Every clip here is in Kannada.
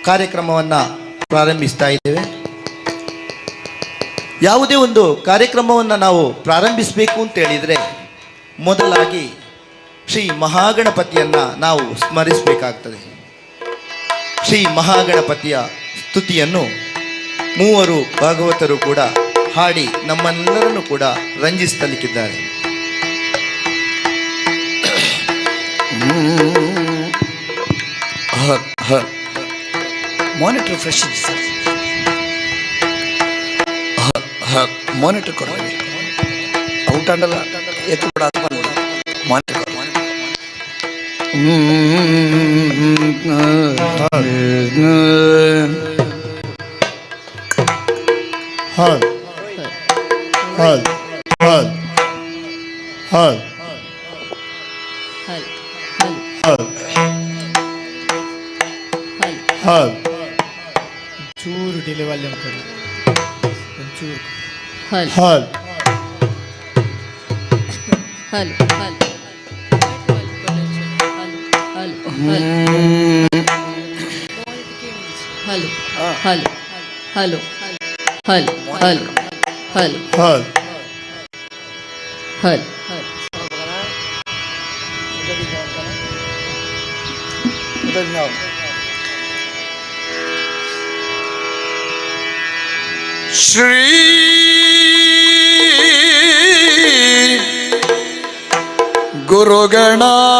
ಕಾರ್ಯಕ್ರಮವನ್ನು ಪ್ರಾರಂಭಿಸ್ತಾ ಇದ್ದೇವೆ. ಯಾವುದೇ ಒಂದು ಕಾರ್ಯಕ್ರಮವನ್ನು ನಾವು ಪ್ರಾರಂಭಿಸಬೇಕು ಅಂತ ಹೇಳಿದರೆ ಮೊದಲಾಗಿ ಶ್ರೀ ಮಹಾಗಣಪತಿಯನ್ನು ನಾವು ಸ್ಮರಿಸಬೇಕಾಗ್ತದೆ. ಶ್ರೀ ಮಹಾಗಣಪತಿಯ ಸ್ತುತಿಯನ್ನು ಮೂವರು ಭಾಗವತರು ಕೂಡ ಹಾಡಿ ನಮ್ಮೆಲ್ಲರನ್ನು ಕೂಡ ರಂಜಿಸಲಿಕ್ಕಿದ್ದಾರೆ. ಮಾನಿಟರ್ ಫ್ರೆಶ್ ಇದೆ ಸರ್. ಮಾನಿಟರ್ ಕೊಡಿ. ಔಟ್ ಅಂಡಲ್ಲ ಎತ್ತು ಕೂಡ ಮಾನಿಟರ್ चूर डिले वाले कर चूर हल हल हल हल हल हल हल हल हल हल हल हल श्री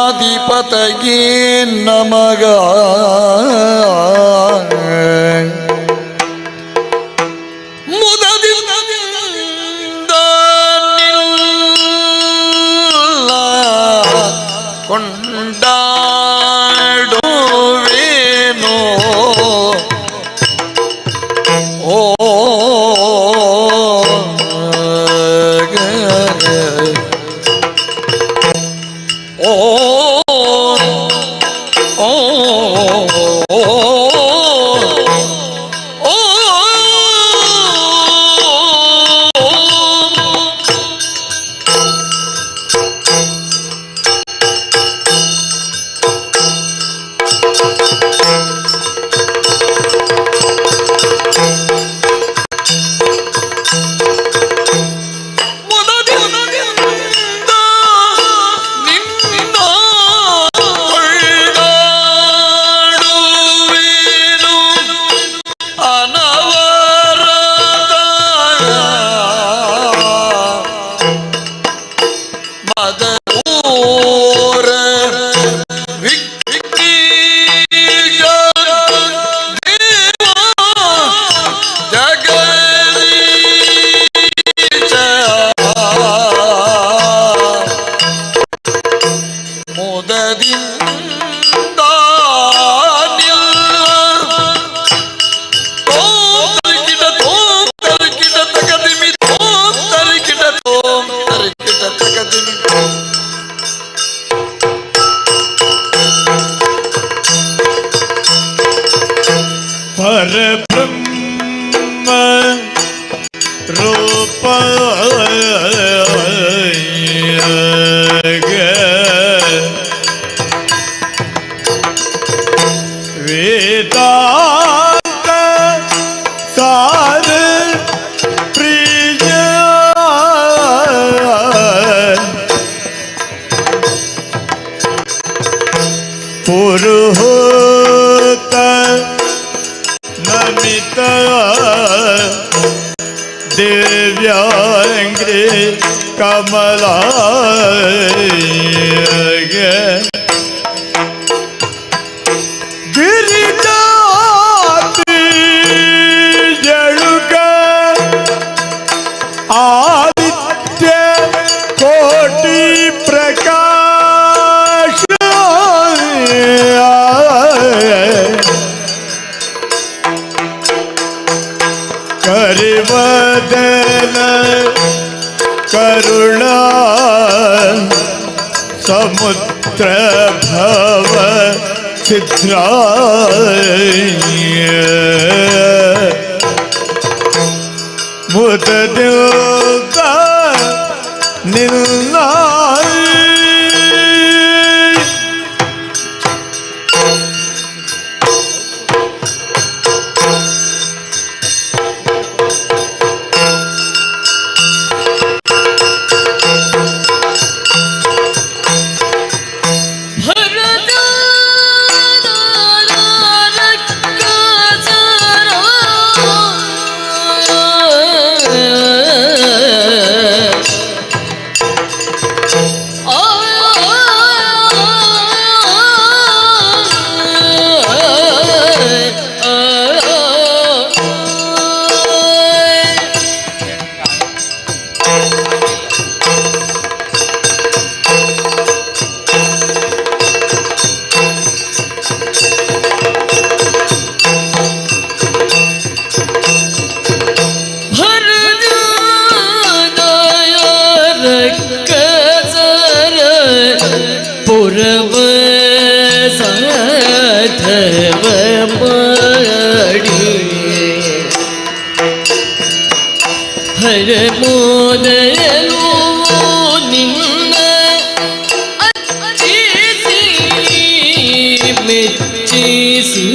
गुरुगणाधिपतये नमः. ಕೊಂಡಾಡುವೇನೋ ಓ परब्रह्म रूप वेदांत सार प्रिय पुरोहित नमित दिव्यांग्रे कमला गिरिजाति जड़ुग आदित्य कोटि प्रकाश करिवदन करुणा समुद्र भव छिद्राय मुद दिलदा निल्लाय ಮಾಡಿ ಹರ ಮೋದಲು ನಿನ್ನ ಅರ್ಚಿಸಿ ಮೆಚ್ಚಿಸಿ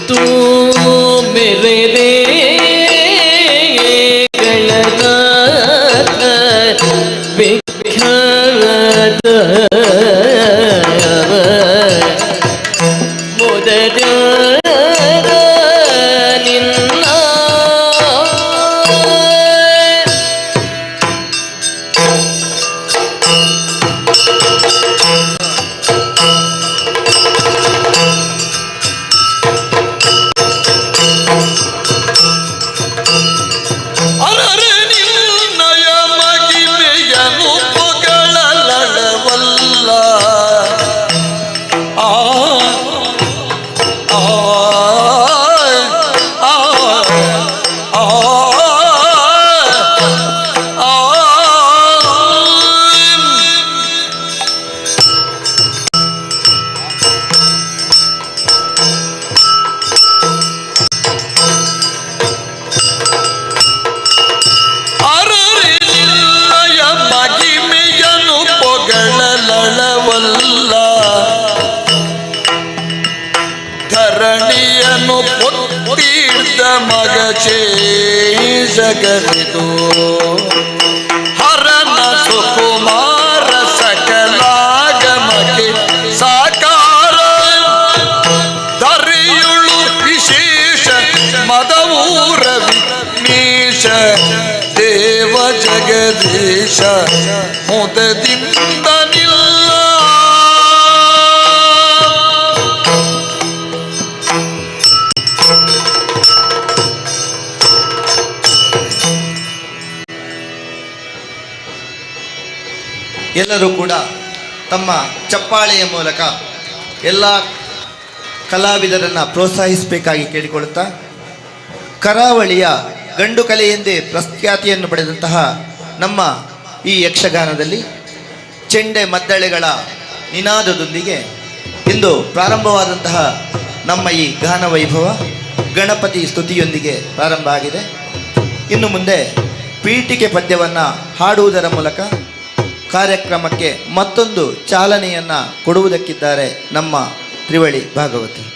तू मेरे रे गणनाथ विख्यात मोदर निನ್ನ ಧರಣಿಯನ್ನು ಪುಟ್ಟಿದ್ದ ಮಗಚೇ ಜಗರಿದು ಹರನ ಸುಕುಮಾರ ಸಕಲಾಗಮಕ್ಕೆ ಸಾಕಾರ ದರಿಯುಳು ವಿಶೇಷ ಮದವೂರ ವಿಘ್ನೇಶ ದೇವ ಜಗದೀಶ ಮುದದಿಂದ ನಿಲ್ಲ ಎಲ್ಲರೂ ಕೂಡ ತಮ್ಮ ಚಪ್ಪಾಳೆಯ ಮೂಲಕ ಎಲ್ಲ ಕಲಾವಿದರನ್ನು ಪ್ರೋತ್ಸಾಹಿಸಬೇಕಾಗಿ ಕೇಳಿಕೊಳ್ಳುತ್ತಾ ಕರಾವಳಿಯ ಗಂಡು ಕಲೆ ಎಂದೇ ಪ್ರಖ್ಯಾತಿಯನ್ನು ಪಡೆದಂತಹ ನಮ್ಮ ಈ ಯಕ್ಷಗಾನದಲ್ಲಿ ಚೆಂಡೆ ಮದ್ದಳೆಗಳ ನಿನಾದದೊಂದಿಗೆ ಇಂದು ಪ್ರಾರಂಭವಾದಂತಹ ನಮ್ಮ ಈ ಗಾನ ವೈಭವ ಗಣಪತಿ ಸ್ತುತಿಯೊಂದಿಗೆ ಪ್ರಾರಂಭ ಆಗಿದೆ. ಇನ್ನು ಮುಂದೆ ಪೀಠಿಕೆ ಪದ್ಯವನ್ನು ಹಾಡುವುದರ ಮೂಲಕ ಕಾರ್ಯಕ್ರಮಕ್ಕೆ ಮತ್ತೊಂದು ಚಾಲನೆಯನ್ನು ಕೊಡುವುದಕ್ಕಿದ್ದಾರೆ ನಮ್ಮ ತ್ರಿವಳಿ ಭಾಗವತರು.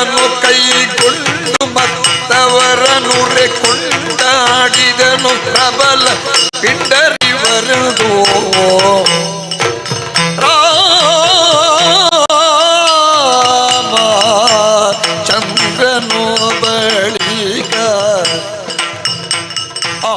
ಕಾರ್ಯವನ್ನು ಕೈಗೊಂಡು ಮತ್ತವರನ್ನು ಕೊಂಡಾಡಿದನು ಪ್ರಬಲ ಪಿಂಡರಿವರದು ರಾಮ ಚಂದ್ರನು ಬಳಿಗ ಆ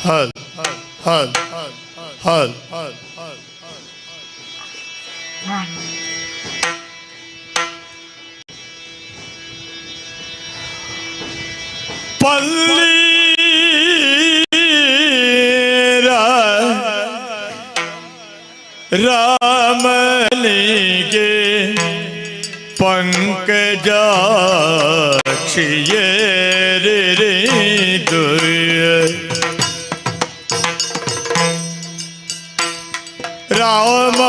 Hal, hal, hal, hal, ಪಲ್ಲೀರ ರಾಮನಿಗೆ ಪಂಕಜಾಕ್ಷಿಯರಿದುಯ ರಾಮ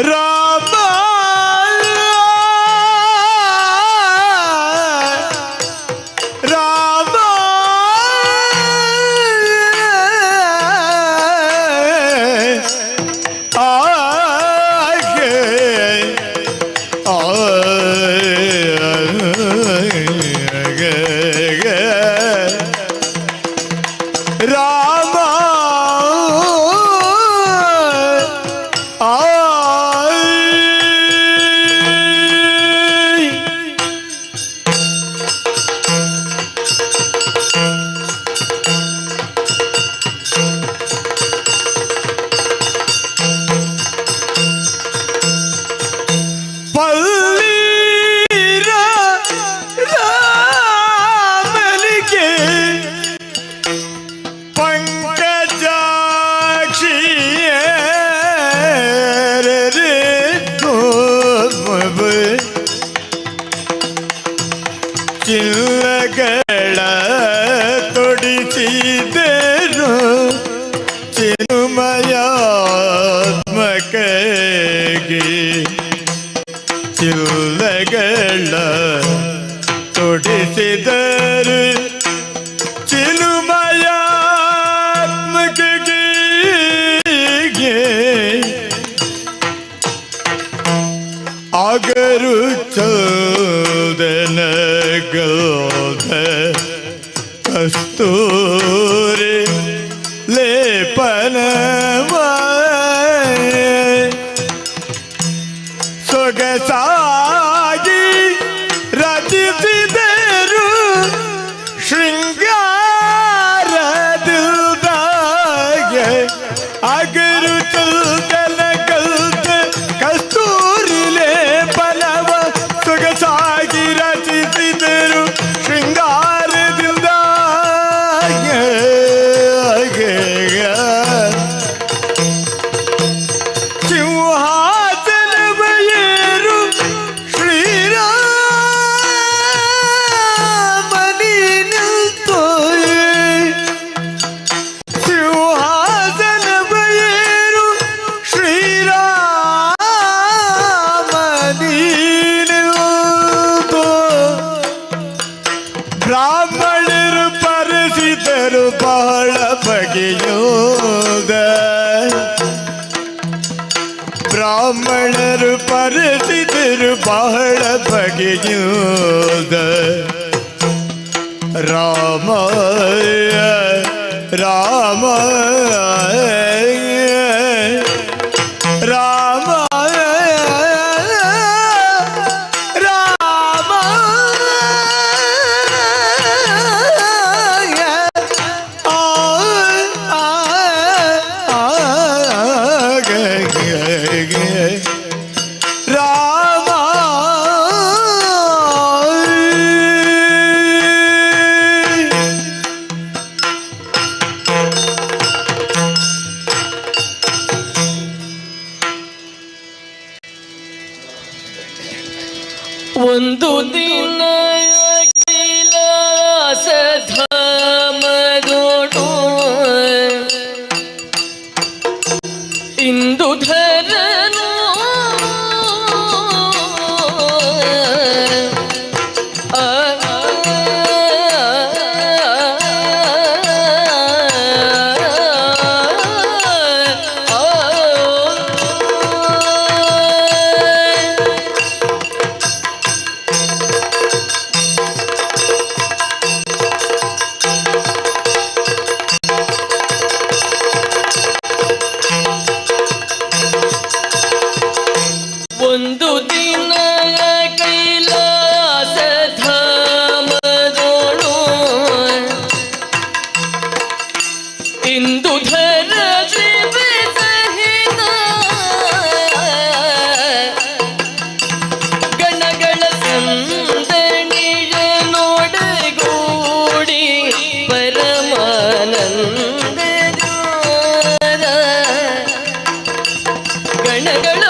ರಾಮ ರಾಮ ಆಗೆ ರಾಮ ಪಲ್ಲೀರ ರಾಮನಿಗೆ ಚಿಲ್ಲಗಳ ತೊಡಿಸಿದರು ಚಿನ್ಮಯಾತ್ಮಕಗೆ ಚಿಲ್ಲಗಳ ತೊಡಿಸಿದರು ಚಿನ್ಮಯಾತ್ಮಕಗೆ ಆಗರು ಚೋದನಗೋಧ ಕಸ್ತೂರಿ ಲೇಪನವ ಸೊಗಸಾಗಿ ರಚಿಸಿದರು ಶೃಂಗಾರದುದಾಗೆ ಆಗರು ಚೋದನಗೋಧ ಕಸ್ತೂರಿ ಲೇಪನವ ಸೊಗಸಾಗಿ ರಚಿಸಿದರು ಶೃಂಗಾರದುದಾಗೆ ಸಿಂಹಾಸನವಯೇರು ಶ್ರೀರಾಮನಿ ನಿಲ್ತೋಯೆ ಸಿಂಹಾಸನವಯೇರು ಶ್ರೀರಾಮನಿ ನಿಲ್ತೋ ಬ್ರಾಹ್ಮಣರು ಪರಸಿದರು ಬಹಳ ಬಗೆಯೋದ ಬ್ರಾಹ್ಮಣರು ಪರಸಿದರು ಬಹಳ ಬಗೆಯೋದ ರಾಮ ರಾಮ ರಾಮ ರಾಮ ಒಂದು ದಿನ ಕೈಲಾಸ ಧಾಮದೋಡು ಇಂದು ಧರನು ಒಂದು ದಿನ ಕೈಲಾಸ ಧಾಮದೋಳು ಇಂದು ಧರ ಶಿವ ಸಹಿತ ಗಣಗಳ ಸಂದಣಿಯ ನೋಡಗೂಡಿ ಪರಮಾನಂದ ಗಣಗಳ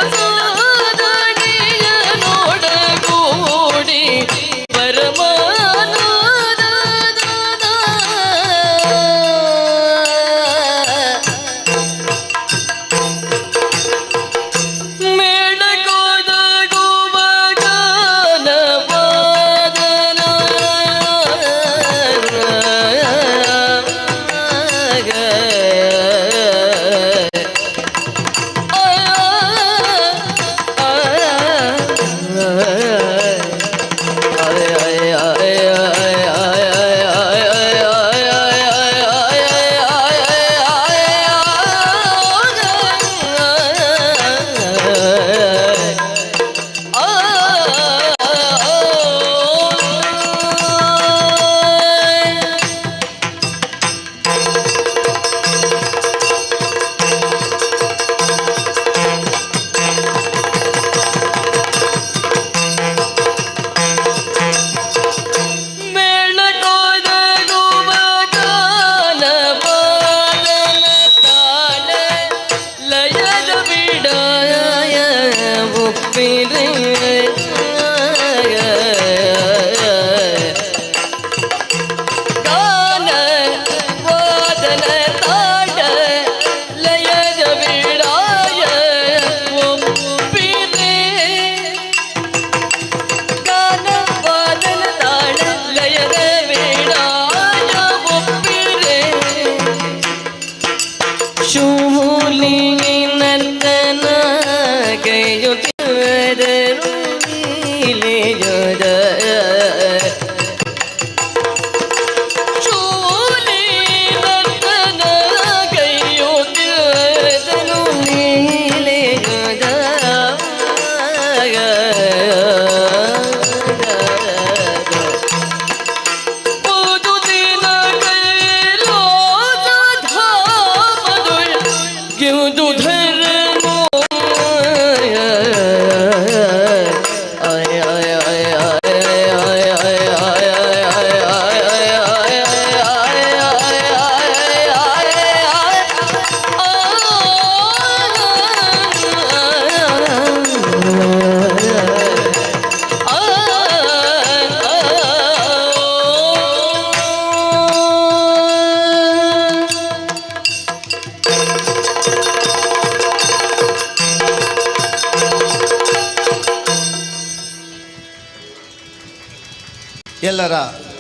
ಎಲ್ಲರ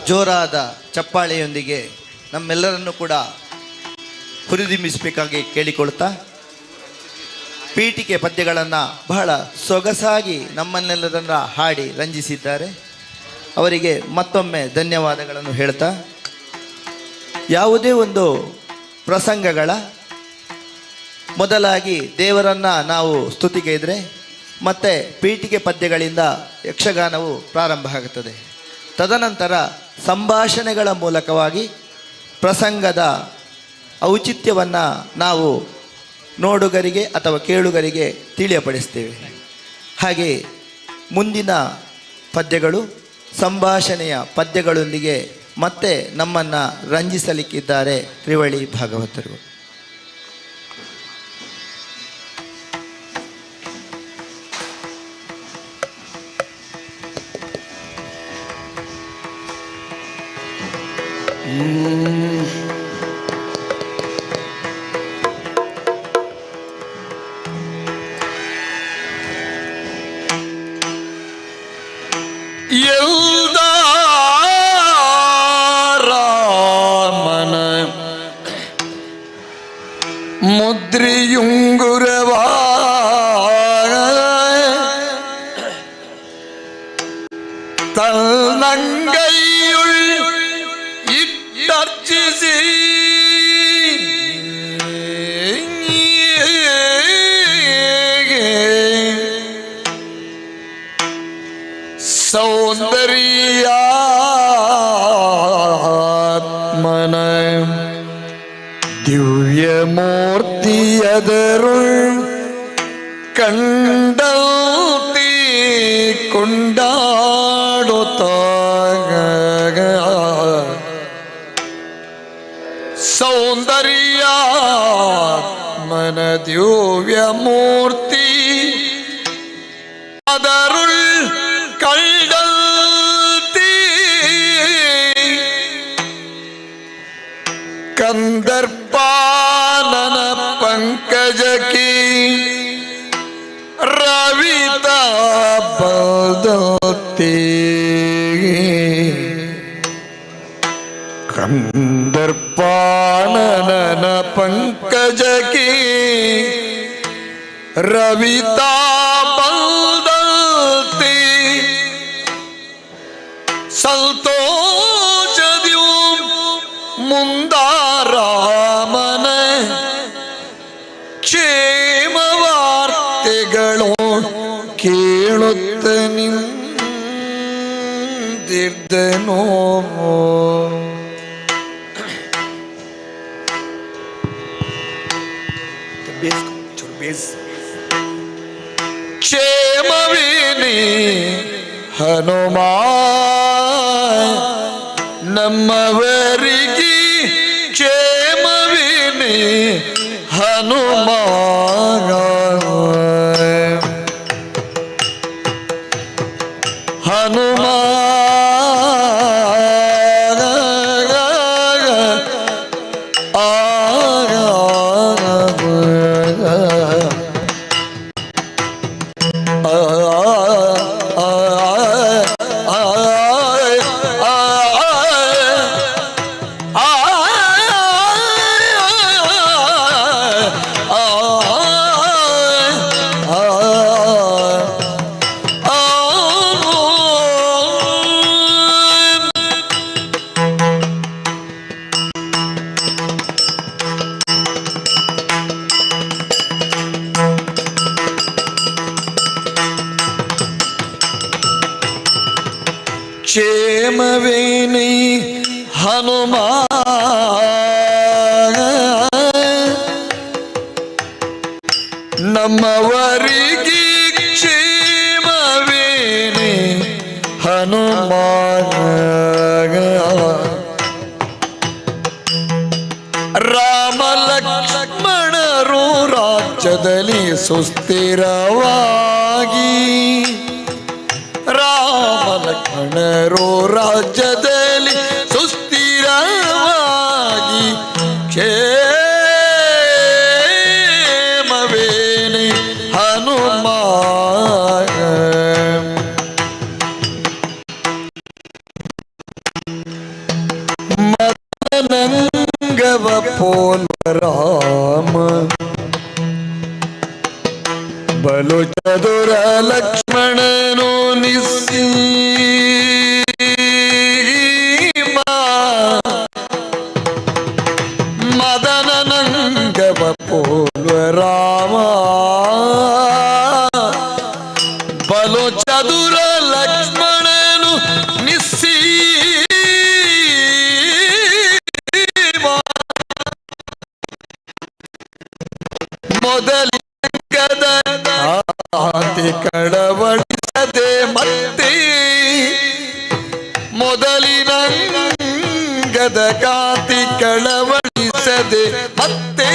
ಜೋರಾದ ಚಪ್ಪಾಳೆಯೊಂದಿಗೆ ನಮ್ಮೆಲ್ಲರನ್ನು ಕೂಡ ಹುರಿದುಂಬಿಸಬೇಕಾಗಿ ಕೇಳಿಕೊಳ್ತಾ ಪೀಠಿಕೆ ಪದ್ಯಗಳನ್ನು ಬಹಳ ಸೊಗಸಾಗಿ ನಮ್ಮನ್ನೆಲ್ಲರನ್ನ ಹಾಡಿ ರಂಜಿಸಿದ್ದಾರೆ. ಅವರಿಗೆ ಮತ್ತೊಮ್ಮೆ ಧನ್ಯವಾದಗಳನ್ನು ಹೇಳ್ತಾ, ಯಾವುದೇ ಒಂದು ಪ್ರಸಂಗಗಳ ಮೊದಲಾಗಿ ದೇವರನ್ನು ನಾವು ಸ್ತುತಿಗೈದರೆ ಮತ್ತು ಪೀಠಿಕೆ ಪದ್ಯಗಳಿಂದ ಯಕ್ಷಗಾನವು ಪ್ರಾರಂಭ ಆಗುತ್ತದೆ. ತದನಂತರ ಸಂಭಾಷಣೆಗಳ ಮೂಲಕವಾಗಿ ಪ್ರಸಂಗದ ಔಚಿತ್ಯವನ್ನು ನಾವು ನೋಡುಗರಿಗೆ ಅಥವಾ ಕೇಳುಗರಿಗೆ ತಿಳಿಯಪಡಿಸ್ತೇವೆ. ಹಾಗೆ ಮುಂದಿನ ಪದ್ಯಗಳು ಸಂಭಾಷಣೆಯ ಪದ್ಯಗಳೊಂದಿಗೆ ಮತ್ತೆ ನಮ್ಮನ್ನು ರಂಜಿಸಲಿಕ್ಕಿದ್ದಾರೆ ತ್ರಿವಳಿ ಭಾಗವತರು. ರಾಮನ ಮುದ್ರಿಯುಂಗುರವ ತನ್ನಂಗೈಯುಳ್ ಇಟ್ಟರ್ಚಿಸಿ ಸೌಂದರ್ಯಾತ್ಮನ ದಿವ್ಯ ಮೂರ್ತಿಯದರುಳ್ ಕಂಡಲ್ತಿ ಕೊಂಡಾಡುತ್ತಾಗ ಸೌಂದರ್ಯಾತ್ಮನ ದಿವ್ಯ ಮೂರ್ತಿ ಅದರುಳ್ ಕಂಡಲ್ತಿ ಕಂದರ್ಪಾನನ ಪಂಕಜಕಿ ರವಿತ ಬದತಿ ಕಂದರ್ಪಾನನ ಪಂಕಜಕಿ ರವಿತಾ ಬದತಿ ಸಂತೋಷದಿಯು ಮುಂದಾರಾಮನ ಕ್ಷೇಮ ವಾರ್ತೆಗಳು ಕೇಳುತ್ತ ನಿಂತಿದ್ದನೋ ಕ್ಷೇಮವೇನೆ ಹನುಮ ನಮ್ಮವರಿಗೆ ಕ್ಷೇಮವೇನೆ ಹನುಮ ಹನುಮ ಕ್ಷೇಮವೇನಿ ಹನುಮ ನಮ್ಮವರಿಗೆ ಕ್ಷೇಮವೇನಿ ಹನುಮ ರಾಮ ಲಕ್ಷ್ಮಣರು ರಾಜ್ಯದಲ್ಲಿ ಸುಸ್ಥಿರವಾಗಿ ರಾಮ ಲಕ್ಷ್ಮಣರು ರಾಜ್ಯದಲ್ಲಿ ಸುಸ್ಥಿರವಾಗಿ ಕ್ಷೇಮವೇನೆ ಹನುಮ ಮದನಂಗವ ಪೋಲ ರಾಮ ಬಲು ಚದುರ ಲಕ್ಷ್ಮಣನು ನಿಸ್ಸೀಮ ಮದನನಂಗವ ಪೋಲ್ವ ರಾಮ ಬಲು ಚದುರ ಲಕ್ಷ್ಮಣನು ನಿಸ್ಸೀಮ ಮೊದಲಿ ಆತಿ ಕಳವಳಿಸದೆ ಮತ್ತೆ ಮೊದಲಿನಂಗದ ಕಾತಿ ಕಳವಳಿಸದೆ ಮತ್ತೆ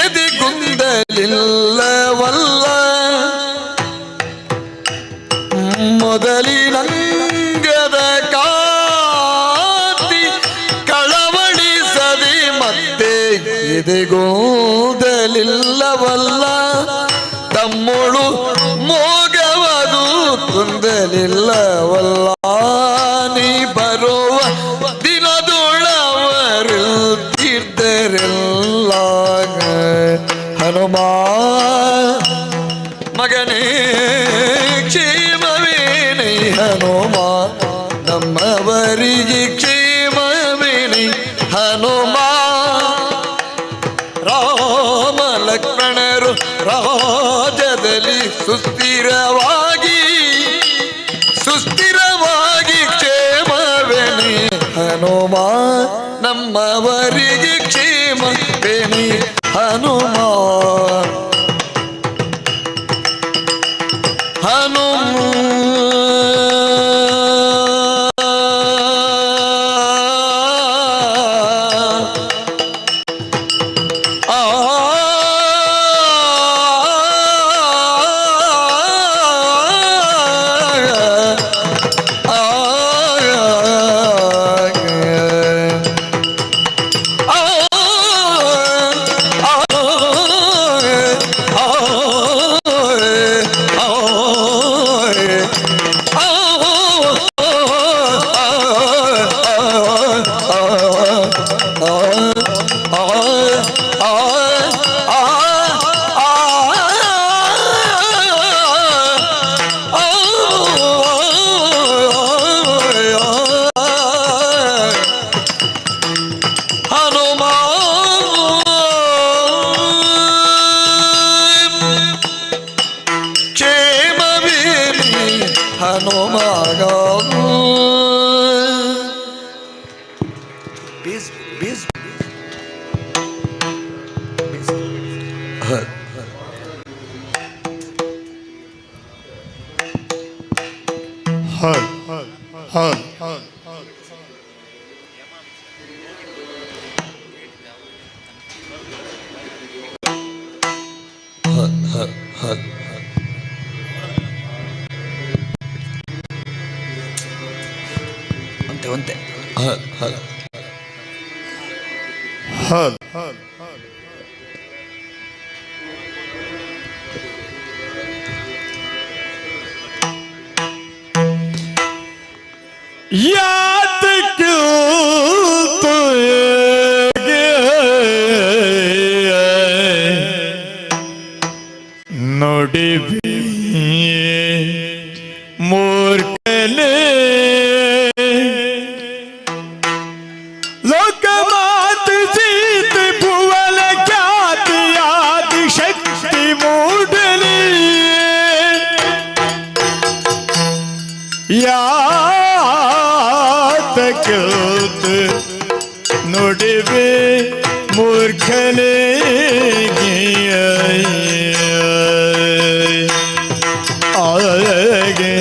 ಎದೆಗುಂದಲಿಲ್ಲವಲ್ಲ ಮೊದಲಿನಂಗದ ಕಾತಿ ಎದೆಗೋದಲಿಲ್ಲವಲ್ಲ ತಮ್ಮೊಳು ಮೋಗವದು ಕುಂದಲಿಲ್ಲವಲ್ಲ ನೀ ಬರುವ ದಿನದೊಳವರು ತೀರ್ದರೆಲ್ಲ ಹನುಮ ಮಗನೇ ಕ್ಷೇಮವೇನೆ ಹನುಮ ನಮ್ಮವರಿಗೆ ಕ್ಷೇಮವೇನೆ ಹನುಮ ರಾಮ ಲಕ್ಷ್ಮಣರು ರಾಜದಲ್ಲಿ ಸುಸ್ಥಿರವಾಗಿ ಕ್ಷೇಮವೇನೆ ಹನುಮ ನಮ್ಮವರಿಗೆ ಕ್ಷೇಮವೇನೆ ಹನುಮ ಒಂತೆ याद क्यों तो नोडी मूर्खने लोकमात जीत भुवन ख्यात आदि शक्ति मूढ़ली क्योत नुडिवे मूर्खने आगे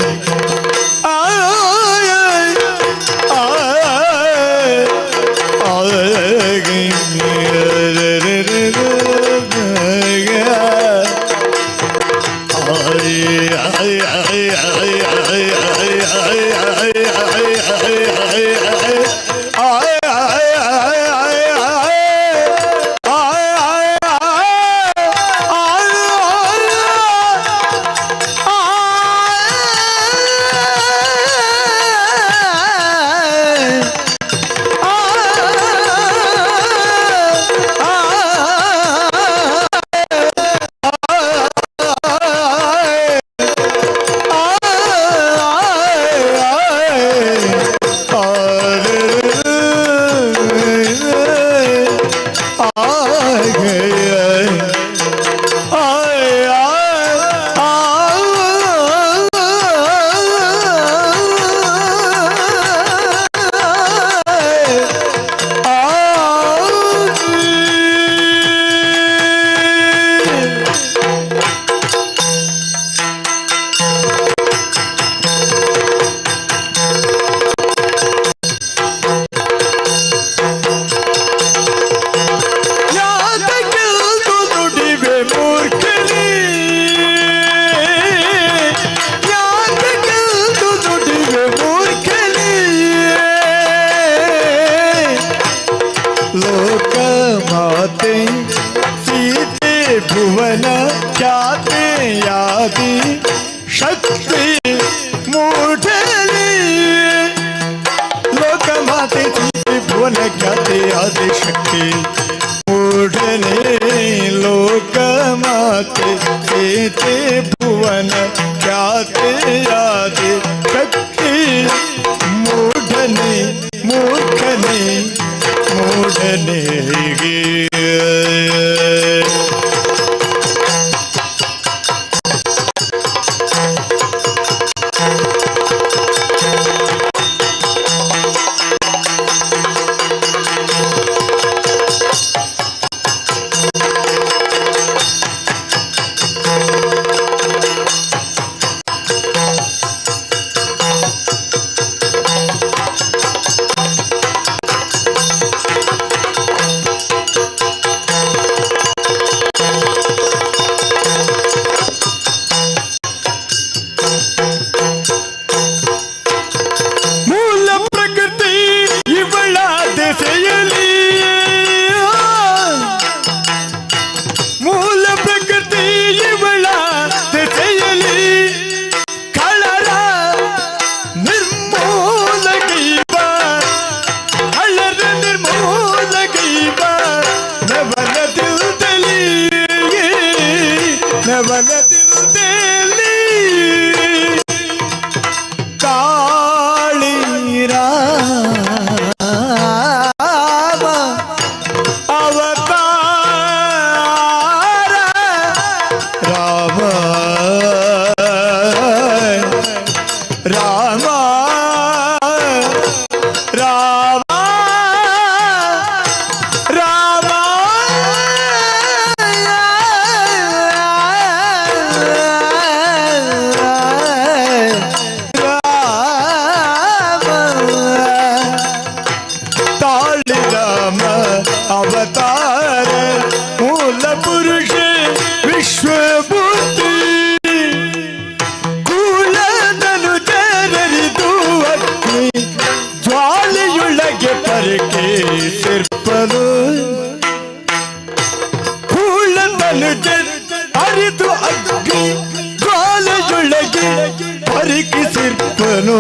ಸಿರ್ಪನು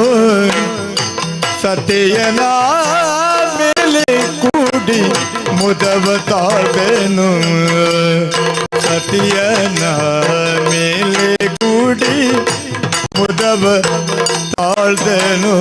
ಸತಿಯನ ಮೇಲೆ ಕೂಡಿ ಮುದವ ತಾಳ್ದೆನು ಸತಿಯನ ಮೇಲೆ ಕೂಡಿ ಮುದವ ತಾಳ್ದೆನು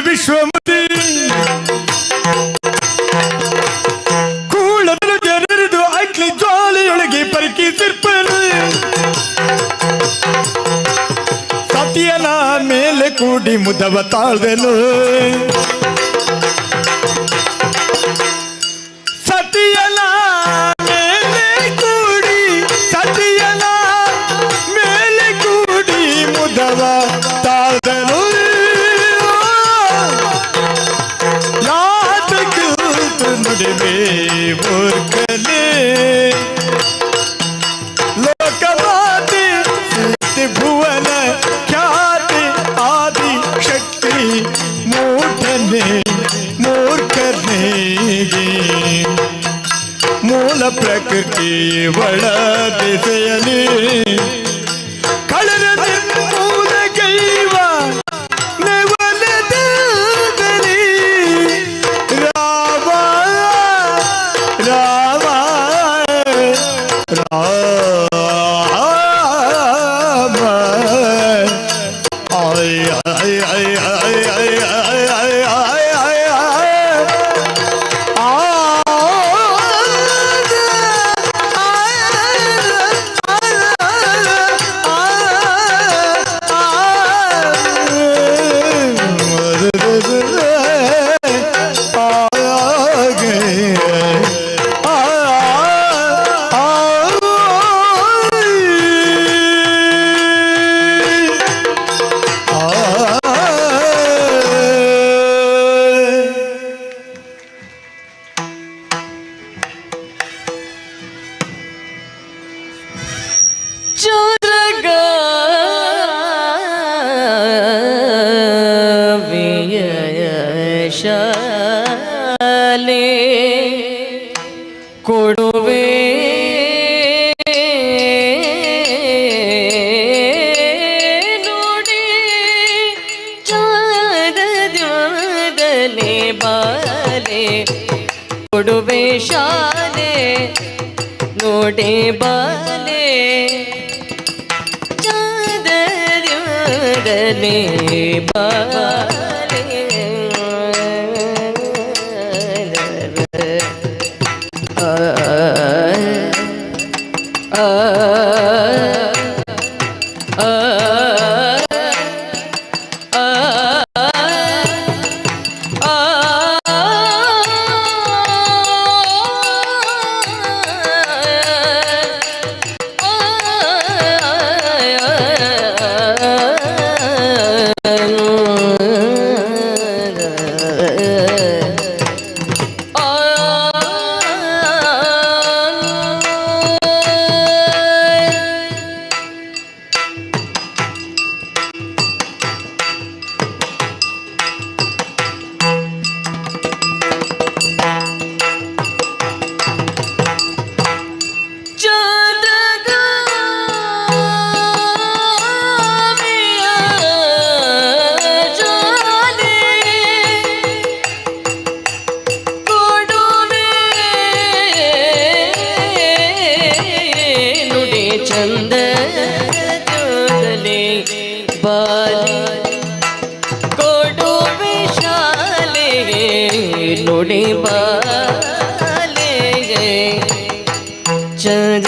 ವಿಶ್ವಮತಿ ಕೂಳದಲು ಜನರಿದು ಅಗ್ನಿ ಜ್ವಾಲೆಯೊಳಗೆ ಪರಕಿ ಸಿರ್ಪನು ಸತಿಯನ ಮೇಲೆ ಕೂಡಿ ಮುದವ ತಾಳ್ದೆನು ಸತಿಯನ ಮೇಲೆ ಕೂಡಿ ಸತಿಯನ ಮೇಲೆ ಕೂಡಿ ಮುದವ ತಾಳ್ದೆನು ಮೂರ್ಖನೆ ಲೋಕಮಾತೆ ಭುವನ ಖ್ಯಾತಿ ಆದಿ ಶಕ್ತಿ ಮೂಢನೆ ಮೂರ್ಖನೆಗೆ ಮೂಲ ಪ್ರಕೃತಿ ಒಳ ದಿಸೆಯಲ್ಲಿ ಕಳರ ಮೂಲ ಗೈವ ಶಾಲೆ ಕೊಡುವೆ ನೋಡಿ ಚಾದಲೆ ಬಾಲೆ ಕೊಡುವೆ ಶಾಲೆ ನೋಡೆ ಬಾಲೆ ಚಾದಲೆ ಬಾಲೆ ನುಡಿ ಬಾಲೆ ಚಂದ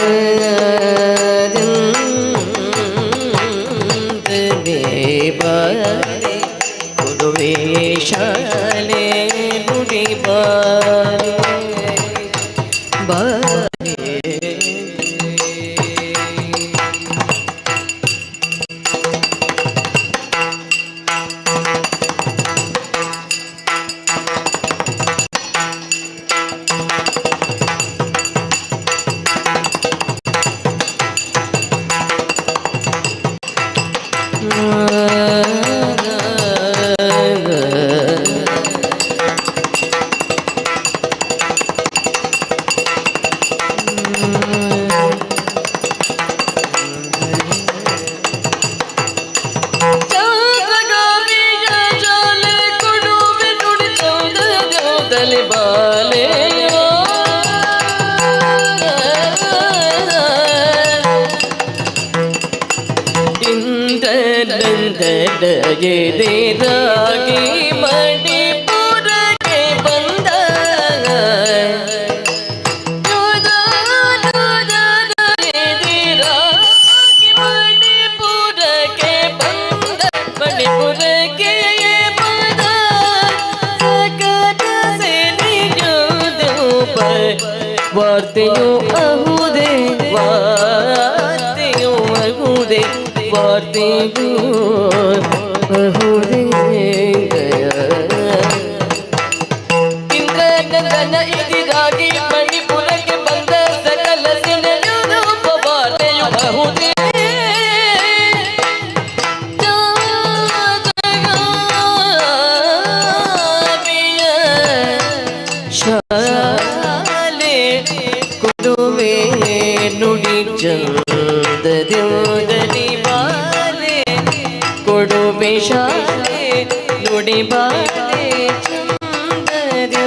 ಎದಿರಾಗಿ ಮಣಿಪುರಕ್ಕೆ ಬಂದ ಎದಿರಾಗಿ ಮಣಿಪುರಕ್ಕೆ ಬಂದ ಮಣಿಪುರಕ್ಕೆ ಬಂದ ಸಕಲ ಸೇನೆಯೋದು ವಾರ್ತೆಯು ಅಹುದೇ ವಾರ್ತೆಯು ಅಹುದೇ ವಾರ್ತೆಯು ಅಹುದೇ ಇಂದ್ರನಂದನ ಎದಿರಾಗಿ ಮಣಿಪುರಕ್ಕೆ ಬಂದ ಸಕಲ ಸೇನೆಯೋದು ವಾರ್ತೆಯು ಅಹುದೇ ಶಾಲೆ ಕೊಡುವೆ ನುಡಿ ಚಂದದಿ ಬಾಲೆ ಕೊಡುವೆ ಶಾಲೆ ನುಡಿ ಬಾಲೆ ಚಂದದಿ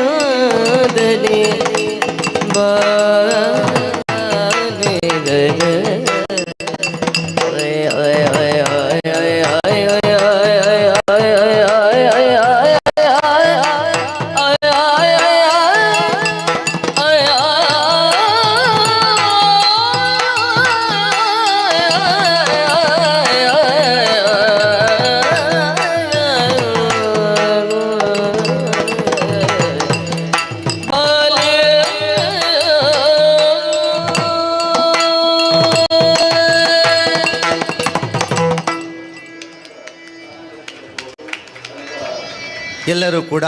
ಎಲ್ಲರೂ ಕೂಡ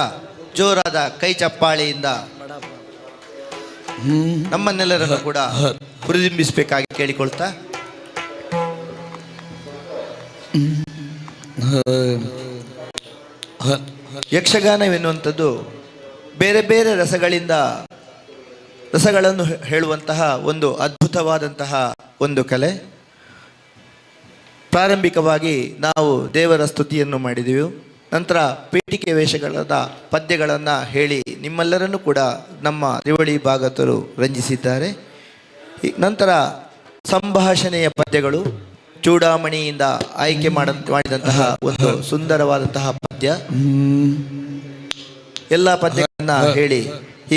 ಜೋರಾದ ಕೈ ಚಪ್ಪಾಳೆಯಿಂದ ನಮ್ಮನ್ನೆಲ್ಲರನ್ನು ಕೂಡ ಹುರಿದುಂಬಿಸಬೇಕಾಗಿ ಕೇಳಿಕೊಳ್ತಾ ಯಕ್ಷಗಾನವೆನ್ನುವಂಥದ್ದು ಬೇರೆ ಬೇರೆ ರಸಗಳನ್ನು ಹೇಳುವಂತಹ ಒಂದು ಅದ್ಭುತವಾದಂತಹ ಒಂದು ಕಲೆ. ಪ್ರಾರಂಭಿಕವಾಗಿ ನಾವು ದೇವರ ಸ್ತುತಿಯನ್ನು ಮಾಡಿದೆವು. ನಂತರ ಪೀಠಿಕೆ ವೇಷಗಳಾದ ಪದ್ಯಗಳನ್ನು ಹೇಳಿ ನಿಮ್ಮೆಲ್ಲರನ್ನು ಕೂಡ ನಮ್ಮ ತ್ರಿವಳಿ ಭಾಗವತರು ರಂಜಿಸಿದ್ದಾರೆ. ನಂತರ ಸಂಭಾಷಣೆಯ ಪದ್ಯಗಳು ಚೂಡಾಮಣಿಯಿಂದ ಆಯ್ಕೆ ಮಾಡಿದಂತಹ ಒಂದು ಸುಂದರವಾದಂತಹ ಪದ್ಯ. ಎಲ್ಲ ಪದ್ಯಗಳನ್ನು ಹೇಳಿ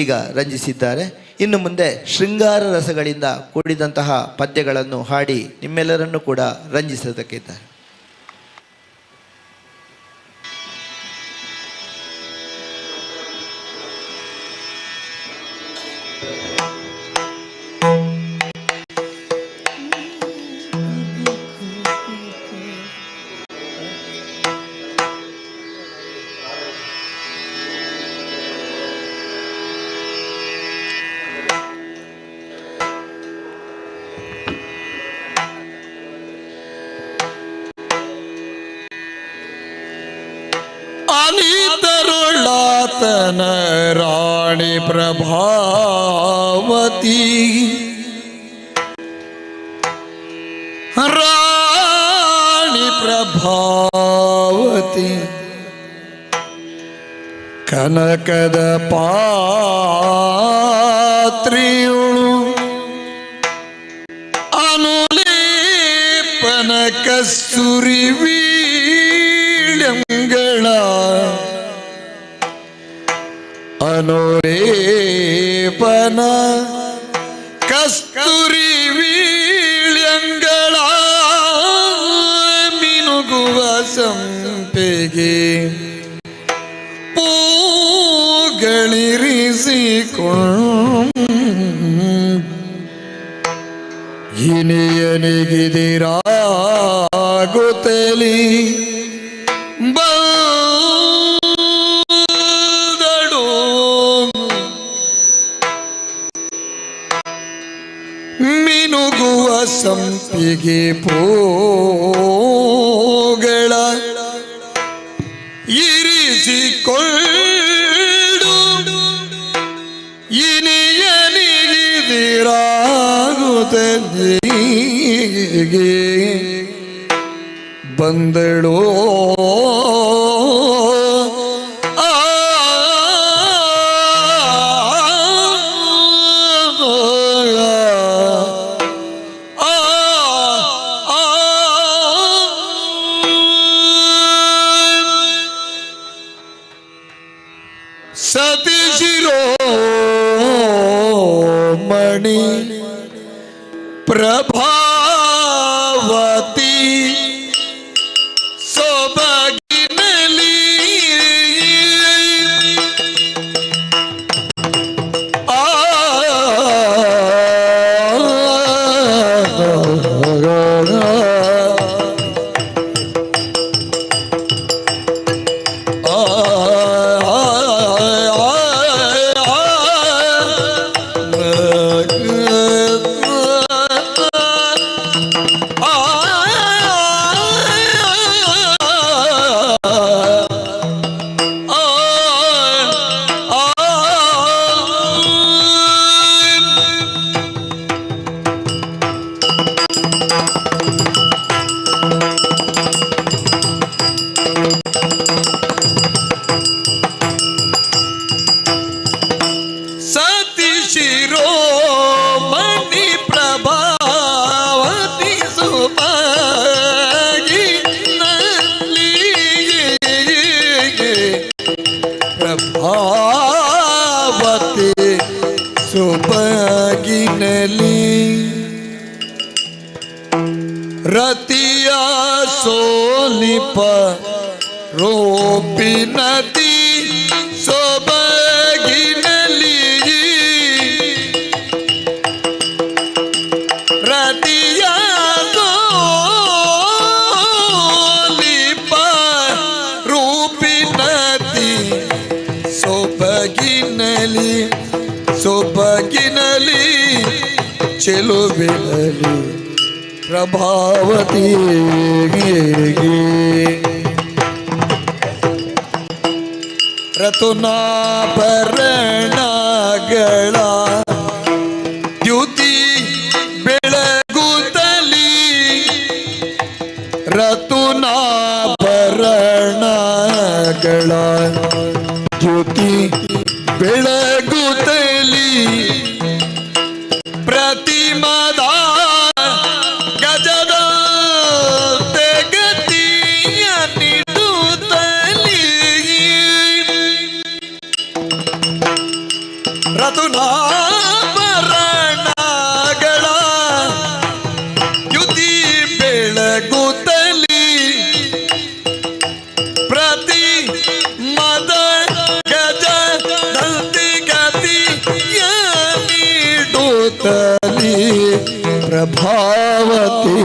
ಈಗ ರಂಜಿಸಿದ್ದಾರೆ. ಇನ್ನು ಮುಂದೆ ಶೃಂಗಾರ ರಸಗಳಿಂದ ಕೂಡಿದಂತಹ ಪದ್ಯಗಳನ್ನು ಹಾಡಿ ನಿಮ್ಮೆಲ್ಲರನ್ನು ಕೂಡ ರಂಜಿಸೋದಕ್ಕಿದ್ದಾರೆ. ಅನಿತರುಳಾತನ ರಾಣಿ ಪ್ರಭಾವತಿ ರಾಣಿ ಪ್ರಭಾವತಿ ಕನಕದ ಪಾತ್ರಿಯುಳು ಅನುಲೇಪನ ಕಸ್ತೂರಿ ವೀಳ್ಯಂಗಳ ಅನುಲೇಪನ ಕಸ್ತೂರಿ ವೀಳ್ಯಂಗಳ ಮಿನುಗುವ ಸಂಪೆಗೆ ಇನಿಯನಿಗಿದಿರಾಗುತ್ತಲಿ ಬಂದಳು ಮಿನುಗುವ ಸಂಪಿಗೆ ಪೋಗಳ ಇರಿಸಿಕೊಳ್ಳು ಇನಿಯನಿಗಿದಿರಾಗುತ್ತಲಿಗೆ ಬಂದಳೋ ಪ್ರಭಾವತಿ ಸೊಬಗಿನಲಿ ಆ ಸತಿ ಶಿರೋಮಣಿ ಪ್ರಭಾವತಿ ಸುಭಾಗಿನಲ್ಲಿ ಪ್ರಭಾವತಿ ಸುಭಾಗಿನಲ್ಲಿ ರತಿಯ ಸೋಲಿಪ ರೋಪಿನತಿ ಸೊಬಗಿನಲಿ ರತಿಯ ಸೋಲಿಪ ರೂಪಿನತಿ ಸೊಬಗಿನಲಿ ಸೊಬಗಿನಲಿ ಚೆಲುವಿನಲಿ ಪ್ರಭಾವತಿ ರತುನಾಭರಣಗಳ ದ್ಯುತಿ ಬೆಳಗುತ್ತಲಿ ರತುನಾಭರಣಗಳ ದ್ಯುತಿ ಬೆಳಗುತ್ತಲಿ ಪ್ರತಿಮದ ಗಜದ ತೆಗತಿಯ ನಿಡುತ್ತಲಿ ರತುನಾಭರಣಗಳ ದ್ಯುತಿ ಬೆಳಗುತ್ತಲಿ ಪ್ರತಿ ಮದ ಗಜ ದಂತಿ ಗತಿಯ ನೀಡುತ್ತಲಿ ಪ್ರಭಾವತಿ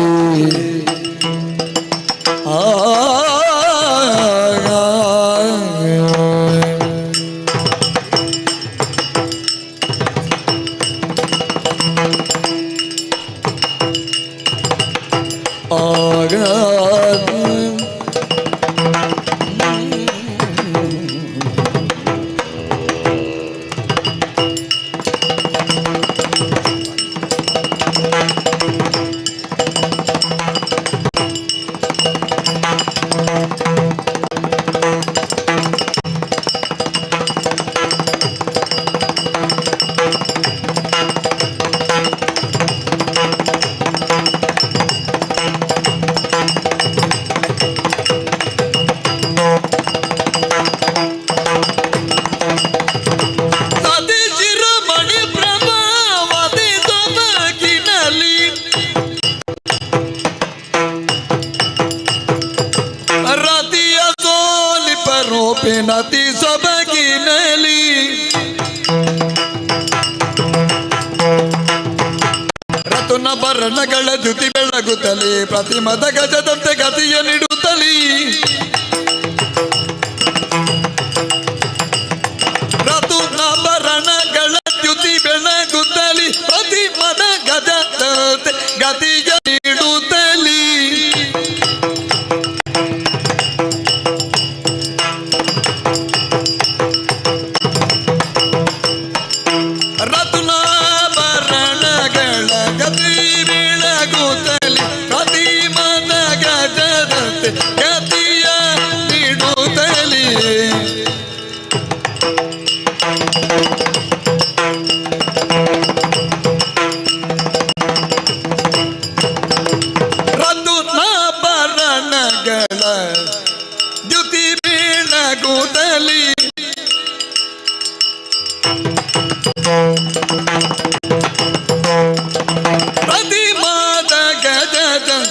ರೋಪಿನತಿ ಸೊಬಗಿನಲಿ ರತುನಾಭರಣಗಳ ದ್ಯುತಿ ಬೆಳಗುತ್ತಲಿ ಪ್ರತಿಮದ ಗಜದಂತೆ ಗತಿಯ ನೀಡುತ್ತಲಿ ರತುನಾಭರಣಗಳ ದ್ಯುತಿ ಬೆಳಗುತ್ತಲಿ ಪ್ರತಿಮದ ಗಜದಂತೆ ಗತಿಯ ನೀಡುತ್ತಲಿ ರತ್ನಾಭರಣಗಳ ಗತಿ ಬೆಳಗುತ್ತಲಿ ಪ್ರತಿಮದ ಗಜದಂತೆ ಗತಿಯ ನೀಡುತ್ತಲಿ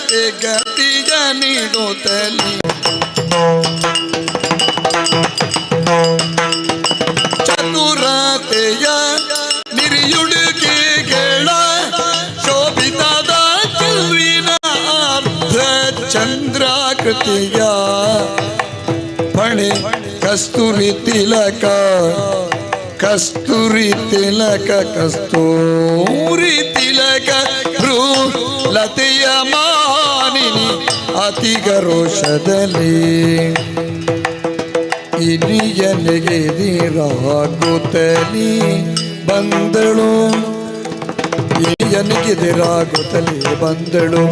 ಗತಿಯ ನೀಡುತ್ತಲಿ ಚತುರತೆಯ ನಿರಿಯುಡುಗೆಗಳ ಶೋಭಿತದ ಚೆಲುವಿನ ಅರ್ಧ ಚಂದ್ರಾಕೃತಿಯ ಪಣೆ ಕಸ್ತೂರಿ ತಿಲಕ ಕಸ್ತೂರಿ ತಿಲಕ ಕಸ್ತೂರಿ ತಿಲಕ ಭ್ರೂ ಲತೆಯ ಮಾನಿನಿ ಅತಿ ಗರೋಷದಲ್ಲಿ ಇನಿಯನಿಗೆದಿರಾಗುತ್ತಲಿ ಬಂದಳು ಇನಿಯನಿಗೆದಿರಾಗುತ್ತಲಿ ಬಂದಳು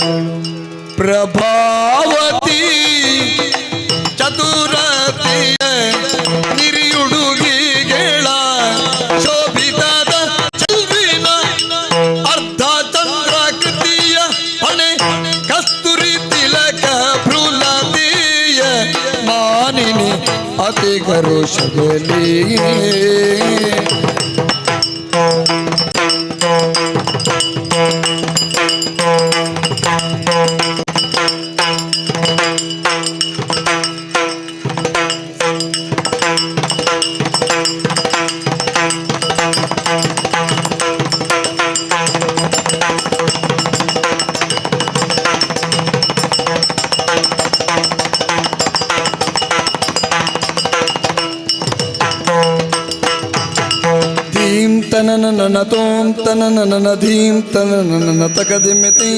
ಪ್ರಭಾವತಿ ಚತುರತೆಯ ನಿರಿಯುಡುಗಿಗಳ ಶೋಭಿತದ ಚೆಲುವಿನ ಅರ್ಧ ಚಂದ್ರಾಕೃತಿಯ ಹೊಣೆ ಕಸ್ತೂರಿ ತಿಲಕ ಭ್ರೂಲತೆಯ ಮಾನಿನಿ ಅತಿ ಗರೋಷದಲ್ಲಿ ತನನ ತೋಂ ತನನ ಧೀಂ ತನನ ತಕದಿಮಿತಿ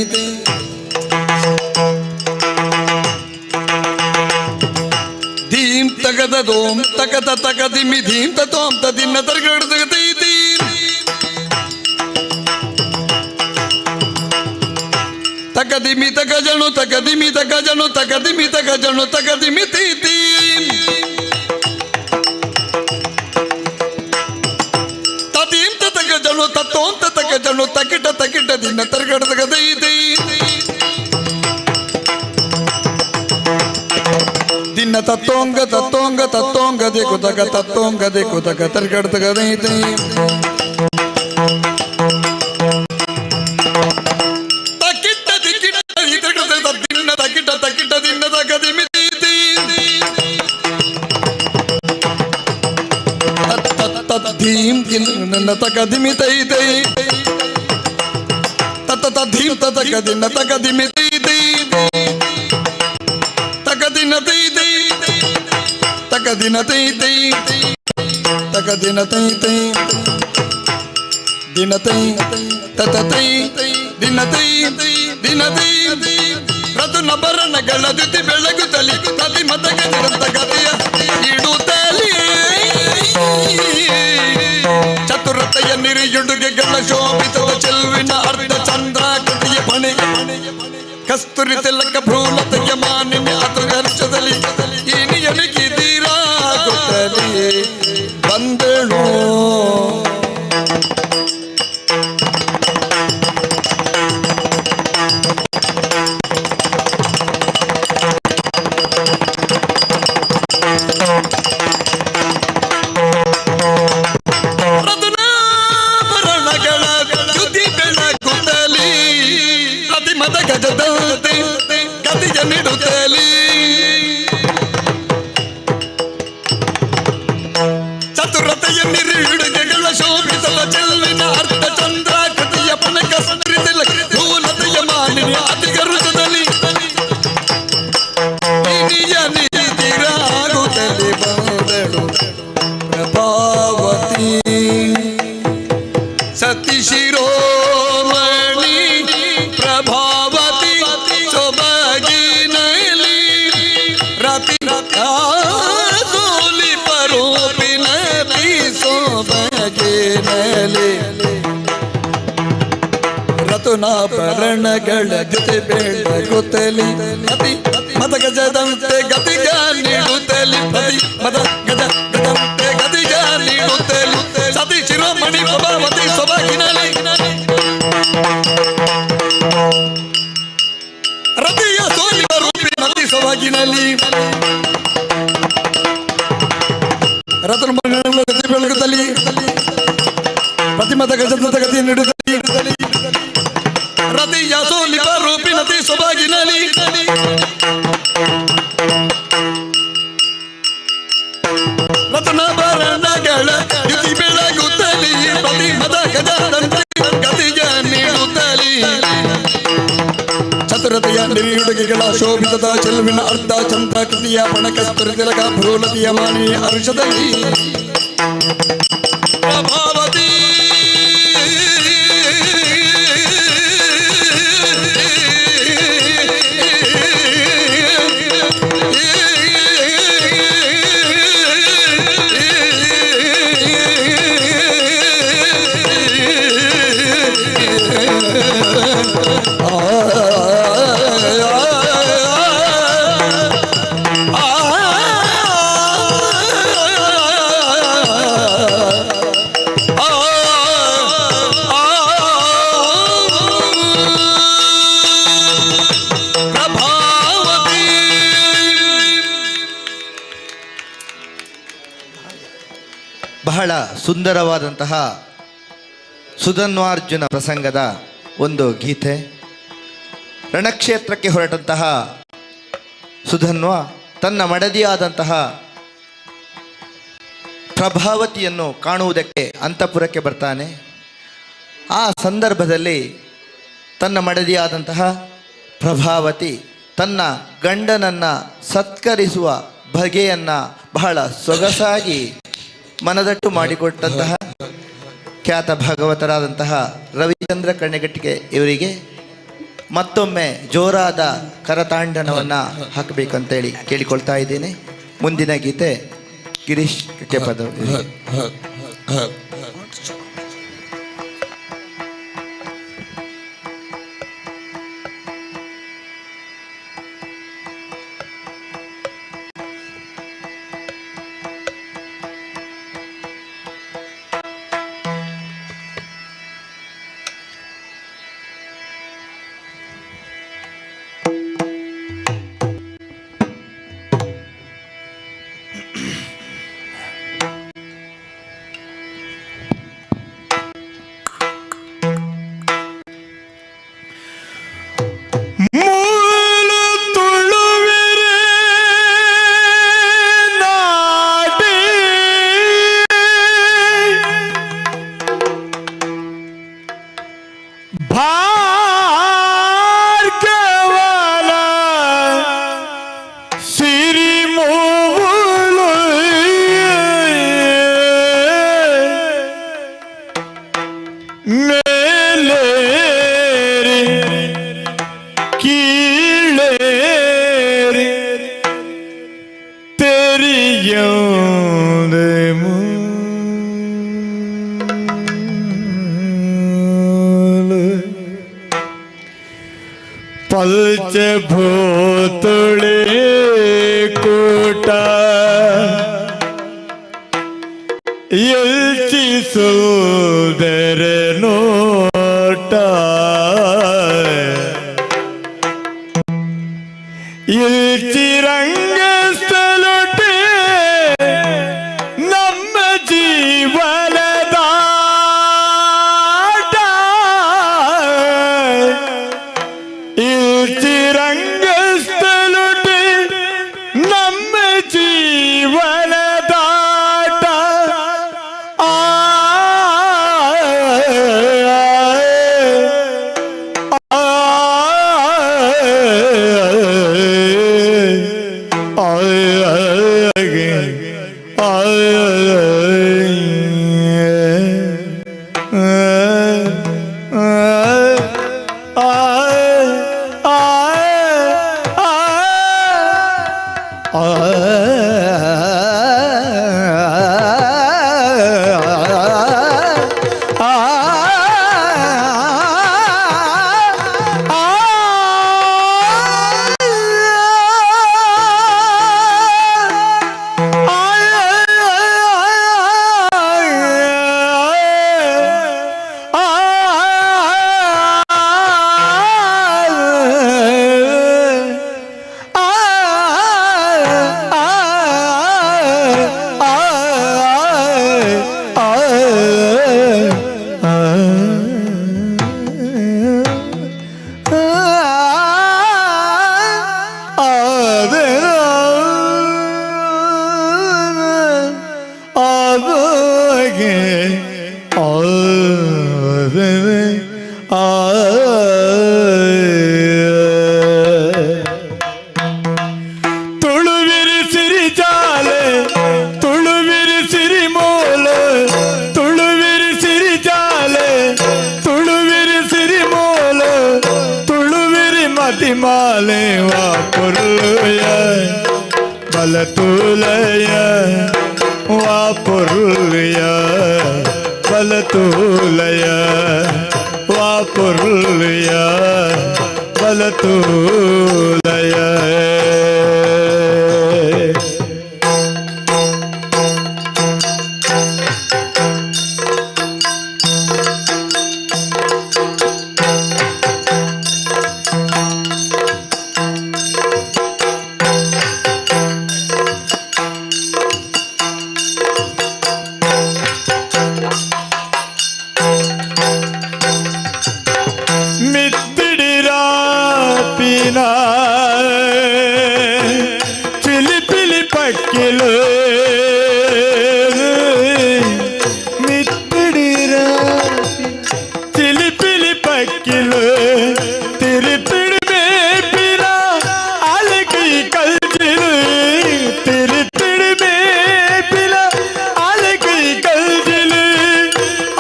ಧೀಂ ತಗದ ದೋಂ ತಕದ ತಕದಿಮಿ ಧೀಂ ತೋಂ ತದಿನ್ನ ತರ್ಗಡದಗತಿ ತಕದಿಮಿ ತಕಜಣು ತಕದಿಮಿ ತಕಜಣು ತಕದಿಮಿ ತಕಜಣು ತಕದಿಮಿತಿ ಜನು ತತ್ತೋಂತ ತಕ ಜನು ತಕಿಟ ತಕಿಟ ದಿನ ತರ್ಗಡದ ದೈದೈ ದಿನ ತತ್ತೋಂಗ ತತ್ತೋಂಗ ತತ್ತೋಂಗ ದೇಕು ತಕ ತತ್ತೋಂಗ ದೇಕು ತಕ ತರ್ಗಡದ ದೈದೈ ತಕಿಟ ದಿಕಿಟ ಇದಗದ ದಿನ ತಕಿಟ ತಕಿಟ ದಿನ ತಕ ದಿಮಿತಿ ಧೀಂ ನನ್ನ ತಕದಿಮಿ ತೈ ತೈ ತತ ಧೀಂ ತಕದಿನ ತಕದಿಮಿ ತೈ ತೈ ತಕದಿನ ತೈ ತೈ ತಕದಿನ ತೈ ತೈ ತಕದಿನ ತೈ ತೈ ದಿನ ತೈ ತತ ತೈ ದಿನ ತೈ ದಿನ ತೈ ರತುನ ಬರಣಗಳ ದ್ಯುತಿ ಬೆಳಗುತ್ತಲಿ ಪ್ರತಿ ಮತಗೆ ನಿರಂತ ಗತಿಯ ಇಡುತ್ತಲಿ ಚತುರತೆಯ ನಿರಿಯುಡುಗೆಗಳ ಶೋಭಿತದ ಚೆಲುವಿನ ಅರ್ಧ ಚಂದ್ರಾಕೃತಿಯ ಪಣೆ ಕಸ್ತೂರಿ ತಿಲಕ ಭ್ರೂಲತೆಯ ಮಾನಿನಿ ಅತು ಹರ್ಷದಲ್ಲಿ ಇನಿಯನಿಗಿದಿರಾಗುತ್ತಲಿ ಬಂದಳು ಗಜದಂತೆ ಗತಿಯ ನೀಡುತ್ತಲಿ ಚತುರತೆಯ ನಿರಿಯುಡುಗೆಗಳ ಶೋಭಿತದ ಚೆಲುವಿನ ಅರ್ಧ ಚಂದ್ರಾಕೃತಿಯ ಪಣಕ ಸಂದ್ರಿಸಿಲ ಭೂಲತೆಯ ಮಾನಿನಿ ಅತಿ ಗರುಷದಲ್ಲಿ ನೀತಿರಾಗುತ್ತಲಿ ಬಂದಳು ಪ್ರಭಾವತಿ ಸತಿ ಶಿರೋಮಣಿ ಪ್ರಭಾವತಿ ಸೊಬಗಿನಲಿ ರತಿ ಸೋಲಿ ಪರೋಪಿನಲಿ ಸೊಬಗಿನಲಿ ರತುನಾಭರಣಗಳ ಜೊತೆ ಬೆಳಗುತ್ತಲಿ ಅತಿ ಮತ ಗಜದಂತೆ ಗತಿಗ ನೀಡುತ್ತಲಿ ಪ್ರತಿ ಮತ ಗಜ ಗಜಂತೆ ಗತಿಗ ನೀಡುತ್ತಲಿ ಸತಿ ಶಿರೋಮಣಿ ಪ್ರಭಾವತಿ ಸೊಬಗಿನಲಿ ರತಿಯ ಸೋಲಿ ರೂಪಿನತಿ ಸೊಬಗಿನಲಿ ರತನ ಗತಿ ಬೆಳಗುತ್ತಲಿ ಪ್ರತಿಮತ ಗಜದಂತ ಗತಿ ನೀಡುತ್ತಲಿ ಅತಿ ಯಾಸೋಲಿಪ ರೂಪಿನತಿ ಸೊಬಗಿನಲಿ ರತ್ನಾಭರಣಗಳ ಯುತಿ ಬೆಳಗುತ್ತಲಿ ಪ್ರತಿ ಮದ ಗಜದಂತೆ ಗತಿಯ ನೀಡುತ್ತಲಿ ಚತುರತೆಯ ನಿರಿಯುಡುಗೆಗಳ ಶೋಭಿತದ ಚೆಲುವಿನ ಅರ್ಧ ಚಂದ ಕೃತಿಯ ಪಣಕಸ್ತುರ ತಿಲಕ ಭ್ರೂಲತಿಯ ಮಾನಿಯ ಹರ್ಷದಲ್ಲಿ ಪ್ರಭಾವತಿ ಬಹಳ ಸುಂದರವಾದಂತಹ ಸುಧನ್ವಾರ್ಜುನ ಪ್ರಸಂಗದ ಒಂದು ಗೀತೆ. ರಣಕ್ಷೇತ್ರಕ್ಕೆ ಹೊರಟಂತಹ ಸುಧನ್ವ ತನ್ನ ಮಡದಿಯಾದಂತಹ ಪ್ರಭಾವತಿಯನ್ನು ಕಾಣುವುದಕ್ಕೆ ಅಂತಃಪುರಕ್ಕೆ ಬರ್ತಾನೆ. ಆ ಸಂದರ್ಭದಲ್ಲಿ ತನ್ನ ಮಡದಿಯಾದಂತಹ ಪ್ರಭಾವತಿ ತನ್ನ ಗಂಡನನ್ನು ಸತ್ಕರಿಸುವ ಬಗೆಯನ್ನು ಬಹಳ ಸೊಗಸಾಗಿ ಮನದಟ್ಟು ಮಾಡಿಕೊಟ್ಟಂತಹ ಖ್ಯಾತ ಭಾಗವತರಾದಂತಹ ರವಿಚಂದ್ರ ಕಣ್ಣೆಗಟ್ಟಿಗೆ ಇವರಿಗೆ ಮತ್ತೊಮ್ಮೆ ಜೋರಾದ ಕರತಾಂಡನವನ್ನು ಹಾಕಬೇಕಂತೇಳಿ ಕೇಳಿಕೊಳ್ತಾ ಇದ್ದೇನೆ. ಮುಂದಿನ ಗೀತೆ ಗಿರೀಶ್ ಕೆಪದ. ಪಲ್ಚ ಭೂತುಳೆ ಕೂಟ ಎಲ್ಚಿಸುವುದರ ನೋಟ ಇಲ್ಚಿರಂಗಸ್ಥಲೊಟೆ ನಮ್ಮ ಜೀವನದ ಇಲ್ಚಿರಂಗಸ್ಥಲೊಟೆ ನಮ್ಮ ಜೀವನದಾಟ I ಮತಿಮಾಲೆ ವಾ ಪೊರ್ಲುಯ ಬಲತೂಲಯ ವಾ ಪೊರ್ಲುಯ ಬಲತೂಲಯ ವಾ ಪೊರ್ಲುಯ ಬಲತೂಲಯ పిలి పక్కిలు మిత్తిడిరా పిలి పక్కిలు తిరిపిడి మేపిన అలకి కల్జిలు తిరిపిడి మేపిన అలకి కల్జిలు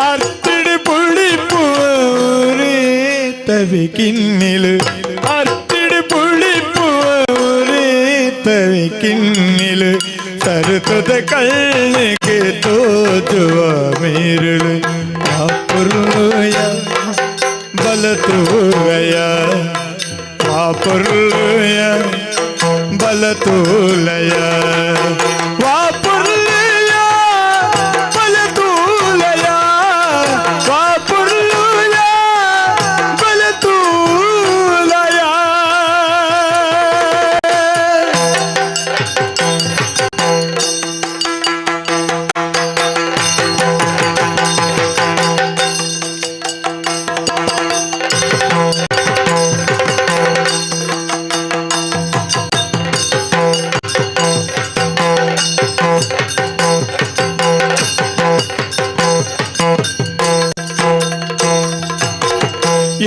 అర్తిడి పుడి పూరి తవి కిన్నిలు ಕಿನ್ನಿಲು ಸರುತದ ಕಣ್ಣಿಗೆ ತೋಚುವ ಮೀರುಳು ಆ ಪುರ್ಲುಯ ಬಲತೂಲಯ ಆ ಪುರ್ಲುಯ ಬಲತೂಲಯ ವಾ ಪುರ್ಲುಯ ಬಲತೂಲಯ ವಾ ಪುರ್ಲುಯ ಬಲತೂಲಯ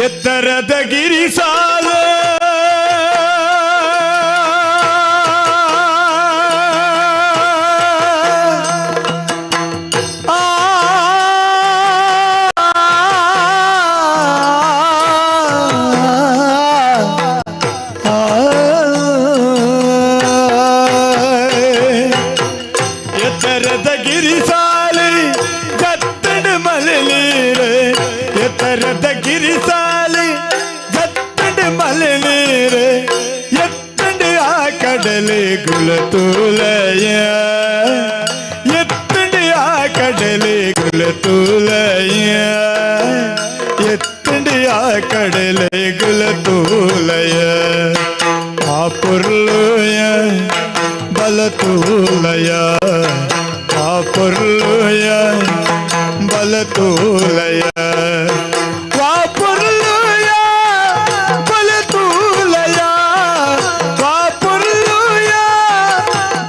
ಎತ್ತರದ ಗಿರಿ ಸಾಲ ಎತ್ತರದ ಗಿರಿ ಸಾಲ ಗತ್ತಡ ಮಲನೀರೆ ಎತ್ತರದ ಗಿರಿ ಮಲನೀರೆ ಎತ್ತಂಡು ಆ ಕಡಲೆ ಗುಲತೂಲಯ ಎತ್ತಂಡು ಆ ಕಡಲೆ ಗುಲತೂಲಯ ಎತ್ತಂಡು ಆ ಕಡಲೆ ಗುಲತೂಲಯ ಆ ಪೊರ್ಲುಯ ಬಲತೂಲಯ ಆ ಪೊರ್ಲುಯ ಬಲತೂಲಯ ವಾ ಪೊರ್ಲುಯ ಬಲತೂಲಯ ವಾ ಪೊರ್ಲುಯ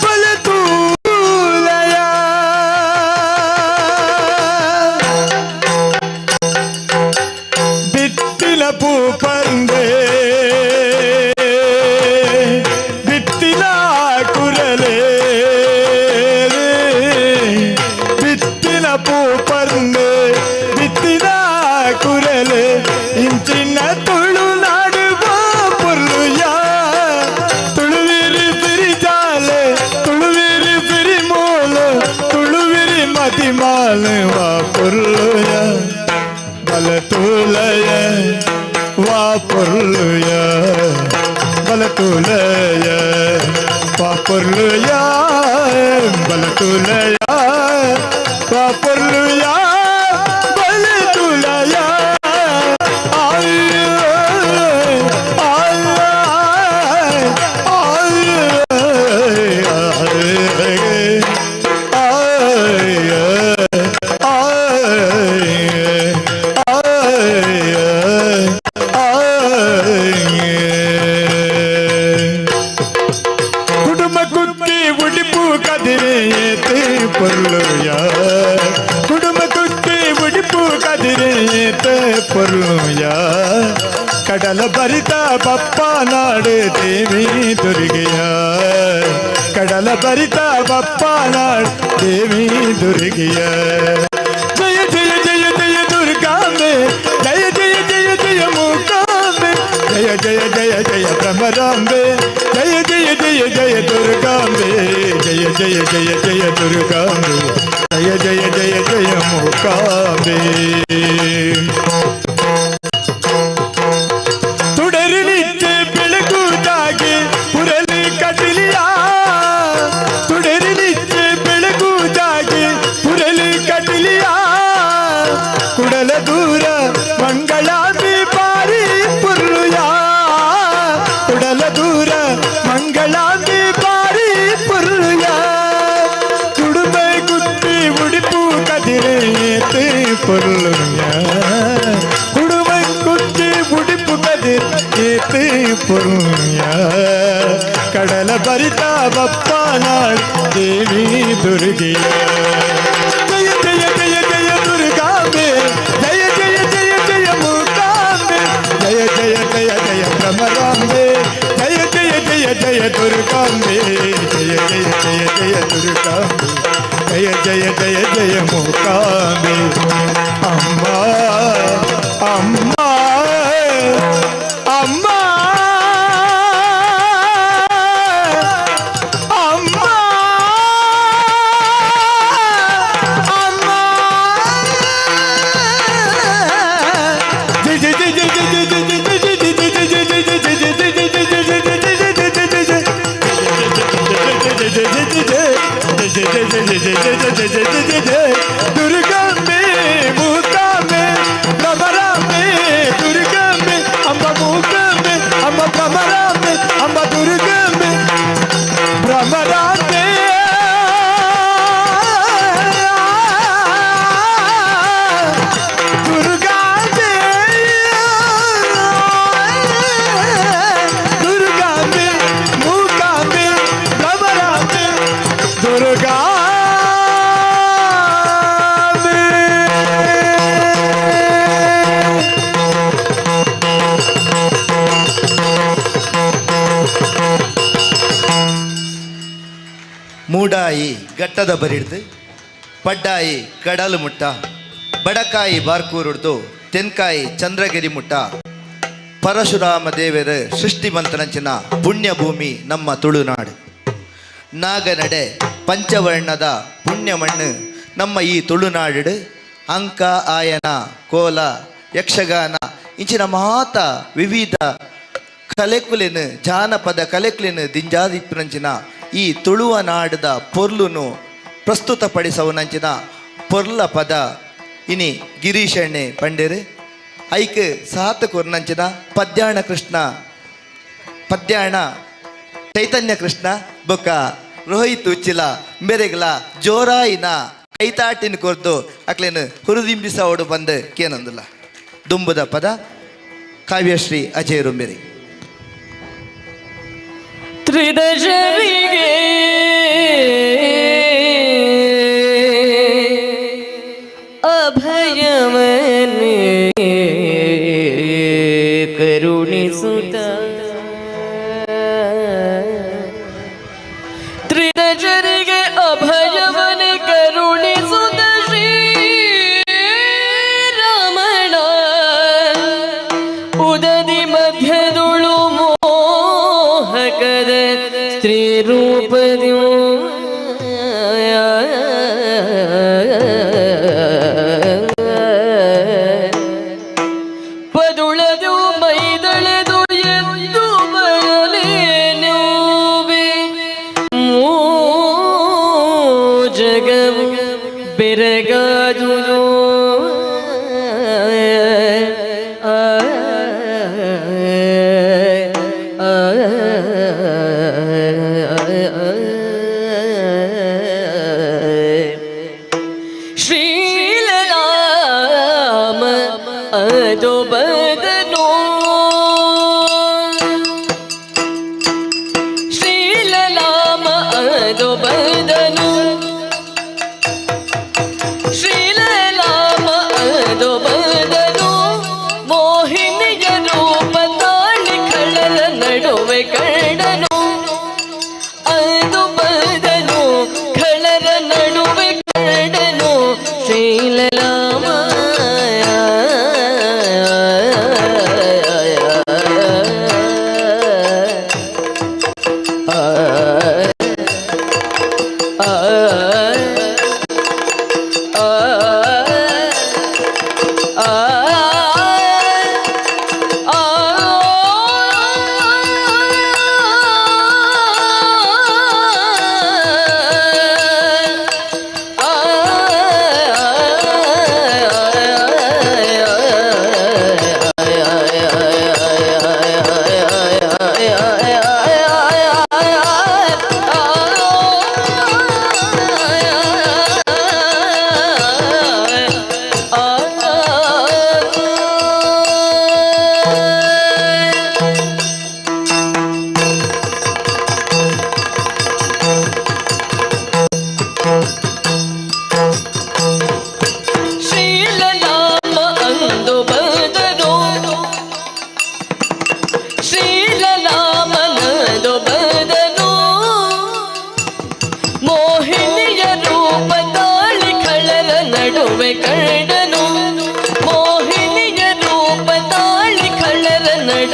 ಬಲತೂಲಯ ಬಿತ್ತಿನ ಪೂ ಪಂದೆ ಬಿತ್ತಿನ ಕುರಲೆ ಬಿತ್ತಿನ ಪೂ ಪಂದೆ ಬಿತ್ತಿನ ಕುರಲೆ ಇಂಚಿನ ತುಳುನಾಡುವ ಪೊರ್ಲುಯ ತುಳುವಿರಿ ಸಿರಿ ಜಾಲೆ ತುಳುವಿರಿ ಸಿರಿ ಮೂಲು ತುಳುವಿರಿ ಮತಿಮಾಲೆ ವಾ ಪೊರ್ಲುಯ ಬಲತೂಲಯ ವಾ ಪೊರ್ಲುಯ ಬಲತೂಲಯ ವಾ ಪೊರ್ಲುಯ ಬಲತೂಲಯ ವಾ ಪೊರ್ಲುಯ ಬಲತೂಲಯ ಕುಟುಂಬ ಕುಕ್ಕಿ ಉಡಿಪು ಕದಿರೇತೆ ಪೊರ್ಲುಯ ಕುಟುಂಬ ಕುಕ್ಕಿ ಉಡಿಪು ಕದಿರೇತೆ ಪೊರ್ಲುಯ ಕಡಲ ಭರಿತ ಬಪ್ಪ ನಾಡು ದೇವಿ ದುರ್ಗೆಯ ಕಡಲ ಭರಿತ ಬಪ್ಪ ನಾಡು ದೇವಿ ದುರ್ಗೆಯ ಜಯ ಜಯ ಜಯ ಜಯ ದುರ್ಗಾಂಬೆ ಜಯ ಜಯ ಜಯ ಜಯ ಮೂಕಾಂಬೆ ಜಯ ಜಯ ಜಯ ಭ್ರಮರಾಂಬೆ ಜಯ ಜಯ ಜಯ ಜಯ ದುರ್ಗಾಂಬೆ ಜಯ ಜಯ ಜಯ ಜಯ ದುರ್ಗಾಂಬೆ ಜಯ ಜಯ ಜಯ ಜಯ ಮೂಕಾಂಬೆ ತುಡರಿನಿಚ್ಚೆ ಬೆಳಗುವುದಾಗಿ ಪುರಲಿ ಕಟಲಿಯ ತುಡರಿನಿಚ್ಚೆ ಬೆಳಗುವುದಾಗಿ ಪುರಲಿ ಕಟಲಿಯ ಕುಡಲ ದೂರ ಮಂಗಳಾಂಬಿ ಬಾರಿ ಪುರ್ರುಯ ಕುಡಲ ದೂರ ಮಂಗಳಾಂಬಿ ಬಾರಿ ಪುರ್ರುಯ ಕುಡುಮೈ ಕುತ್ತಿ ಉಡಿಪು ಕದಿರೇತೆ ಪುರ್ರುಯ ಕುಡುಮೈ ಕುತ್ತಿ ಉಡಿಪು ಕದಿರೇತೆ ಪುರ್ರುಯ ಕಡಲ ಭರಿತ ಬಪ್ಪನಾಳ್ ದೇವಿ ದುರ್ಗೆ ಜಯ ಜಯ ಜಯ ಜಯ ದುರ್ಗಾಂಬೆ ಜಯ ಜಯ ಜಯ ಜಯ ಮೂಕಾಂಬೆ ಜಯ ಜಯ ಜಯ ಜಯ ಭ್ರಮರಾಂಬೆ ಜಯ ಜಯ ಜಯ ಜಯ ದುರ್ಗಾಂಬೆ ಜಯ ಜಯ ಜಯ ಜಯ ದುರ್ಗಾಂಬೆ ಜಯ ಜಯ ಜಯ ಜಯ ಮೂಕಾಂಬೆ ಅಮ್ಮ ಅಮ್ಮ ಅಮ್ಮ ದುರ್ಗಾಂಬೆ ಮೂಕಾಂಬೆ ಭ್ರಮರಾಂಬೆ ದುರ್ಗಾಂಬೆ ಅಂಬ ಮೂಕಾಂಬೆ ಅಂಬ ಭ್ರಮರಾಂಬೆ ಅಂಬ ದುರ್ಗಾಂಬೆ ಭ್ರಮರಾಂಬೆ ದುರ್ಗಾಂಬೆ ದುರ್ಗಾಂಬೆ ಮೂಕಾಂಬೆ ಭ್ರಮರಾಂಬೆ ದುರ್ಗಾ ಮೂಡಾಯಿ ಗಟ್ಟದ ಬರಿಡ್ದು ಪಡ್ಡಾಯಿ ಕಡಲು ಮುಟ್ಟ ಬಡಕಾಯಿ ಬಾರ್ಕೂರುಡ್ದು ತೆನ್ಕಾಯಿ ಚಂದ್ರಗಿರಿ ಮುಟ್ಟ ಪರಶುರಾಮ ದೇವರ ಸೃಷ್ಟಿಮಂತನಂಚಿನ ಪುಣ್ಯ ಭೂಮಿ ನಮ್ಮ ತುಳುನಾಡು ನಾಗನಡೆ ಪಂಚವರ್ಣದ ಪುಣ್ಯ ಮಣ್ಣು ನಮ್ಮ ಈ ತುಳುನಾಡು ಅಂಕ ಆಯನ ಕೋಲ ಯಕ್ಷಗಾನ ಇಂಚಿನ ಮಾತ ವಿವಿಧ ಕಲೆಕುಲೆನು ಜಾನಪದ ಕಲೆಕುಲೆನು ದಿಂಜಾದಿಪ್ಪನಂಚಿನ ಈ ತುಳುವ ನಾಡದ ಪೊರ್ಲುನು ಪ್ರಸ್ತುತಪಡಿಸವನಂಚಿನ ಪೊರ್ಲ ಪದ ಇನಿ ಗಿರೀಶಣ್ಣೆ ಪಂಡೇರು ಐಕ್ ಸಾತ ಕೊರ್ನಂಚಿನ ಪದ್ಯಾಣ ಕೃಷ್ಣ ಪದ್ಯಾಣ ಚೈತನ್ಯ ಕೃಷ್ಣ ಬೊಕ್ಕ ರೋಹಿತ್ ಉಚ್ಚಿಲ ಮೆರೆಗ್ಲ ಜೋರಾಯಿನ ಕೈತಾಟಿನ ಕೊರ್ದು ಅಕ್ಲೇನು ಹುರಿದಿಂಬಿಸೋಡು ಬಂದು ಕೇನಂದಿಲ್ಲ ದುಂಬುದ ಪದ ಕಾವ್ಯಶ್ರೀ ಅಜಯ್ ರುಂಬೆರಿ ತ್ರಿದಶರಿಗೆ ಅಭಯವನೇ ಕರುಣಿಸುತ್ತ ತ್ರಿದಶರಿಗೆ ಅಭಯವನೇ ಕರುಣಿಸುತ್ತ ಶ್ರೀ ರಮಣ ಉದದಿ ಮಧ್ಯದುಳು ಮೋಹಕದ ಸ್ತ್ರೀ ರೂಪದ್ಯೋ ಪದುಳದು ಮೈದಳೆದು ಎದ್ದು ಬರಲೇನೋವೆ ಜಗವು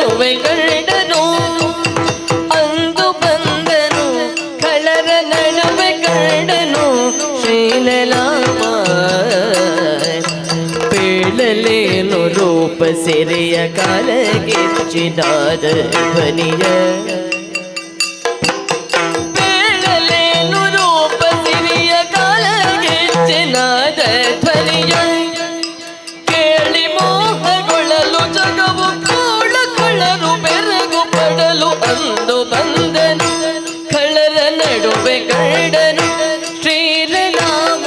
ನಡುವೆ ಕಂಡನು ಅಂದು ಬಂದನು ಕಳರ ನಡುವೆ ಕಂಡನು ಶ್ರೀಲಲಾಮ ಪೇಳಲೇನು ರೂಪ ಸೆರೆಯ ಕಾಲಗೆಚ್ಚಿನಾದ ಧ್ವನಿಯ ಪೇಳಲೇನು ರೂಪ ಸಿರಿಯ ಕಾಲಗೆಚ್ಚಿನಾದ ಧ್ವನಿಯ ಕೇಳಿ ಮೋಹಗೊಳ್ಳಲು ಜಗವು ಕೂಳಕೊಳ್ಳಲು ಬೆರಗು ಪಡಲು ಅಂದು ಬಂದನು ಕಳರ ನಡುವೆ ಕಂಡನು ಶ್ರೀಲಲಾಮ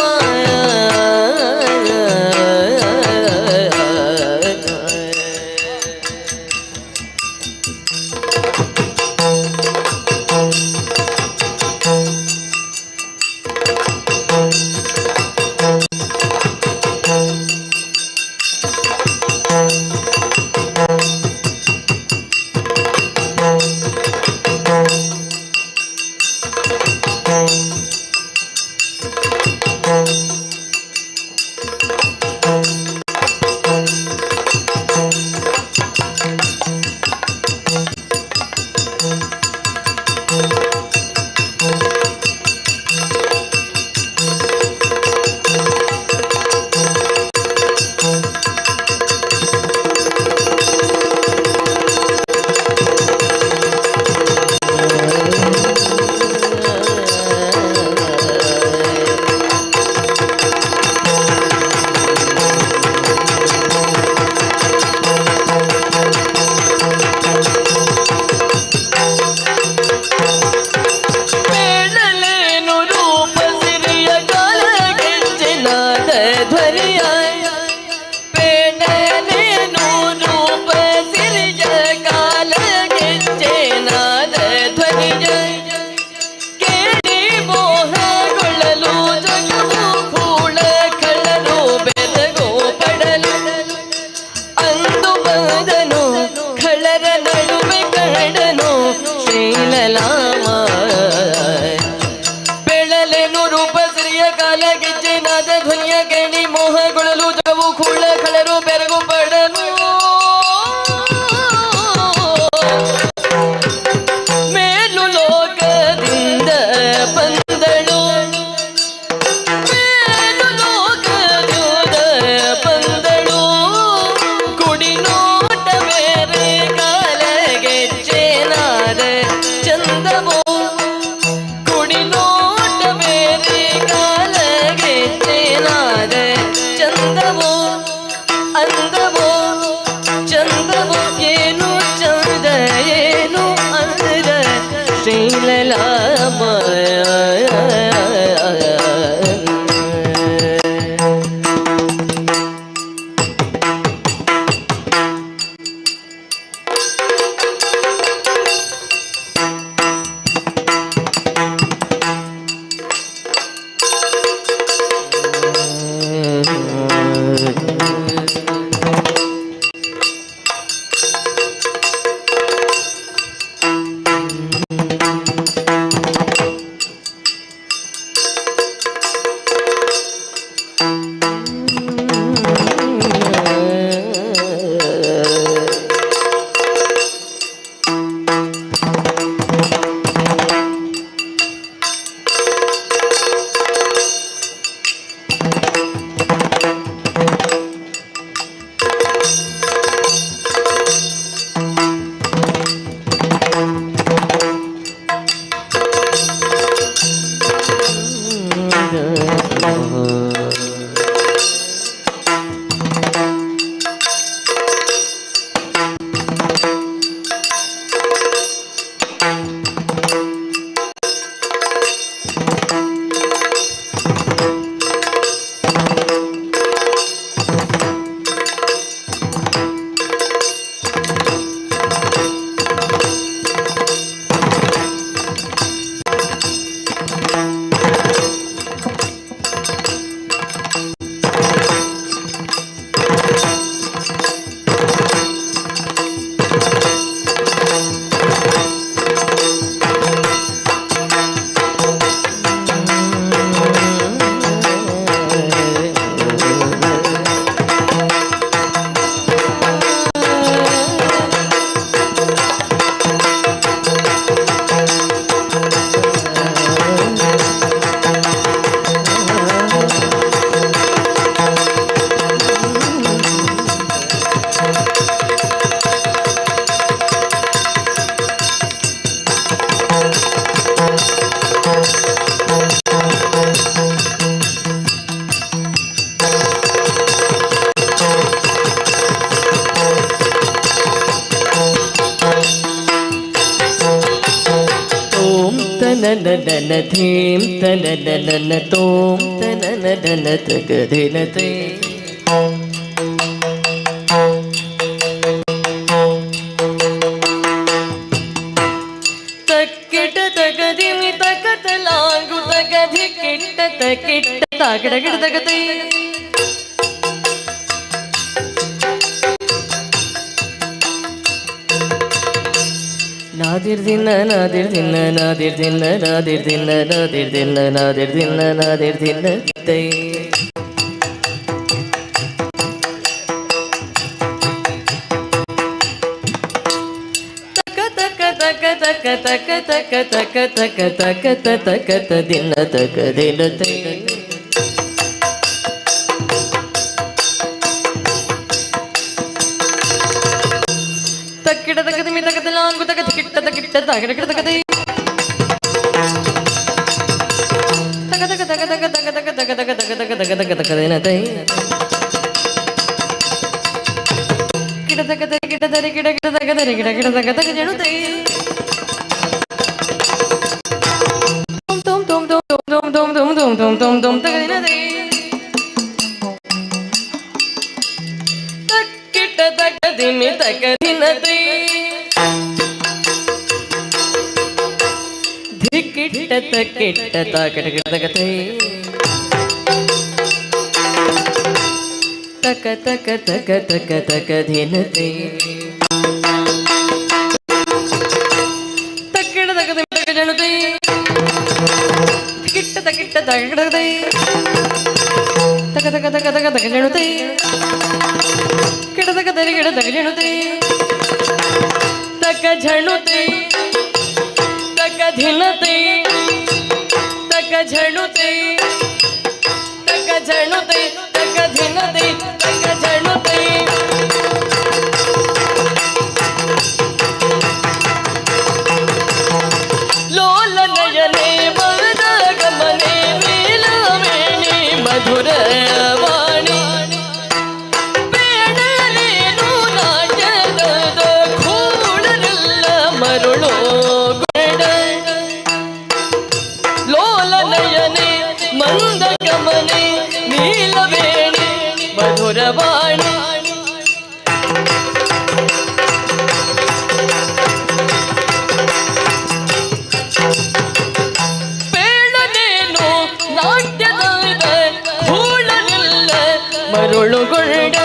ಧ್ವನಿಯ ಕೇಳಿ ಮೋಹಗೊಳ್ಳಲು ಜಗವು ಕೂಳ ಕಳರು ಬೆರಗು ಪಡಲು ಮೇಲು ಲೋಕದಿಂದ ಬಂದಳು ಮೇಲು ಲೋಕದಿಂದ ಬಂದಳು ಕುಡಿ ನೋಟ ಬೇರೆ ಕಾಲಗೆಚ್ಚೇನಾದ ಚಂದವೋ ತನನನ ಧೀಂ ತನನನ ತೋಂ ತನನನ ತಗದಿನತೆ ತಕ್ಕಿಟ ತಗದಿಮಿ ತಕತಲಾಂಗು ತಗಧಿ ಕಿಟ್ಟ ತಕಿಟ್ಟ ತಾಗಡಗಿಡ ತಗತೈ ನಾದಿರ್ದಿನ ನಾದಿರ್ದಿನ ನಾದಿರ್ದಿನ ನಾದಿರ್ದಿನ ನಾದಿರ್ದಿನ ನಾದಿರ್ದಿನ ನಾದಿರ್ದಿನ ತೈ ತಕ ತಕ ತಕ ತಕ ತಕ ತಕ ತಕ ತಕ ತಕ ದಿನ ತಕ ದಿನ ತೈ ತಕ್ಕಿಡ ತಕದಿಮಿ ತಕದಲಾಂಗು ತಕ ಕಿಟ್ಟ ತಕಿಟ್ಟ ತಾಗಡಗಿಡ ತಕದೈ ತಕ ತಕ ತಕ ತಕ ತಕ ತಕ ತಕ ತಕ ತಕ ತಕ ತಕ ತಕ ತಕ ದಿನ ತೈ ಕಿಡ ತಕ ತರಿ ಕಿಡ ತರಿ ಕಿಡ ಕಿಡ ತಕ ತರಿ ಕಿಡ ಕಿಡ ತಕ ತಕ ಜಣು ತೈ ತುಮ್ ತುಮ್ ತುಮ್ ತುಮ್ ತುಮ್ ತುಮ್ ತುಮ್ ತುಮ್ ತುಮ್ ತುಮ್ ತಕ ದಿನ ತೈ ತಕ್ಕಿಟ ತಕದಿಮಿ ತಕ ದಿನ ತೈ ಧಿಕ್ಕಿಟ್ಟ ತಕ್ಕಿಟ್ಟ ತಾಕಡಗಿಡ ತಕ ತೈ ತಕ ತಕ ತಕ ತಕ ತಕ ಧಿನ ತೈ ತಕ್ಕಿಡ ತಕದಿಮಿ ತಕ ಜಣು ತೈ ಕಿಟ್ಟ ತಕಿಟ್ಟ ತಾಗಡ ತೈ ತಕ ತಕ ತಕ ತಕ ತಕ ಜಣು ತೈ ಕಿಡ ತಕ ತರಿ ಗಿಡ ತಕ ಜಣು ತೈ ತಕ ಝಣು ತೈ ತಕ ಧಿನ ತೈ ತಕ ಝಣು ತೈ ತಕ ಝಣು ತೈ ತಕ ಧಿನ ತೈ ತಕ ಝಣು ತೈ ಲೋಲ ನಯನೆ ಮದ ಗಮನೆ ನೀಲವೇಣಿ ಮಧುರ ವಾಣಿ ಬೇಡಲೇನು ನಾಟ್ಯದ ಕೂಡಲಿಲ್ಲ ಮರುಳೋ ಬೇಡ ಲೋಲ ನಯನೆ ಮಂದ ಗಮನೆ ನೀಲವೇಣಿ ಮಧುರ ವಾಣಿ ಬೇಡನೇನು ನಾಟ್ಯದ ಕೂಡಲಿಲ್ಲ ಮರುಳುಗೊಂಡ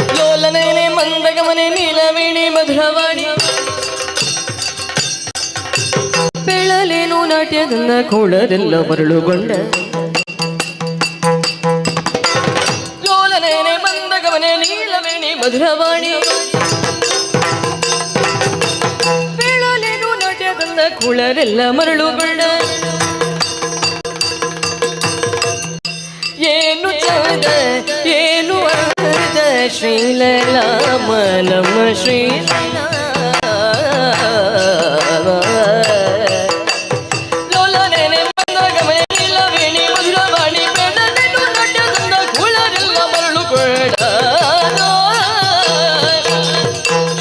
ಲೋಲನೇನೆ ಮಂದಗಮನೆ ನೀಲವೇಣಿ ಮಧುರವಾಣಿ ಬೆಳಲೇನು ನಾಟ್ಯದಿಂದ ಕೂಡಲಿಲ್ಲ ಮರುಳುಗೊಂಡ ಲೋಲನೇನೆ ಮಂದಗಮನೆ ನೀಲವೇಣಿ ಮಧುರವಾಣಿ ಬೆಳಲೇನು ನಾಟ್ಯದಿಂದ ಕೂಡಲಿಲ್ಲ ಮರುಳುಗೊಂಡ ಏನು ಚಂದ ಏನು ಅರ್ಧ ಶ್ರೀಲಲಾಮ ನಮ್ಮ ಶ್ರೀಲಲ ಲೋಲನೇನೆ ಮಂದಗಮನೆ ನೀಲವೇಣಿ ಮಧುರವಾಣಿ ಬೆಳಲೇನು ನಾಟ್ಯದಿಂದ ಕೂಡಲಿಲ್ಲ ಮರುಳುಗೊಂಡ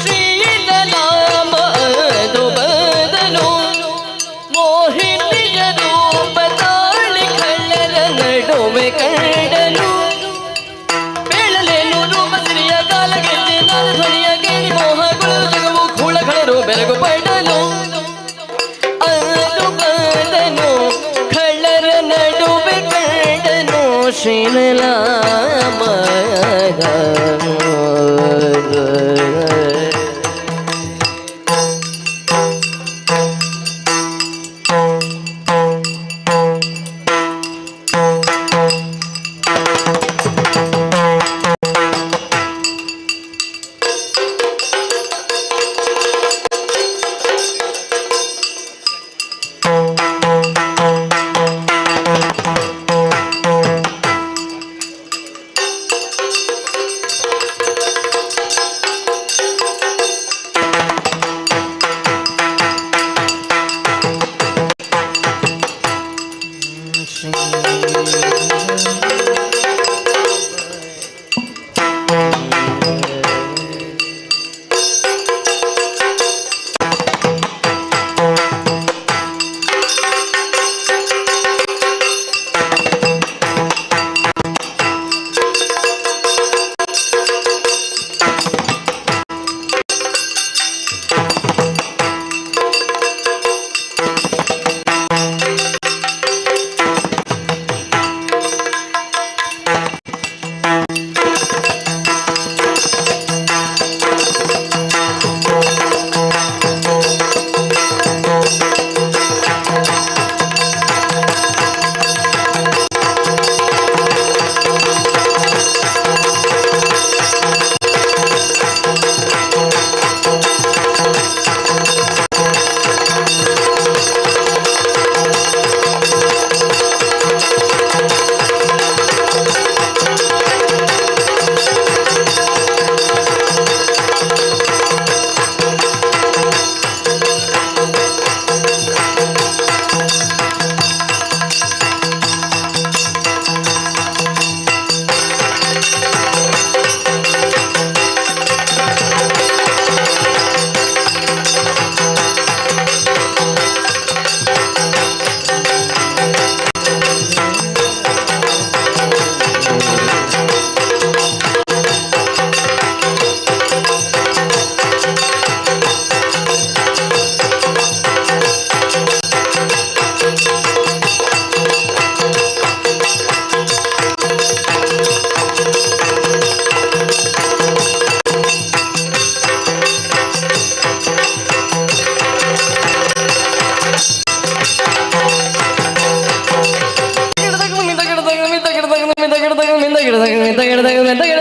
ಶ್ರೀಲಲಾಮ ಅದು ಬದಲು ಮೋಹಿನಿಯ ರೂಪ ತಾಳಿ ಕಳ್ಳರ ನಡುವೆ ಕಂಡನು ಬೇಳಲೇನು ರೂಪ ಸಿರಿಯ ಕಾಲ ಗೆದ್ದೆ ನಾದ ಧ್ವನಿಯ ಕೇಳಿ ಮೋಹಗಳು ಜಗವು ಕೂಳಗಳು ಬೆರಗು ಪಡಲು ಅದು ಬದನು ಕಳ್ಳರ ನಡುವೆ ಕಂಡನು ಶ್ರೀಲಲಾಮ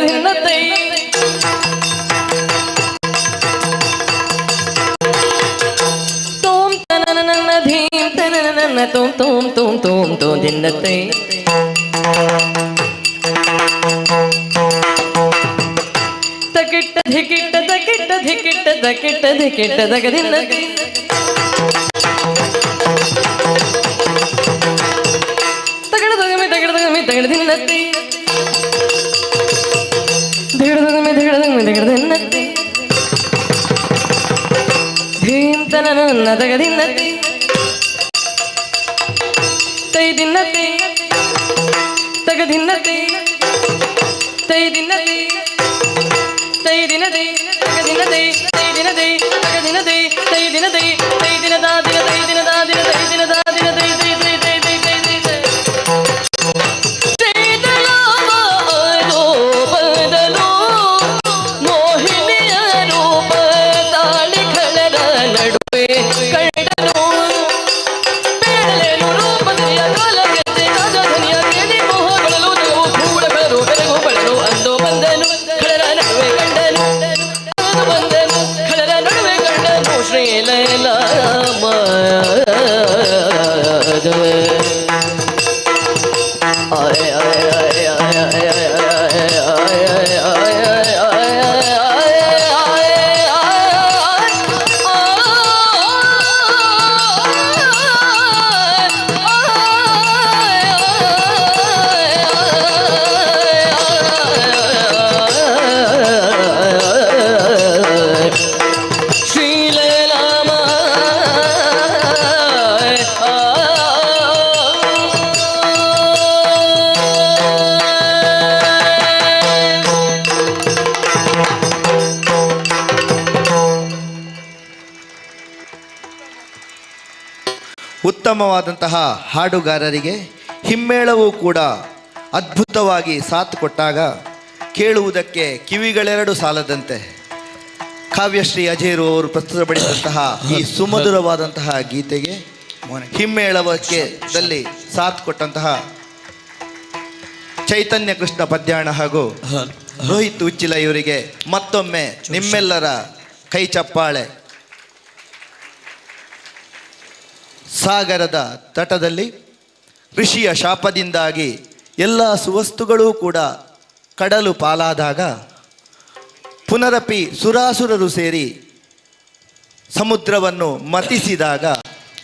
ಧಿನ್ನತೈ ತೋಂ ತನನ ಧೀಂ ತನನ ತೋಂ ತೋಂ ತೋಂ ತೋಂ ತೋಂ ಧಿನ್ನತೈ ತಕಿಟ್ಟ ಧಿಕಿಟ್ಟ ತಕಿಟ್ಟ ಧಿಕಿಟ್ಟ ತಕಿಟ್ಟ ಧಿಕಿಟ್ಟ ತಗದಿನ್ನತೈ ಧಿನ್ನತ್ತಿ ಧಿನ್ನತ್ತಿ ಧೀಂ ತನನ ತಗದಿನ್ನತ್ತಿ ತೈ ದಿನ್ನತ್ತಿ ತಗದಿನ್ನತ್ತಿ ತೈ ದಿನ್ನತ್ತಿ ತೈ ದಿನದಿ ತಗದಿನ್ನದಿ ತೈ ದಿನದಿ ತಗದಿನ್ನದಿ ತೈ ದಿನದಿ ತೈ ದಿನದ ದಿನ ತೈ ದಿನದ ದಿನ ತೈ ದಿನದ ದಿನ ತೈ ತೈ ತೈ ತೈ ತೈ ತೈ ತೈ ಉತ್ತಮವಾದಂತಹ ಹಾಡುಗಾರರಿಗೆ ಹಿಮ್ಮೇಳವೂ ಕೂಡ ಅದ್ಭುತವಾಗಿ ಸಾಥ್ ಕೊಟ್ಟಾಗ ಕೇಳುವುದಕ್ಕೆ ಕಿವಿಗಳೆರಡು ಸಾಲದಂತೆ ಕಾವ್ಯಶ್ರೀ ಅಜೇರು ಅವರು ಪ್ರಸ್ತುತಪಡಿಸಿದಂತಹ ಈ ಸುಮಧುರವಾದಂತಹ ಗೀತೆಗೆ ಹಿಮ್ಮೇಳವಕ್ಕೆ ದಲ್ಲಿ ಸಾಥ್ ಕೊಟ್ಟಂತಹ ಚೈತನ್ಯ ಕೃಷ್ಣ ಪದ್ಯಾಣ ಹಾಗೂ ರೋಹಿತ್ ಉಚ್ಚಿಲ ಇವರಿಗೆ ಮತ್ತೊಮ್ಮೆ ನಿಮ್ಮೆಲ್ಲರ ಕೈ ಚಪ್ಪಾಳೆ. ಸಾಗರದ ತಟದಲ್ಲಿ ಋಷಿಯ ಶಾಪದಿಂದಾಗಿ ಎಲ್ಲ ಸುವಸ್ತುಗಳೂ ಕೂಡ ಕಡಲು ಪಾಲಾದಾಗ ಪುನರಪಿ ಸುರಾಸುರರು ಸೇರಿ ಸಮುದ್ರವನ್ನು ಮತಿಸಿದಾಗ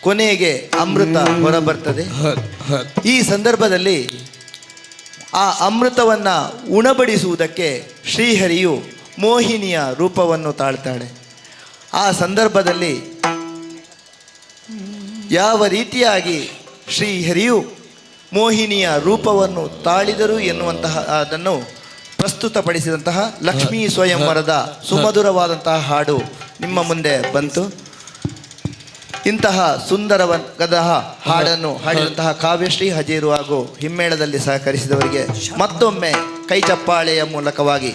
ಕೊನೆಗೆ ಅಮೃತ ಹೊರಬರ್ತದೆ. ಈ ಸಂದರ್ಭದಲ್ಲಿ ಆ ಅಮೃತವನ್ನು ಉಣಬಡಿಸುವುದಕ್ಕೆ ಶ್ರೀಹರಿಯು ಮೋಹಿನಿಯ ರೂಪವನ್ನು ತಾಳ್ತಾಳೆ. ಆ ಸಂದರ್ಭದಲ್ಲಿ ಯಾವ ರೀತಿಯಾಗಿ ಶ್ರೀಹರಿಯು ಮೋಹಿನಿಯ ರೂಪವನ್ನು ತಾಳಿದರು ಎನ್ನುವಂತಹ ಅದನ್ನು ಪ್ರಸ್ತುತಪಡಿಸಿದಂತಹ ಲಕ್ಷ್ಮೀ ಸ್ವಯಂವರದ ಸುಮಧುರವಾದಂತಹ ಹಾಡು ನಿಮ್ಮ ಮುಂದೆ ಬಂತು. ಇಂತಹ ಸುಂದರವಾದ ಹಾಡನ್ನು ಹಾಡಿದಂತಹ ಕಾವ್ಯಶ್ರೀ ಹಜೇರು ಹಾಗೂ ಹಿಮ್ಮೇಳದಲ್ಲಿ ಸಹಕರಿಸಿದವರಿಗೆ ಮತ್ತೊಮ್ಮೆ ಕೈ ಚಪ್ಪಾಳೆಯ ಮೂಲಕವಾಗಿ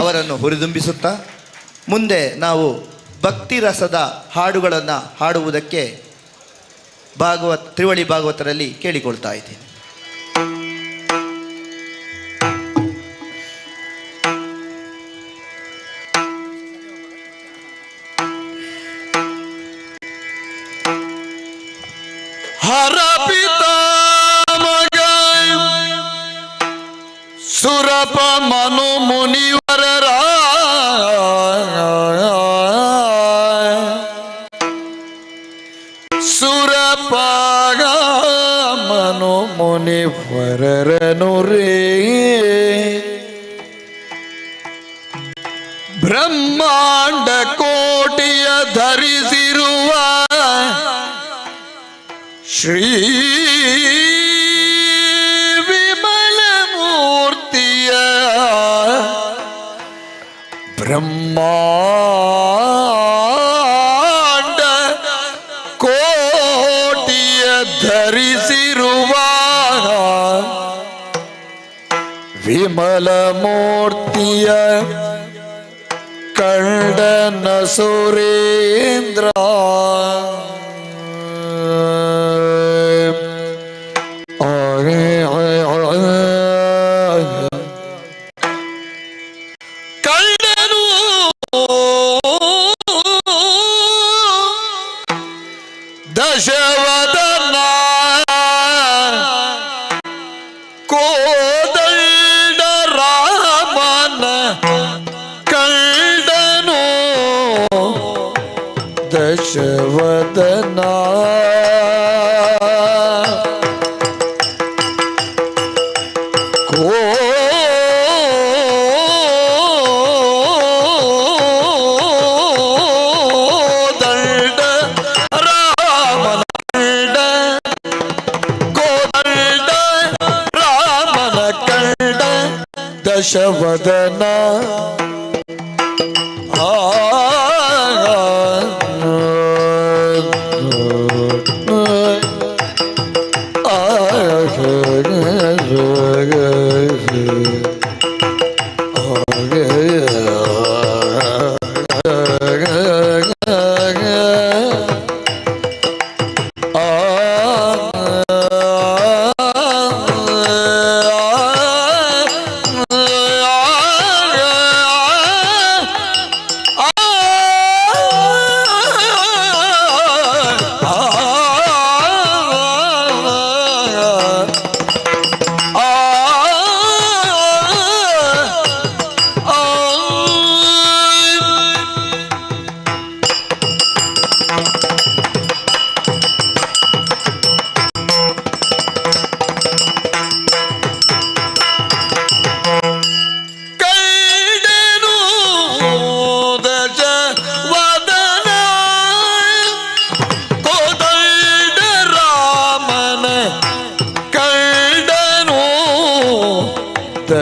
ಅವರನ್ನು ಹುರಿದುಂಬಿಸುತ್ತಾ ಮುಂದೆ ನಾವು ಭಕ್ತಿ ರಸದ ಹಾಡುಗಳನ್ನು ಹಾಡುವುದಕ್ಕೆ ತ್ರಿವಳಿ ಭಾಗವತರಲ್ಲಿ ಕೇಳಿಕೊಳ್ತಾ ಇದ್ದೀನಿ. ಹರ ಪಿತಾಮಗ ಸುರಪ ಮನು ಮುನಿವರರ ಸುರಪಾಗ ಮನು ಮುನಿವರರನು ರೇ ಬ್ರಹ್ಮಾಂಡ ಕೋಟಿಯ ಧರಿಸಿರುವ ಶ್ರೀ ವಿಮಲ ಮೂರ್ತಿಯ ಬ್ರಹ್ಮಾಂಡ ಕೋಟಿಯ ಧರಿಸಿರುವ ವಿಮಲ ಮೂರ್ತಿಯ ಕಂಡನ ಸುರೇಂದ್ರ ದಶವದನ ಕೋದಂಡ ರಾಮನ ಕಂಡ ಕೋದಂಡ ರಾಮನ ಕಂಡ ದಶವದನ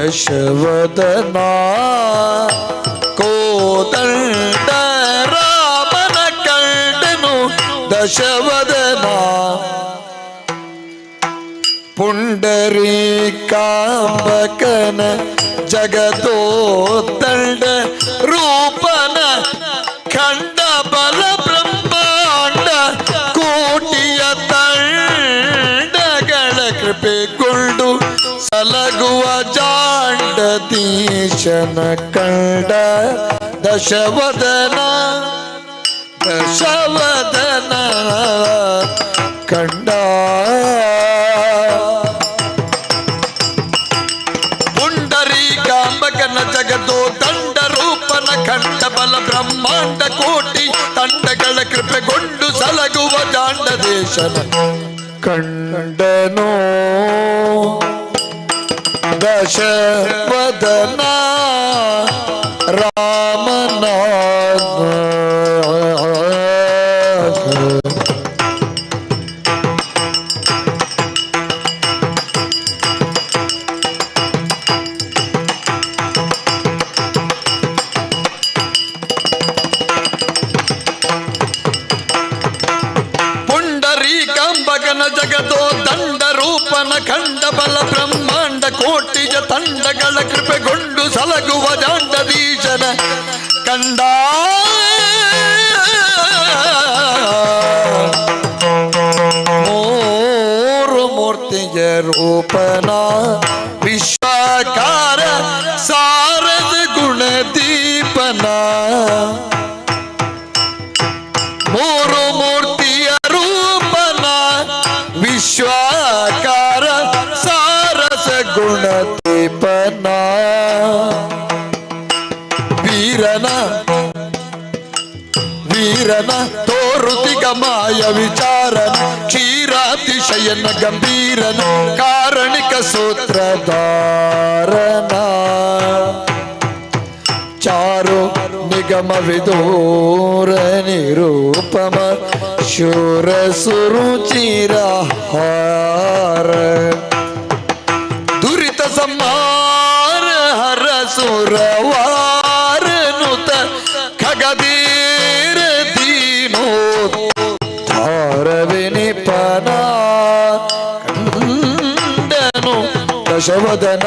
ದಶವದನ ಕೋದಂಡ ರಾಮನ ಕಂಡನು ದಶವದನ ಪುಂಡರೀಕಾಂಬಕನ ಜಗದೋತ್ತಂಡ ರೂಪನ ಖಂಡ ಬಲ ಬ್ರಹ್ಮಾಂಡ ಕೋಟಿಯ ತಂಡಗಳ ಕೃಪೆಗೊಂಡು ಸಲಗುವ ಜಾಂಡದೀಶನ ಕಂಡ ದಶವದನ ದಶವದನ ಕಂಡ ಪುಂಡರೀಕಾಂಬಕನ ಜಗದೋ ದಂಡ ರೂಪನ ಖಂಡ ಬಲ ಬ್ರಹ್ಮಾಂಡ ಕೋಟಿ ತಂಡಗಳ ಕೃಪೆಗೊಂಡು ಸಲಗುವ ಜಾಂಡದೇಶನ ಕಂಡನೋ ದಶವದನ ರಾಮನ ಪುಂಡರೀಕಾಂಬಕನ ಜಗದೋ ದಂಡ ರೂಪನ ಖಂಡ ಬಲ ಬ್ರಹ್ಮಾಂಡ ಕೋಟಿಯ ತಂಡಗಳ ಕೃಪೆಗೊಂಡು ಸಲಗುವ ಜಾಂಡದೀಶನ ಕಂಡ ಮೂರು ಮೂರ್ತಿಯ ರೂಪನ ವಿಶ್ವಕಾರ ಸಾರದ ಗುಣದೀಪನ ಮೂರು ಮೂರ್ತಿಯ ರೂಪನ ವಿಶ್ವಕಾರ ಸಾರಸ ಗುಣದೀಪನ ವೀರನ ವೀರನ ತೋರುತಿಗ ಮಾಯ ವಿಚಾರನ ಕ್ಷೀರಾತಿಶಯನ ಗಂಭೀರನ ಕಾರಣಿಕ ಸೂತ್ರಧಾರನ ಚಾರು ನಿಗಮ ವಿದೂರ ನಿರೂಪಮ ಶೂರ ಸುರುಚಿರ ಹಾರ ದುರಿತ ಸಂಹಾರ ಹರ ಸುರವಾರ ನುತ ಖಗದೀರ ದೀನೋ ಧಾರವಿನಿಪನ ಕಂಡನು ದಶವದನ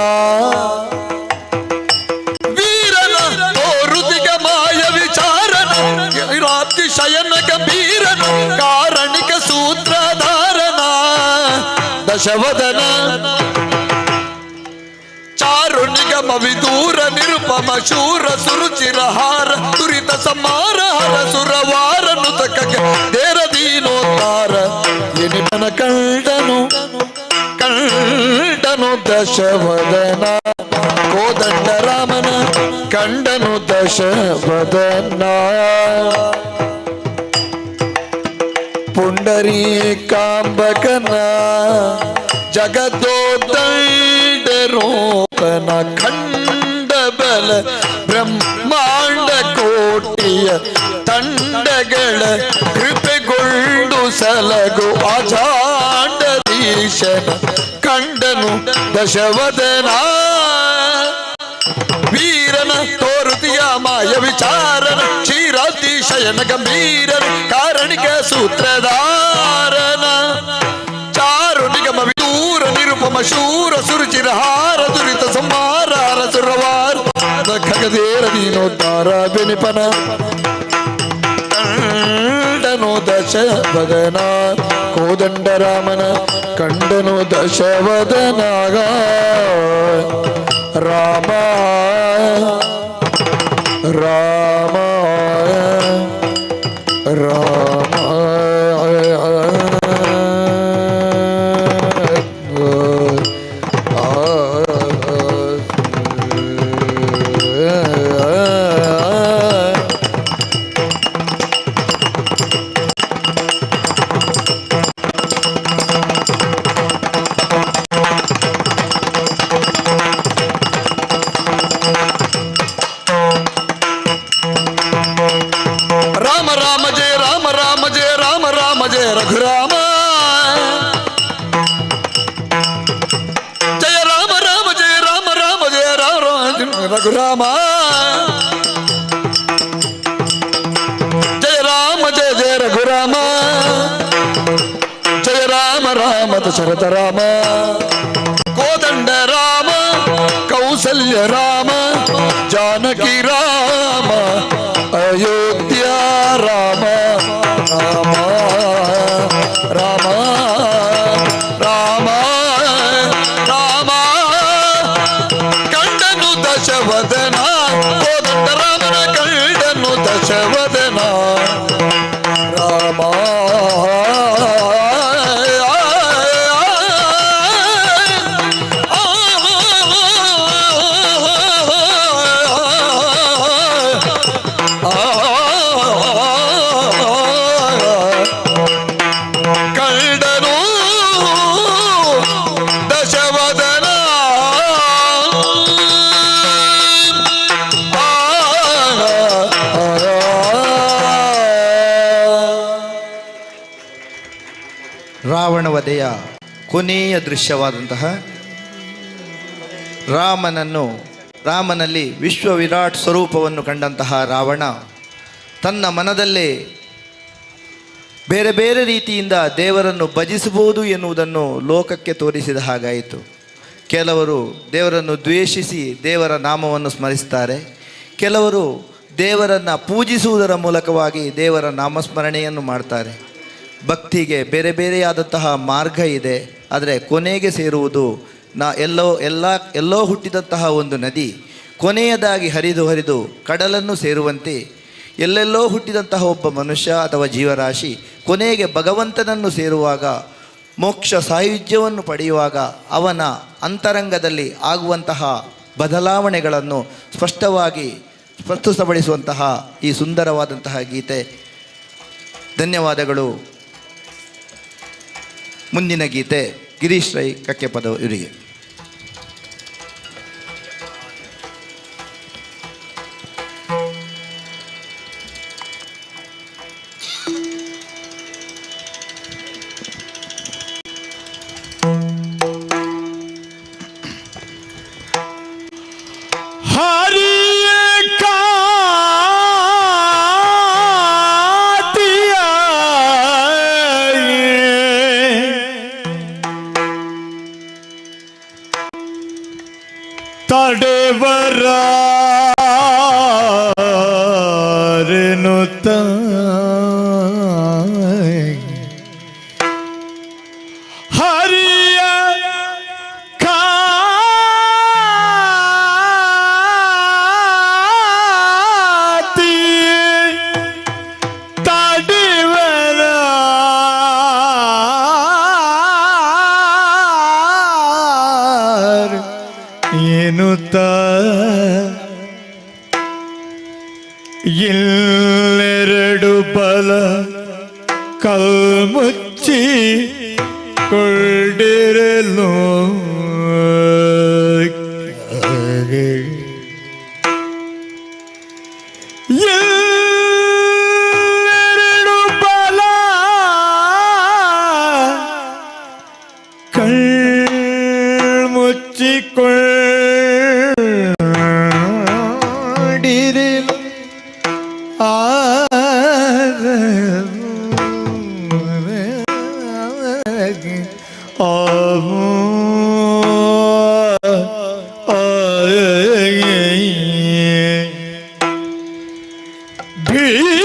ಶಯನ ಗಂಭೀರನ ಕಾರಣಿಕ ಸೂತ್ರಧಾರನ ದಶವದನ ಚಾರು ನಿಗಮ ವಿದೂರ ನಿರುಪಮ ಶೂರ ಸುರುಚಿರಹಾರ ದುರಿತ ಸಂಹಾರ ಹರ ಸುರವಾರ ನುತಕ ದೇರದೀನೋತ್ತಾರ ಎನಿಮನ ಕಂಡನು ಕಂಡನು ದಶವದನ ಕೋದಂಡ ರಾಮನ ಕಂಡನು ದಶವದನ ಪುಂಡರೀಕಾಂಬಕನ ಜಗದೋದಂಡ ರೂಪನ ಖಂಡ ಬಲ ಬ್ರಹ್ಮಾಂಡ ಕೋಟಿಯ ತಂಡಗಳ ಕೃಪೆಗೊಂಡು ಸಲಗು ಅಜಾಂಡೀಶನ ಕಂಡನು ದಶವದನ ವೀರನ ತೋರುತಿಯ ಮಾಯ ವಿಚಾರನ ಕ್ಷೀರಾತಿಶಯನ ಗಂಭೀರನ ಕಾರಣಿಕ ಸೂತ್ರಧಾರನ ಚಾರು ನಿಗಮ ವಿದೂರ ನಿರುಪಮ ಶೂರ ಸುರುಚಿರಹಾರ ದುರಿತ ಸಂಹಾರ ಸುರವಾರ ಖಗದೇರ ದೀನೋದ್ಧಾರ ಬೆನಿಪನ ಕಂಡನು ದಶವದನ ಕೋದಂಡ ರಾಮನ ಕಂಡನು ದಶವದನಾಗ ರಾಮ ರಾಮ ರಾಮ ರಘುರಾಮ ಜಯ ರಾಮ ರಾಮ ಜಯ ರಾಮ ರಾಮ ಜಯ ರಾಮ ರಘುರಾಮ ಜಯ ರಾಮ ಜಯ ಜಯ ರಘುರಾಮ ಜಯ ರಾಮ ರಾಮ ದಶರಥ ರಾಮ ಕೋದಂಡ ರಾಮ ಕೌಸಲ್ಯ ರಾಮ ಜಾನಕಿ ರಾಮ ಅಯೋಧ್ಯ ರಾಮ ರಾಮ ರಾಮ ರಾಮ ರಾಮ ಕಂಡನು ದಶವದನ ಕೋದಂಡ ರಾಮನ ಕಂಡನು ದಶವದನ ರಾಮ ರಾವಣ ವಧೆಯ ಕೊನೆಯ ದೃಶ್ಯವಾದಂತಹ ರಾಮನಲ್ಲಿ ವಿಶ್ವ ವಿರಾಟ್ ಸ್ವರೂಪವನ್ನು ಕಂಡಂತಹ ರಾವಣ ತನ್ನ ಮನದಲ್ಲೇ ಬೇರೆ ಬೇರೆ ರೀತಿಯಿಂದ ದೇವರನ್ನು ಭಜಿಸಬಹುದು ಎನ್ನುವುದನ್ನು ಲೋಕಕ್ಕೆ ತೋರಿಸಿದ ಹಾಗಾಯಿತು. ಕೆಲವರು ದೇವರನ್ನು ದ್ವೇಷಿಸಿ ದೇವರ ನಾಮವನ್ನು ಸ್ಮರಿಸ್ತಾರೆ, ಕೆಲವರು ದೇವರನ್ನು ಪೂಜಿಸುವುದರ ಮೂಲಕವಾಗಿ ದೇವರ ನಾಮಸ್ಮರಣೆಯನ್ನು ಮಾಡ್ತಾರೆ. ಭಕ್ತಿಗೆ ಬೇರೆ ಬೇರೆಯಾದಂತಹ ಮಾರ್ಗ ಇದೆ, ಆದರೆ ಕೊನೆಗೆ ಸೇರುವುದು ಎಲ್ಲೋ ಹುಟ್ಟಿದಂತಹ ಒಂದು ನದಿ ಕೊನೆಯದಾಗಿ ಹರಿದು ಕಡಲನ್ನು ಸೇರುವಂತೆ ಎಲ್ಲೆಲ್ಲೋ ಹುಟ್ಟಿದಂತಹ ಒಬ್ಬ ಮನುಷ್ಯ ಅಥವಾ ಜೀವರಾಶಿ ಕೊನೆಗೆ ಭಗವಂತನನ್ನು ಸೇರುವಾಗ, ಮೋಕ್ಷ ಸಾಯುಜ್ಯವನ್ನು ಪಡೆಯುವಾಗ ಅವನ ಅಂತರಂಗದಲ್ಲಿ ಆಗುವಂತಹ ಬದಲಾವಣೆಗಳನ್ನು ಸ್ಪಷ್ಟವಾಗಿ ಪ್ರಸ್ತುತಪಡಿಸುವಂತಹ ಈ ಸುಂದರವಾದಂತಹ ಗೀತೆ. ಧನ್ಯವಾದಗಳು. ಮುಂದಿನ ಗೀತೆ ಗಿರೀಶ್ ರೈ ಕಕ್ಕೆಪದ ಇವರಿಗೆ. ತಡೆವರೇನುತ್ತ ಹರಿಯ ಕಾತಿ ತಡೆವರ ಎನ್ನುತ್ತ ಇಲ್ಲೆರಡು ಬಲ ಕಲ್ಮುಚ್ಚಿ ಕೊಂಡಿರಲು ಎಲ್ಲೆರಡು ಬಲ ಕಣ್ಮುಚ್ಚಿಕೊಂಡಿರಲು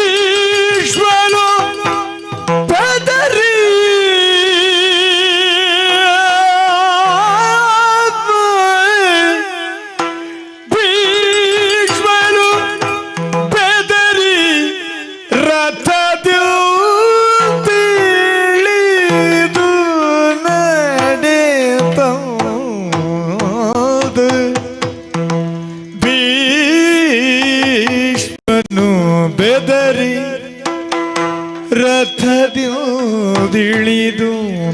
ಭೀಷ್ಮನು ಪದರಿ ಭೀಷ್ಮನು ಪದರಿ ರಥದಿಳಿದು ನಡೆತಂದು ಭೀಷ್ಮನು ಬೆದರಿ ರಥದಿಳಿದು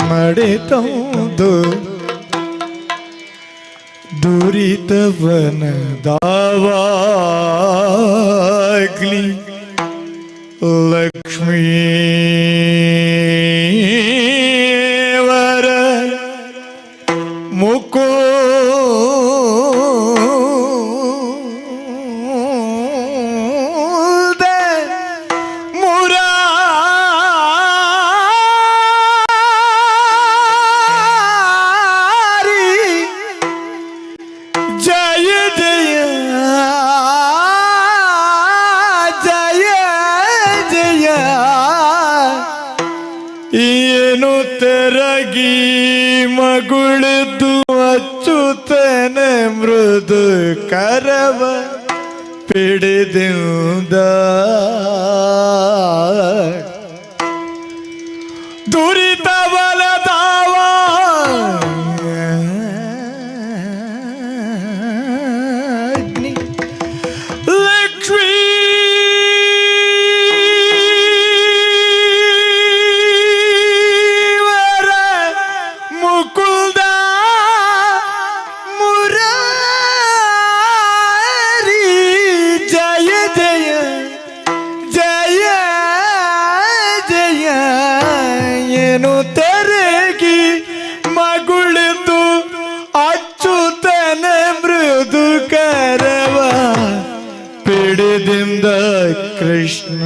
ನಡೆತಂದು ದುರಿತವನ ದಾವಾಗ್ಲಿ ಲಕ್ಷ್ಮೀವರ ಮುಕುಂದ ಮುರಾರಿ ಜಯ ಜಯ ಜಯ ಜಯ ಏನು ತೆರಗಿ ಮಗುಳಿದು ಅಚ್ಚುತನೆ ಮೃದು ಕರವ ಪಿಡಿದಿಂದ ದುರಿತ ಬಲದಾವ ಲಕ್ಷ್ಮೀ ಮುಕುಂದ ಮುರಾರಿ ಜಯ ಜಯ ಜಯ ಜಯ ಏನು ತೆರಗಿ ಮಗುಳಿತು ಅಚ್ಚುತನ ಮೃದು ಕರವ ಪಿಡಿದಿಂದ ಕೃಷ್ಣ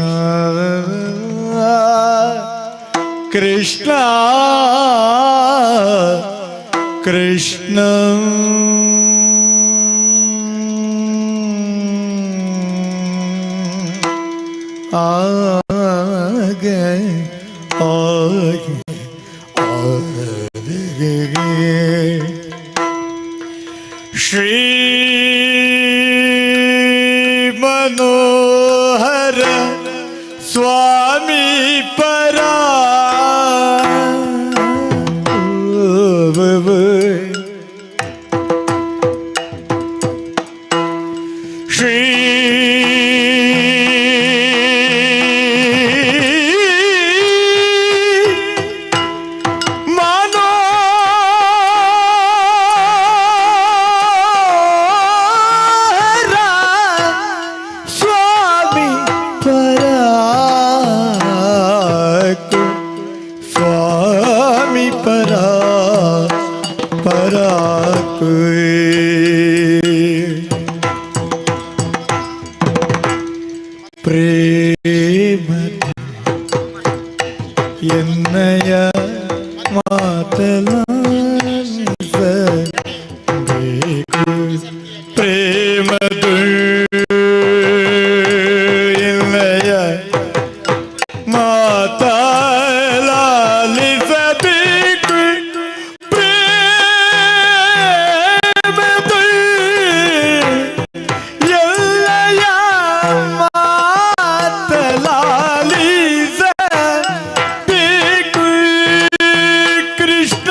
ಕೃಷ್ಣ ಕೃಷ್ಣ ಆಗೆ ಆಗೆ ಶ್ರೀ ಮನೋಹರ ಸ್ವಾಮಿ ಪರಾ ಶ್ರೀ ಮನೋಹರ ಸ್ವಾಮಿ ಪರಾಕು ಸ್ವಾಮಿ ಪರಾಕು ಪ್ರೇಮ ಎನ್ನಯ ಮಾತಲಾನಿಸಬೇಕು ಪ್ರೇಮದು ಎನ್ನಯ ಮಾತಲಾಲಿಸಬೇಕು ಪ್ರೇಮದು ಎಲ್ಲಯ ಮಾತಲಾಲಿಸಬೇಕು ಕೃಷ್ಣ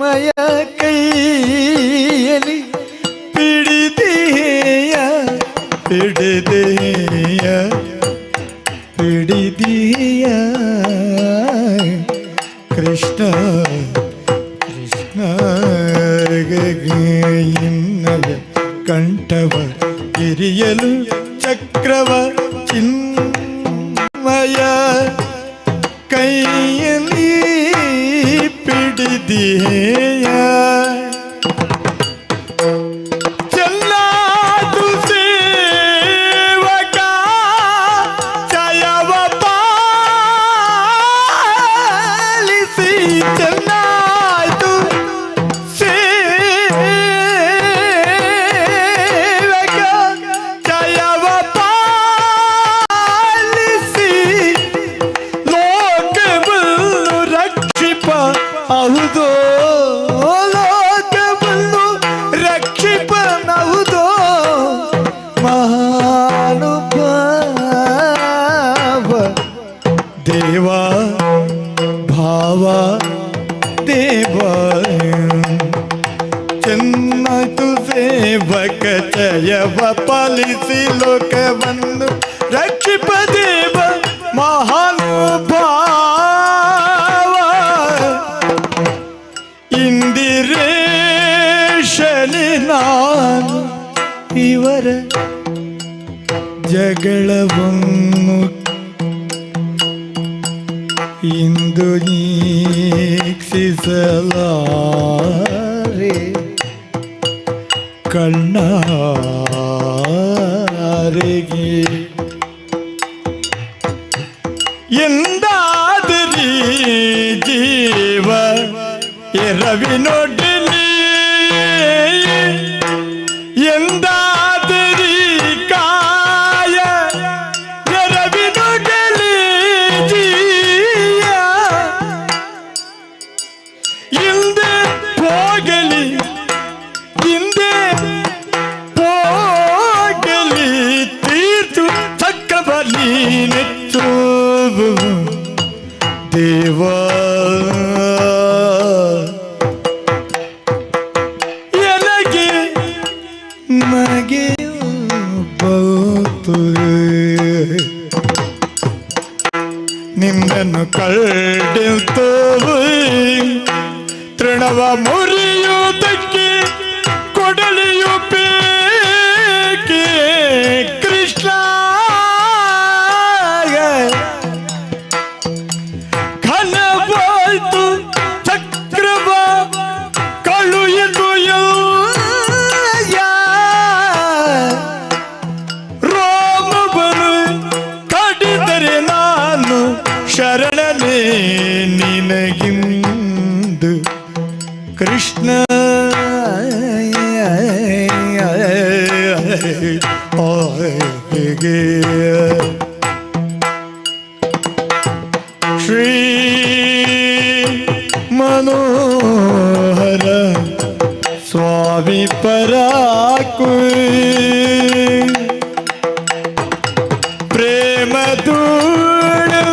ಚಿನ್ಮಯ ಕೈಯಲ್ಲಿ ಪಿಡಿದೀಯ ಪಿಡಿದೀಯ ಪಿಡಿದೀಯ ಕೃಷ್ಣ ಕೃಷ್ಣ ಇನ್ನಯ ಕಂಠವ ಕಿರಿಯಲು ಚಕ್ರವ ಚಿನ್ಮಯ ಕೈಯಲ್ಲಿ ಪಿಡಿದೀಯ ಚೆಲ್ಲಾದು ಸೇವಕ ಜಯವ ಪಾಲಿಸಿ ಚೆಲ್ಲಾದು ಸೇವಕ ಜಯವ ಪಾಲಿಸಿ ಲೋಕವನ್ನು ರಕ್ಷಿಪ ಹೌದೋ ಲೋಕವನ್ನು ರಕ್ಷಿಪನಹುದೋ ಮಹಾನುಭಾವ ದೇವ ಭಾವ ದೇವ ಚೆನ್ನಾಯ್ತು ಸೇವಕ ಜಯವ ಪಾಲಿಸಿ ಲೋಕವನ್ನು ರಕ್ಷಿಪ ದೇವ ಮಹಾನುಭಾವ ಇಂದಿರೇಶನಿ ನಾನು ಇವರ ಜಗಳವನ್ನು ಇಂದು ನೀಕ್ಷಿಸಲಾರೆ ಕಣ್ಣಾರೆಗೆ ಎಂದಾದರಿ ಜೀವ ಎರವಿನೊಡಲಿ ಎಂದಾದರಿ ಕಾಯ ಎರವಿನೊಡಲಿ ಜೀಯ ಹಿಂದೆ ಹೋಗಲಿ ಹಿಂದೆ ಹೋಗಲಿ ತೀರ್ತು ಚಕ್ರಬಲಿ ನೆಚ್ಚು ದೇವ ಎಲಗೆ ನಗೆ ಬಂತು ನಿನ್ನನ್ನು ಕಳೆದು ತೃಣವ ಮುರಿಯುವುದಕ್ಕೆ ಕೊಡಲಿಯು ಬೇಕೆ ಕೃಷ್ಣ ಘನವಾಯ್ತು ಚಕ್ರವ ಕಳುಹಿದು ರೋಮವನು ಕಡಿದರೆ ನಾನು ಶರಣನೇ ನಿನಗಿಂದು ಕೃಷ್ಣ ಶ್ರೀ ಮನೋಹರ ಸ್ವಾಮಿ ಪರಾಕು ಪ್ರೇಮ ದೂಳಯ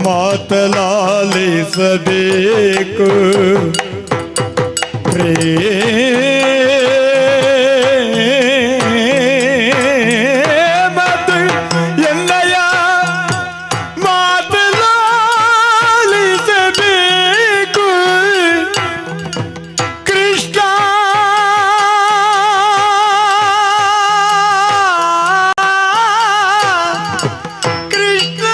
ಮಾತಲಾಲಿಸಬೇಕು ಪ್ರೇಮದು ಎನ್ನಯ ಮಾತಲಾಲಿಸಬೇಕು ಕೃಷ್ಣ ಕೃಷ್ಣ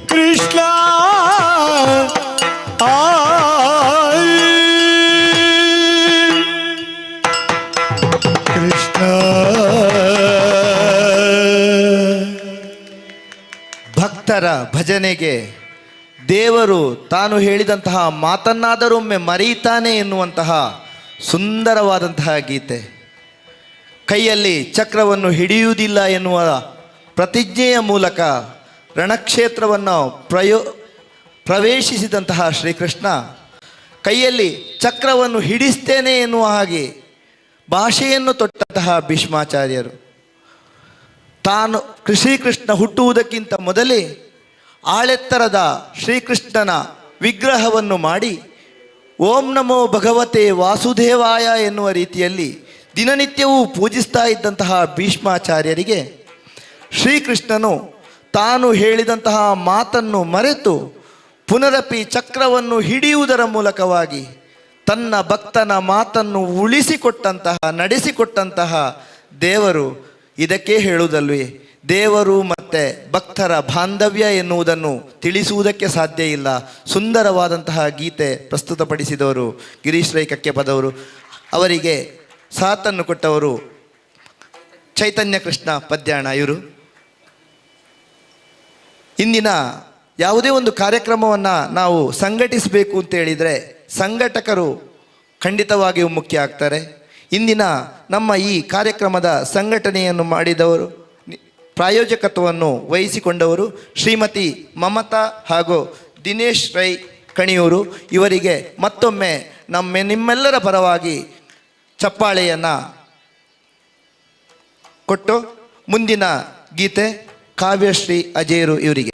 ಕೃಷ್ಣ ಕೃಷ್ಣ ಭಕ್ತರ ಭಜನೆಗೆ ದೇವರು ತಾನು ಹೇಳಿದಂತಹ ಮಾತನ್ನಾದರೊಮ್ಮೆ ಮರೆಯುತ್ತಾನೆ ಎನ್ನುವಂತಹ ಸುಂದರವಾದಂತಹ ಗೀತೆ. ಕೈಯಲ್ಲಿ ಚಕ್ರವನ್ನು ಹಿಡಿಯುವುದಿಲ್ಲ ಎನ್ನುವ ಪ್ರತಿಜ್ಞೆಯ ಮೂಲಕ ರಣಕ್ಷೇತ್ರವನ್ನು ಪ್ರವೇಶಿಸಿದಂತಹ ಶ್ರೀಕೃಷ್ಣ ಕೈಯಲ್ಲಿ ಚಕ್ರವನ್ನು ಹಿಡಿಸ್ತೇನೆ ಎನ್ನುವ ಹಾಗೆ ಭಾಷೆಯನ್ನು ತೊಟ್ಟಂತಹ ಭೀಷ್ಮಾಚಾರ್ಯರು ತಾನು ಶ್ರೀಕೃಷ್ಣ ಹುಟ್ಟುವುದಕ್ಕಿಂತ ಮೊದಲೇ ಆಳೆತ್ತರದ ಶ್ರೀಕೃಷ್ಣನ ವಿಗ್ರಹವನ್ನು ಮಾಡಿ ಓಂ ನಮೋ ಭಗವತೆ ವಾಸುದೇವಾಯ ಎನ್ನುವ ರೀತಿಯಲ್ಲಿ ದಿನನಿತ್ಯವೂ ಪೂಜಿಸ್ತಾ ಇದ್ದಂತಹ ಭೀಷ್ಮಾಚಾರ್ಯರಿಗೆ ಶ್ರೀಕೃಷ್ಣನು ತಾನು ಹೇಳಿದಂತಹ ಮಾತನ್ನು ಮರೆತು ಪುನರಪಿ ಚಕ್ರವನ್ನು ಹಿಡಿಯುವುದರ ಮೂಲಕವಾಗಿ ತನ್ನ ಭಕ್ತನ ಮಾತನ್ನು ಉಳಿಸಿಕೊಟ್ಟಂತಹ ನಡೆಸಿಕೊಟ್ಟಂತಹ ದೇವರು. ಇದಕ್ಕೆ ಹೇಳುವುದಲ್ವೇ ದೇವರು ಮತ್ತು ಭಕ್ತರ ಬಾಂಧವ್ಯ ಎನ್ನುವುದನ್ನು ತಿಳಿಸುವುದಕ್ಕೆ ಸಾಧ್ಯ ಇಲ್ಲ. ಸುಂದರವಾದಂತಹ ಗೀತೆ ಪ್ರಸ್ತುತಪಡಿಸಿದವರು ಗಿರೀಶ್ ರೈ ಕಕ್ಕೆಪದವರು. ಅವರಿಗೆ ಸಾಥನ್ನು ಕೊಟ್ಟವರು ಚೈತನ್ಯ ಕೃಷ್ಣ ಪದ್ಯಾಣ ಇವರು. ಇಂದಿನ ಯಾವುದೇ ಒಂದು ಕಾರ್ಯಕ್ರಮವನ್ನು ನಾವು ಸಂಘಟಿಸಬೇಕು ಅಂತ ಹೇಳಿದರೆ ಸಂಘಟಕರು ಖಂಡಿತವಾಗಿಯೂ ಮುಖ್ಯ ಆಗ್ತಾರೆ. ಇಂದಿನ ನಮ್ಮ ಈ ಕಾರ್ಯಕ್ರಮದ ಸಂಘಟನೆಯನ್ನು ಮಾಡಿದವರು, ಪ್ರಾಯೋಜಕತ್ವವನ್ನು ವಹಿಸಿಕೊಂಡವರು ಶ್ರೀಮತಿ ಮಮತಾ ಹಾಗೂ ದಿನೇಶ್ ರೈ ಕಣಿಯೂರು. ಇವರಿಗೆ ಮತ್ತೊಮ್ಮೆ ನಿಮ್ಮೆಲ್ಲರ ಪರವಾಗಿ ಚಪ್ಪಾಳೆಯನ್ನು ಕೊಟ್ಟು ಮುಂದಿನ ಗೀತೆ ಕಾವ್ಯಶ್ರೀ ಅಜೇರು ಇವರಿಗೆ.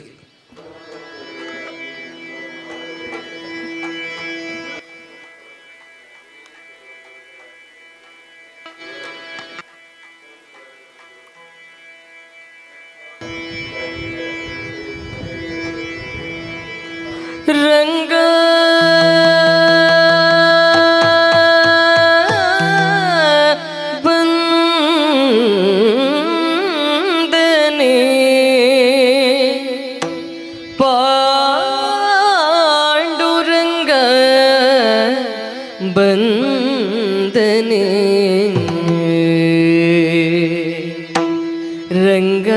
ರಂಗ ಬಂದನೆ ಪಾಂಡುರಂಗ ಬಂದನೆ ರಂಗ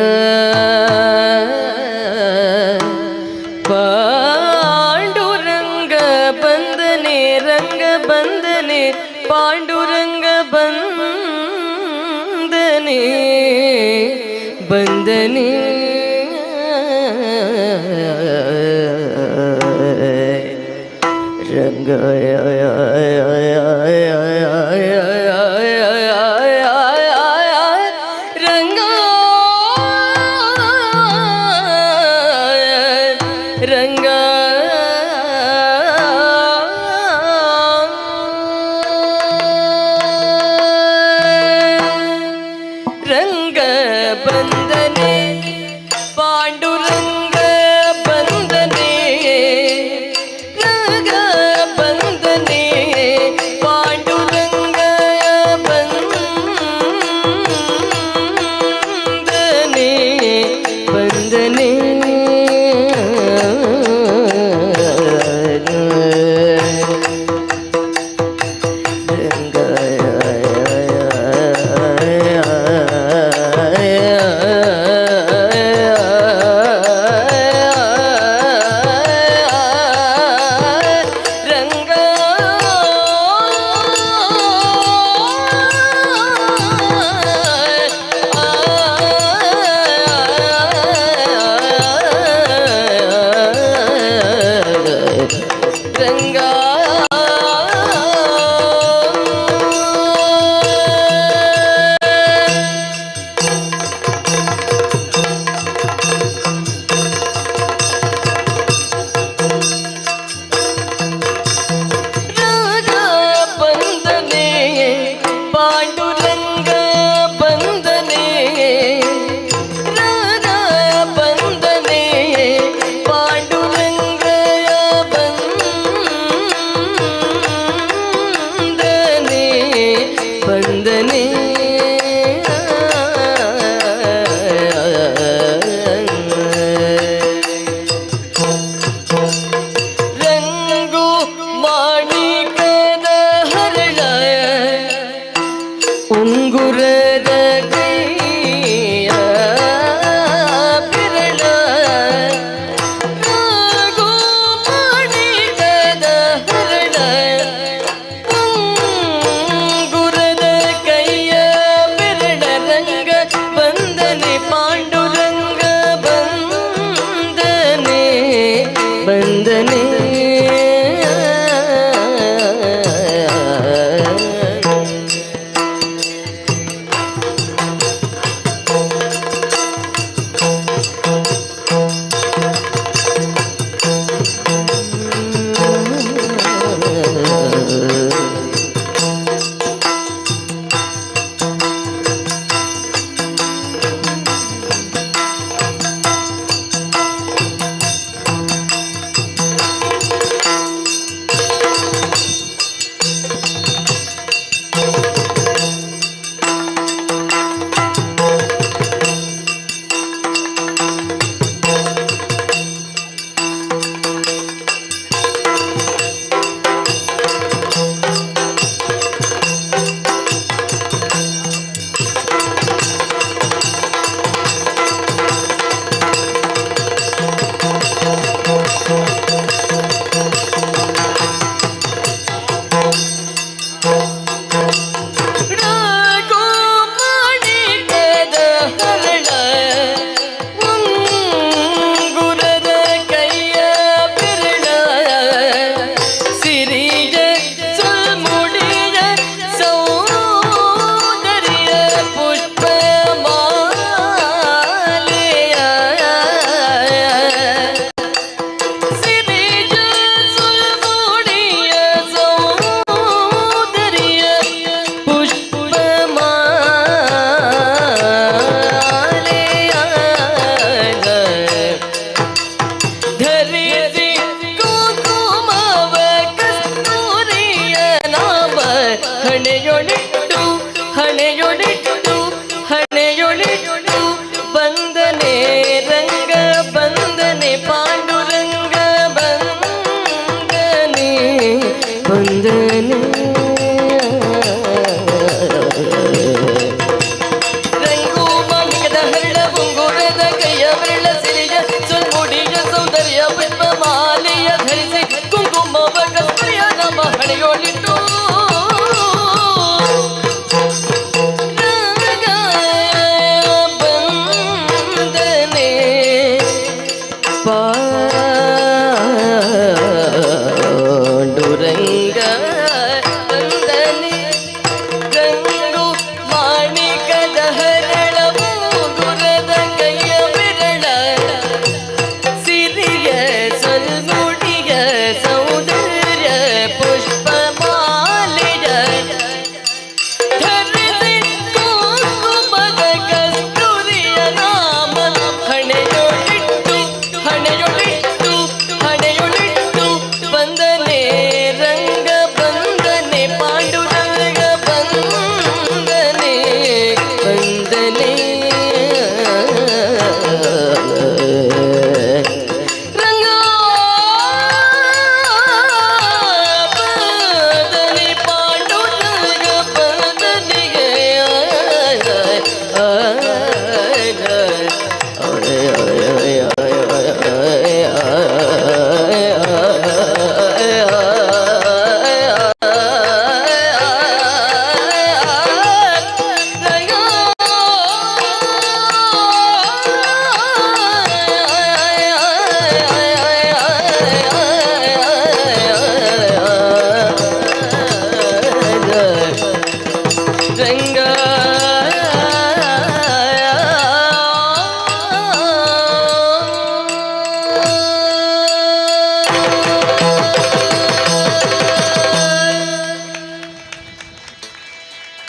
ಪಾಂಡುರಂಗ ಬಂದನೆ ಬಂದನೆ ರಂಗ ರಂಗ ರಂಗ ರಂಗ ಬಂದನೆ ಪಾಂಡುರಂಗ ಬಂದನೆ ರಂಗ ಬಂದನೆ ಪಾಂಡುರಂಗ ಬಂದನೆ ಬಂದನೆ ರಂಗ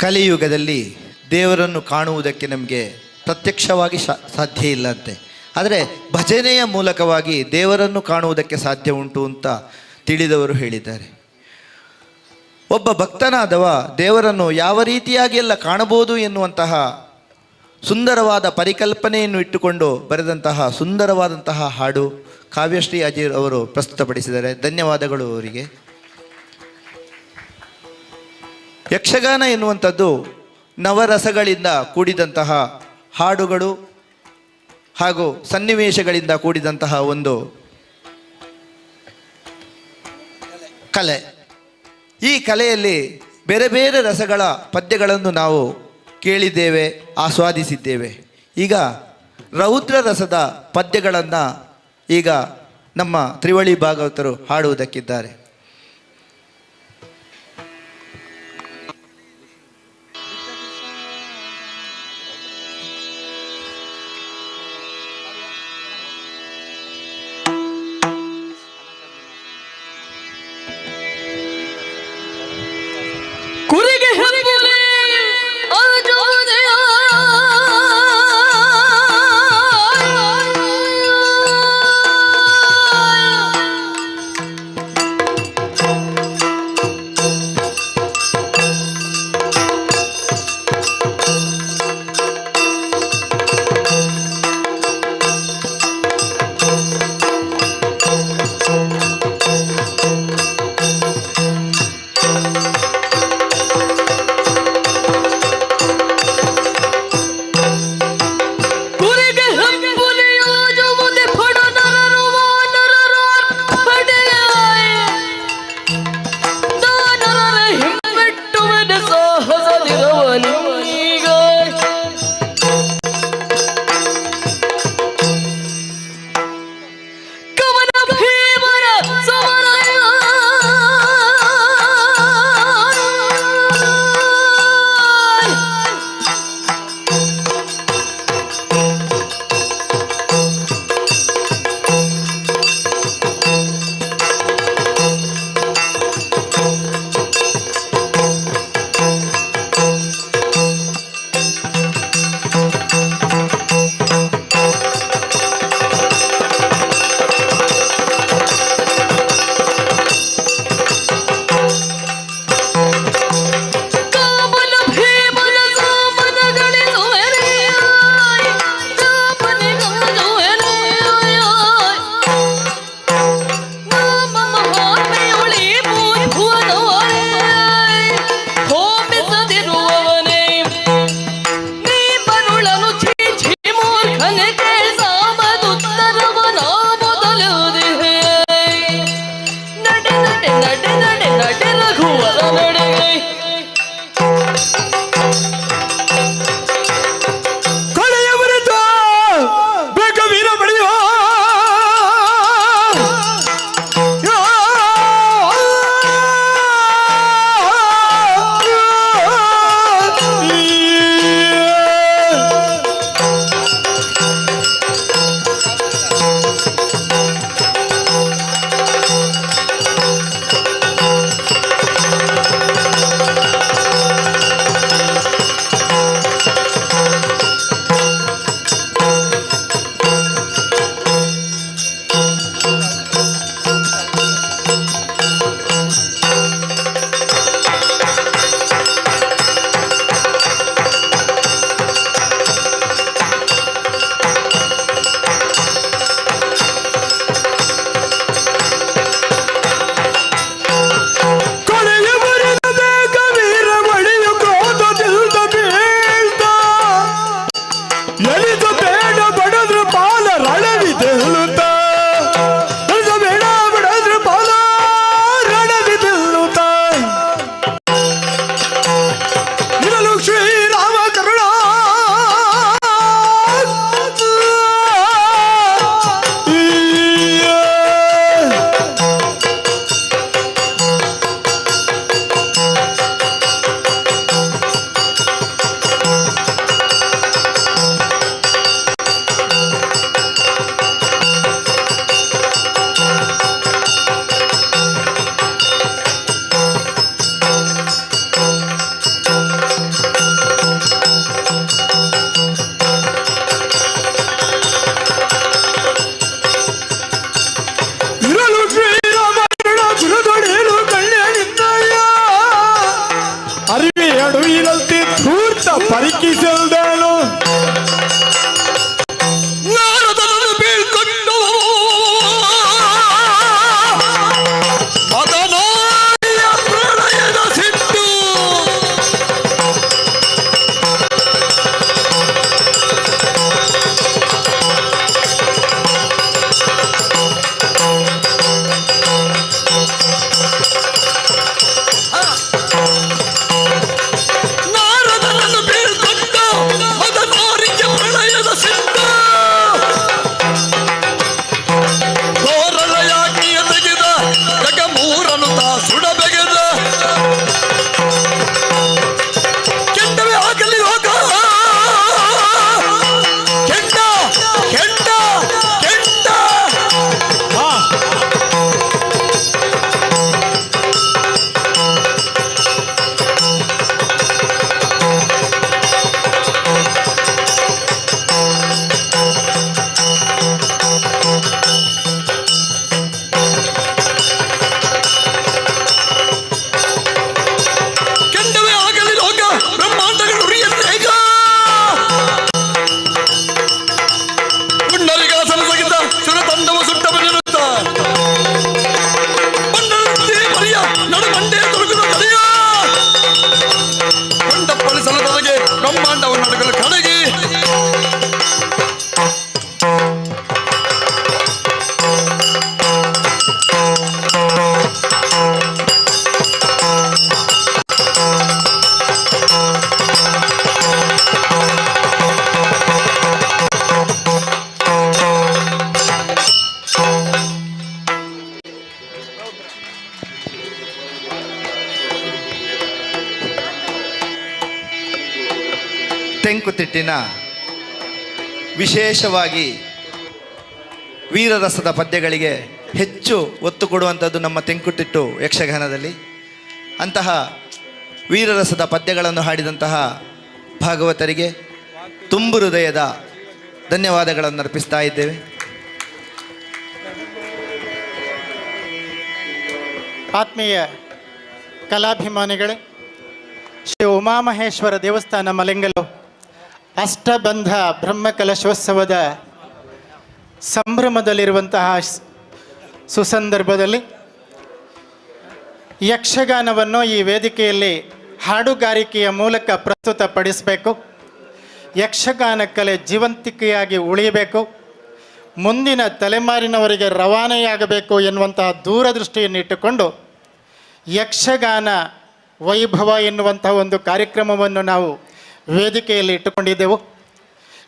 ಕಲಿಯುಗದಲ್ಲಿ ದೇವರನ್ನು ಕಾಣುವುದಕ್ಕೆ ನಮಗೆ ಪ್ರತ್ಯಕ್ಷವಾಗಿ ಸಾಧ್ಯ ಇಲ್ಲ ಅಂತೆ, ಆದರೆ ಭಜನೆಯ ಮೂಲಕವಾಗಿ ದೇವರನ್ನು ಕಾಣುವುದಕ್ಕೆ ಸಾಧ್ಯ ಉಂಟು ಅಂತ ತಿಳಿದವರು ಹೇಳಿದ್ದಾರೆ. ಒಬ್ಬ ಭಕ್ತನಾದವ ದೇವರನ್ನು ಯಾವ ರೀತಿಯಾಗಿ ಎಲ್ಲ ಕಾಣಬಹುದು ಎನ್ನುವಂತಹ ಸುಂದರವಾದ ಪರಿಕಲ್ಪನೆಯನ್ನು ಇಟ್ಟುಕೊಂಡು ಬರೆದಂತಹ ಸುಂದರವಾದಂತಹ ಹಾಡು ಕಾವ್ಯಶ್ರೀ ಅಜೀರ್ ಅವರು ಪ್ರಸ್ತುತಪಡಿಸಿದ್ದಾರೆ. ಧನ್ಯವಾದಗಳು ಅವರಿಗೆ. ಯಕ್ಷಗಾನ ಎನ್ನುವಂಥದ್ದು ನವರಸಗಳಿಂದ ಕೂಡಿದಂತಹ ಹಾಡುಗಳು ಹಾಗೂ ಸನ್ನಿವೇಶಗಳಿಂದ ಕೂಡಿದಂತಹ ಒಂದು ಕಲೆ. ಈ ಕಲೆಯಲ್ಲಿ ಬೇರೆ ಬೇರೆ ರಸಗಳ ಪದ್ಯಗಳನ್ನು ನಾವು ಕೇಳಿದ್ದೇವೆ, ಆಸ್ವಾದಿಸಿದ್ದೇವೆ. ಈಗ ರೌದ್ರ ರಸದ ಪದ್ಯಗಳನ್ನು ಈಗ ನಮ್ಮ ತ್ರಿವಳಿ ಭಾಗವತರು ಹಾಡುವುದಕ್ಕಿದ್ದಾರೆ. ಕುರಿಗೆ ಹೆಬ್ಬುಲಿ ಅರ್ಜುನಯ ಎಲಿದು ಬೇಡ ಬಡದ್ರ ಪಾಲ ರಣವಿದೆಲ್ಲುತ್ತ ಎಲಿದು ಬೇಡ ಬಡದ್ರ ಪಾಲ ರಣವಿದೆಲ್ಲುತ್ತ ಇರಲು ಶ್ರೀರಾಮ ಕರುಣ ಅಡವಿರಂತೆ ಧೂರ್ತ ಪರಿಕಿಸಲ್ದಾನು ನಾರದನನ್ನು ಬೀಳ್ಕೊಂಡು ಮದನಾಯ ಪ್ರಣಯದ ಸಿಟ್ಟು ನಾರದನನ್ನು ಬೀಳ್ಕೊಂಡು ಮದನಾರಿಯ ಪ್ರಣಯದ ಸಿಟ್ಟು ಘೋರಲಯಾಗಿಯ ತೆಗೆದ ಜಗ ಮೂರನು ತಾ ಸುಡಬೆಗೆದ ಕೆಂಡವೇ ಆಗಲಿ ಹೋಗ ಕೆಂಡ ಕೆಂಡ ಕೆಂಡ ಕೆಂಡವೇ ಆಗಲಿ ಲೋಕ ಬ್ರಹ್ಮಾಂಡಗಳು ಉರಿಯಲೇಗ ಪುಂಡರಿಗಾಸನ ಸಹಿತ ಸುರತಂಡವ ಸುಟ್ಟ ಬನಿರುತ್ತ ಮಂಡಲಂತೆ ಮರಿಯ ನಡು ಮಂಡೆ ತುರುಕುವ ಕಡೆಯ ಕೊಂಡಪ್ಪಳಿಸಲು ತೊಲಗೆ ಬ್ರಹ್ಮಾಂಡವು ನಡುಗಲು ಕಡೆಗೆ ತೆಂಕುತಿಟ್ಟಿನ ವಿಶೇಷವಾಗಿ ವೀರರಸದ ಪದ್ಯಗಳಿಗೆ ಹೆಚ್ಚು ಒತ್ತು ಕೊಡುವಂಥದ್ದು ನಮ್ಮ ತೆಂಕುತಿಟ್ಟು ಯಕ್ಷಗಾನದಲ್ಲಿ. ಅಂತಹ ವೀರರಸದ ಪದ್ಯಗಳನ್ನು ಹಾಡಿದಂತಹ ಭಾಗವತರಿಗೆ ತುಂಬು ಹೃದಯದ ಧನ್ಯವಾದಗಳನ್ನು ಅರ್ಪಿಸ್ತಾ ಇದ್ದೇವೆ. ಆತ್ಮೀಯ ಕಲಾಭಿಮಾನಿಗಳೇ, ಶ್ರೀ ಉಮಾಮಹೇಶ್ವರ ದೇವಸ್ಥಾನ ಮಲೆಂಗಲು ಅಷ್ಟಬಂಧ ಬ್ರಹ್ಮಕಲಶೋತ್ಸವದ ಸಂಭ್ರಮದಲ್ಲಿರುವಂತಹ ಸುಸಂದರ್ಭದಲ್ಲಿ ಯಕ್ಷಗಾನವನ್ನು ಈ ವೇದಿಕೆಯಲ್ಲಿ ಹಾಡುಗಾರಿಕೆಯ ಮೂಲಕ ಪ್ರಸ್ತುತಪಡಿಸಬೇಕು. ಯಕ್ಷಗಾನ ಕಲೆ ಜೀವಂತಿಕೆಯಾಗಿ ಉಳಿಯಬೇಕು, ಮುಂದಿನ ತಲೆಮಾರಿನವರಿಗೆ ರವಾನೆಯಾಗಬೇಕು ಎನ್ನುವಂತಹ ದೂರದೃಷ್ಟಿಯನ್ನು ಇಟ್ಟುಕೊಂಡು ಯಕ್ಷಗಾನ ವೈಭವ ಎನ್ನುವಂತಹ ಒಂದು ಕಾರ್ಯಕ್ರಮವನ್ನು ನಾವು ವೇದಿಕೆಯಲ್ಲಿ ಇಟ್ಟುಕೊಂಡಿದ್ದೆವು.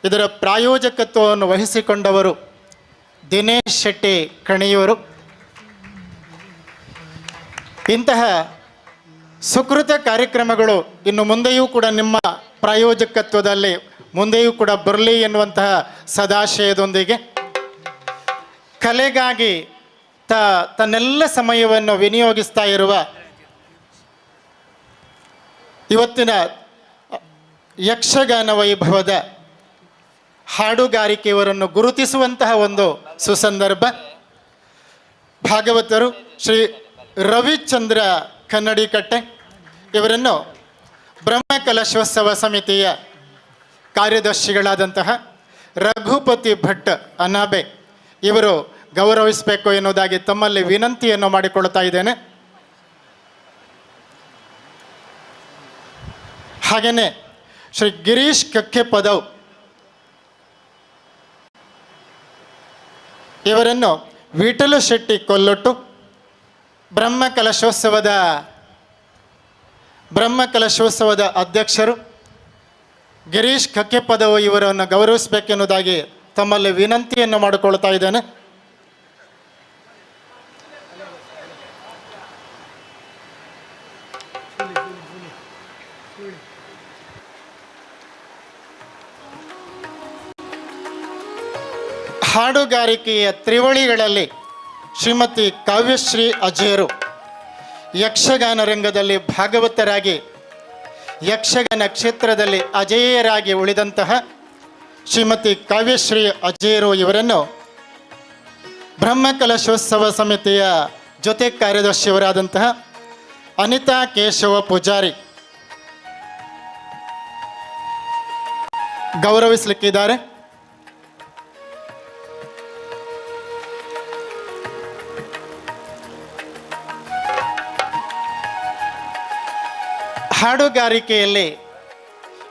ಇದರ ಪ್ರಾಯೋಜಕತ್ವವನ್ನು ವಹಿಸಿಕೊಂಡವರು ದಿನೇಶ್ ಶೆಟ್ಟಿ ಕಣಿಯೂರು. ಇಂತಹ ಸುಕೃತ ಕಾರ್ಯಕ್ರಮಗಳು ಇನ್ನು ಮುಂದೆಯೂ ಕೂಡ ನಿಮ್ಮ ಪ್ರಾಯೋಜಕತ್ವದಲ್ಲಿ ಮುಂದೆಯೂ ಕೂಡ ಬರಲಿ ಎನ್ನುವಂತಹ ಸದಾಶಯದೊಂದಿಗೆ ಕಲೆಗಾಗಿ ತನ್ನೆಲ್ಲ ಸಮಯವನ್ನು ವಿನಿಯೋಗಿಸ್ತಾ ಇರುವ ಇವತ್ತಿನ ಯಕ್ಷಗಾನ ವೈಭವದ ಹಾಡುಗಾರಿಕೆಯವರನ್ನು ಗುರುತಿಸುವಂತಹ ಒಂದು ಸುಸಂದರ್ಭ. ಭಾಗವತರು ಶ್ರೀ ರವಿಚಂದ್ರ ಕನ್ನಡಿಕಟ್ಟೆ ಇವರನ್ನು ಬ್ರಹ್ಮಕಲಶೋತ್ಸವ ಸಮಿತಿಯ ಕಾರ್ಯದರ್ಶಿಗಳಾದಂತಹ ರಘುಪತಿ ಭಟ್ ಅನಾಬೆ ಇವರು ಗೌರವಿಸಬೇಕು ಎನ್ನುವುದಾಗಿ ತಮ್ಮಲ್ಲಿ ವಿನಂತಿಯನ್ನು ಮಾಡಿಕೊಳ್ಳುತ್ತಾ ಇದ್ದೇನೆ. ಹಾಗೆಯೇ ಶ್ರೀ ಗಿರೀಶ್ ಕಕ್ಕೆ ಪದವ್ ಇವರನ್ನು ವಿಠಲು ಶೆಟ್ಟಿ ಕೊಲ್ಲೊಟ್ಟು ಬ್ರಹ್ಮಕಲಶೋತ್ಸವದ ಅಧ್ಯಕ್ಷರು ಗಿರೀಶ್ ಕಕ್ಕೆಪದವು ಇವರನ್ನು ಗೌರವಿಸಬೇಕೆನ್ನುವುದಾಗಿ ತಮ್ಮಲ್ಲಿ ವಿನಂತಿಯನ್ನು ಮಾಡಿಕೊಳ್ತಾ ಇದ್ದೇನೆ. ಹಾಡುಗಾರಿಕೆಯ ತ್ರಿವಳಿಗಳಲ್ಲಿ ಶ್ರೀಮತಿ ಕಾವ್ಯಶ್ರೀ ಅಜೇರು ಯಕ್ಷಗಾನ ರಂಗದಲ್ಲಿ ಭಾಗವತರಾಗಿ ಯಕ್ಷಗಾನ ಕ್ಷೇತ್ರದಲ್ಲಿ ಅಜೇಯರಾಗಿ ಉಳಿದಂತಹ ಶ್ರೀಮತಿ ಕಾವ್ಯಶ್ರೀ ಅಜೇರು ಇವರನ್ನು ಬ್ರಹ್ಮಕಲಶೋತ್ಸವ ಸಮಿತಿಯ ಜೊತೆ ಕಾರ್ಯದರ್ಶಿಯವರಾದಂತಹ ಅನಿತಾ ಕೇಶವ ಪೂಜಾರಿ ಗೌರವಿಸಲಿಕ್ಕಿದ್ದಾರೆ. ಹಾಡುಗಾರಿಕೆಯಲ್ಲಿ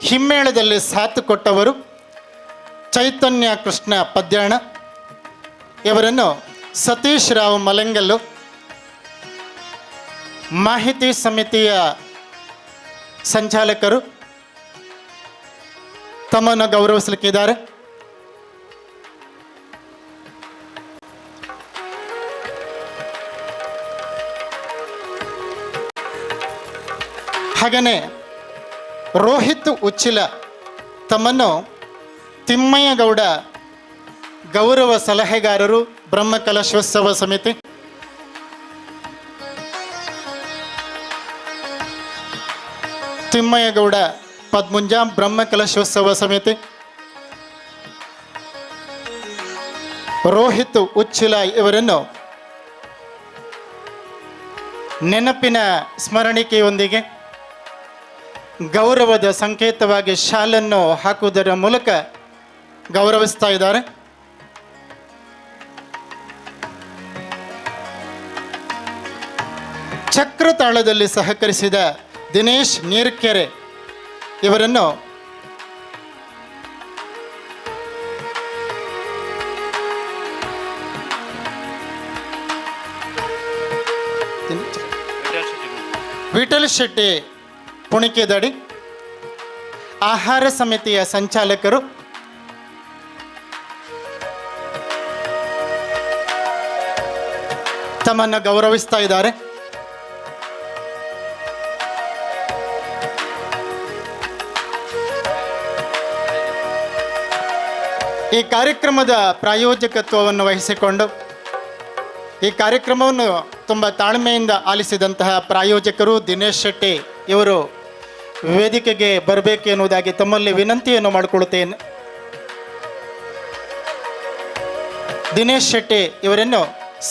ಹಿಮ್ಮೇಳದಲ್ಲಿ ಸಾಥ್ ಕೊಟ್ಟವರು ಚೈತನ್ಯ ಕೃಷ್ಣ ಪದ್ಯಾಣ ಇವರನ್ನು ಸತೀಶ್ ರಾವ್ ಮಲೆಂಗಲ್ಲು ಮಾಹಿತಿ ಸಮಿತಿಯ ಸಂಚಾಲಕರು ತಮ್ಮನ್ನು ಗೌರವಿಸಲಿಕ್ಕಿದ್ದಾರೆ. ಹಾಗೆಯೇ ರೋಹಿತ್ ಉಚ್ಚಿಲ ತಮ್ಮನ್ನು ತಿಮ್ಮಯ್ಯಗೌಡ ಗೌರವ ಸಲಹೆಗಾರರು ಬ್ರಹ್ಮಕಲಶೋತ್ಸವ ಸಮಿತಿ. ತಿಮ್ಮಯ್ಯಗೌಡ ಪದ್ಮುಂಜ ಬ್ರಹ್ಮಕಲಶೋತ್ಸವ ಸಮಿತಿ. ರೋಹಿತ್ ಉಚ್ಚಿಲ ಇವರನ್ನು ನೆನಪಿನ ಸ್ಮರಣಿಕೆಯೊಂದಿಗೆ ಗೌರವದ ಸಂಕೇತವಾಗಿ ಶಾಲನ್ನು ಹಾಕುವುದರ ಮೂಲಕ ಗೌರವಿಸ್ತಾ ಇದ್ದಾರೆ. ಚಕ್ರತಾಳದಲ್ಲಿ ಸಹಕರಿಸಿದ ದಿನೇಶ್ ನೀರ್ಕೆರೆ ಇವರನ್ನು ವಿಠಲ್ ಶೆಟ್ಟಿ ಪುಣಿಕೆದಡಿ ಆಹಾರ ಸಮಿತಿಯ ಸಂಚಾಲಕರು ತಮ್ಮನ್ನು ಗೌರವಿಸ್ತಾ ಇದ್ದಾರೆ. ಈ ಕಾರ್ಯಕ್ರಮದ ಪ್ರಾಯೋಜಕತ್ವವನ್ನು ವಹಿಸಿಕೊಂಡು ಈ ಕಾರ್ಯಕ್ರಮವನ್ನು ತುಂಬ ತಾಳ್ಮೆಯಿಂದ ಆಲಿಸಿದಂತಹ ಪ್ರಾಯೋಜಕರು ದಿನೇಶ್ ಶೆಟ್ಟಿ ಇವರು ವೇದಿಕೆಗೆ ಬರಬೇಕು ಎನ್ನುವುದಾಗಿ ತಮ್ಮಲ್ಲಿ ವಿನಂತಿಯನ್ನು ಮಾಡಿಕೊಳ್ಳುತ್ತೇನೆ. ದಿನೇಶ್ ಶೆಟ್ಟಿ ಇವರನ್ನು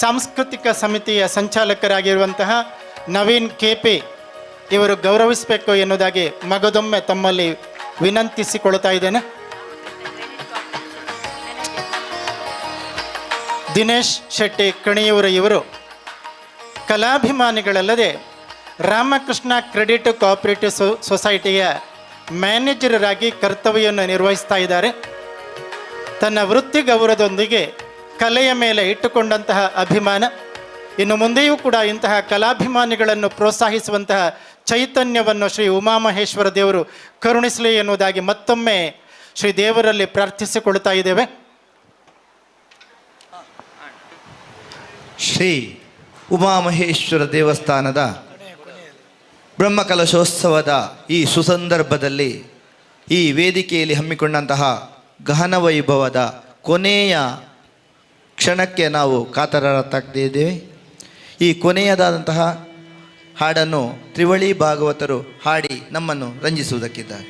ಸಾಂಸ್ಕೃತಿಕ ಸಮಿತಿಯ ಸಂಚಾಲಕರಾಗಿರುವಂತಹ ನವೀನ್ ಕೆಪಿ ಇವರು ಗೌರವಿಸಬೇಕು ಎನ್ನುವುದಾಗಿ ಮಗದೊಮ್ಮೆ ತಮ್ಮಲ್ಲಿ ವಿನಂತಿಸಿಕೊಳ್ತಾ ಇದ್ದೇನೆ. ದಿನೇಶ್ ಶೆಟ್ಟಿ ಕಣಿಯೂರು ಇವರು ಕಲಾಭಿಮಾನಿಗಳಲ್ಲದೆ ರಾಮಕೃಷ್ಣ ಕ್ರೆಡಿಟ್ ಕೋಆಪರೇಟಿವ್ ಸೊಸೈಟಿಯ ಮ್ಯಾನೇಜರರಾಗಿ ಕರ್ತವ್ಯವನ್ನು ನಿರ್ವಹಿಸ್ತಾ ಇದ್ದಾರೆ. ತನ್ನ ವೃತ್ತಿ ಗೌರವದೊಂದಿಗೆ ಕಲೆಯ ಮೇಲೆ ಇಟ್ಟುಕೊಂಡಂತಹ ಅಭಿಮಾನ ಇನ್ನು ಮುಂದೆಯೂ ಕೂಡ ಇಂತಹ ಕಲಾಭಿಮಾನಿಗಳನ್ನು ಪ್ರೋತ್ಸಾಹಿಸುವಂತಹ ಚೈತನ್ಯವನ್ನು ಶ್ರೀ ಉಮಾಮಹೇಶ್ವರ ದೇವರು ಕರುಣಿಸಲಿ ಎನ್ನುವುದಾಗಿ ಮತ್ತೊಮ್ಮೆ ಶ್ರೀ ದೇವರಲ್ಲಿ ಪ್ರಾರ್ಥಿಸಿಕೊಳ್ತಾ ಇದ್ದೇವೆ. ಶ್ರೀ ಉಮಾಮಹೇಶ್ವರ ದೇವಸ್ಥಾನದ ಬ್ರಹ್ಮಕಲಶೋತ್ಸವದ ಈ ಸುಸಂದರ್ಭದಲ್ಲಿ ಈ ವೇದಿಕೆಯಲ್ಲಿ ಹಮ್ಮಿಕೊಂಡಂತಹ ಗಹನ ವೈಭವದ ಕೊನೆಯ ಕ್ಷಣಕ್ಕೆ ನಾವು ಕಾತರರಾಗ್ತಿದ್ದೇವೆ. ಈ ಕೊನೆಯದಾದಂತಹ ಹಾಡನ್ನು ತ್ರಿವಳಿ ಭಾಗವತರು ಹಾಡಿ ನಮ್ಮನ್ನು ರಂಜಿಸುವುದಕ್ಕಿದ್ದಾರೆ.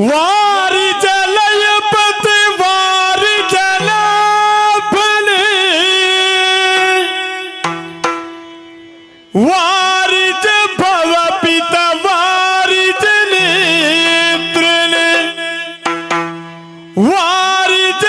वारी जलयपति वारी जलाभने वारी ज भव पिता वारी जनेत्रने वारी ज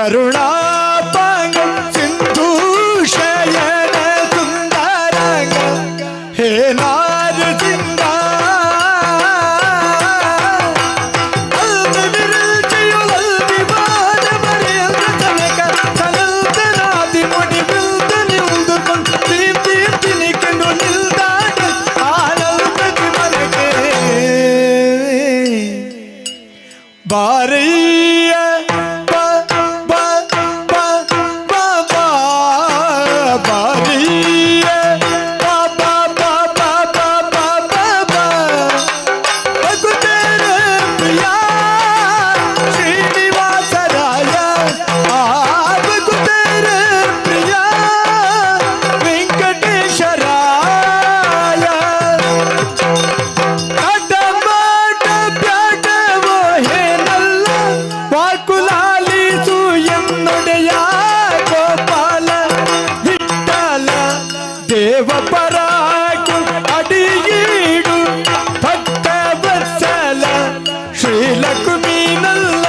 ಕರುಣಾಪಾಂಗ ಸಿಂಧು ಶಯನ ಸುಂದರಂಗ ಹೇ ನಾರಸಿಂಗ ಬಾರಯ್ಯ ಬಾ ಬಾ ಬಾ ಬಾ ಬಾ ಬಾರಯ್ಯ ಬಾ ಬಾ ಬಾ ಬಾ ಬಾ ಬಾ ಬಾ ಬಾ ಭಕ್ತರ ಪ್ರಿಯ ಶ್ರೀನಿವಾಸರಾಯ ಭಕ್ತರ ಪ್ರಿಯ ವೆಂಕಟೇಶ್ವರಾಯ ವಾಕುಲಾಲಿಸು ಎನ್ನೊಡೆಯ ಗೋಪಾಲ ವಿಠಲ ದೇವ ಪರಾಕು ಅಡಿಗೀಡು ಭಕ್ತ ವತ್ಸಲ ಶ್ರೀಲಕ್ಷ್ಮೀನಲ್ಲ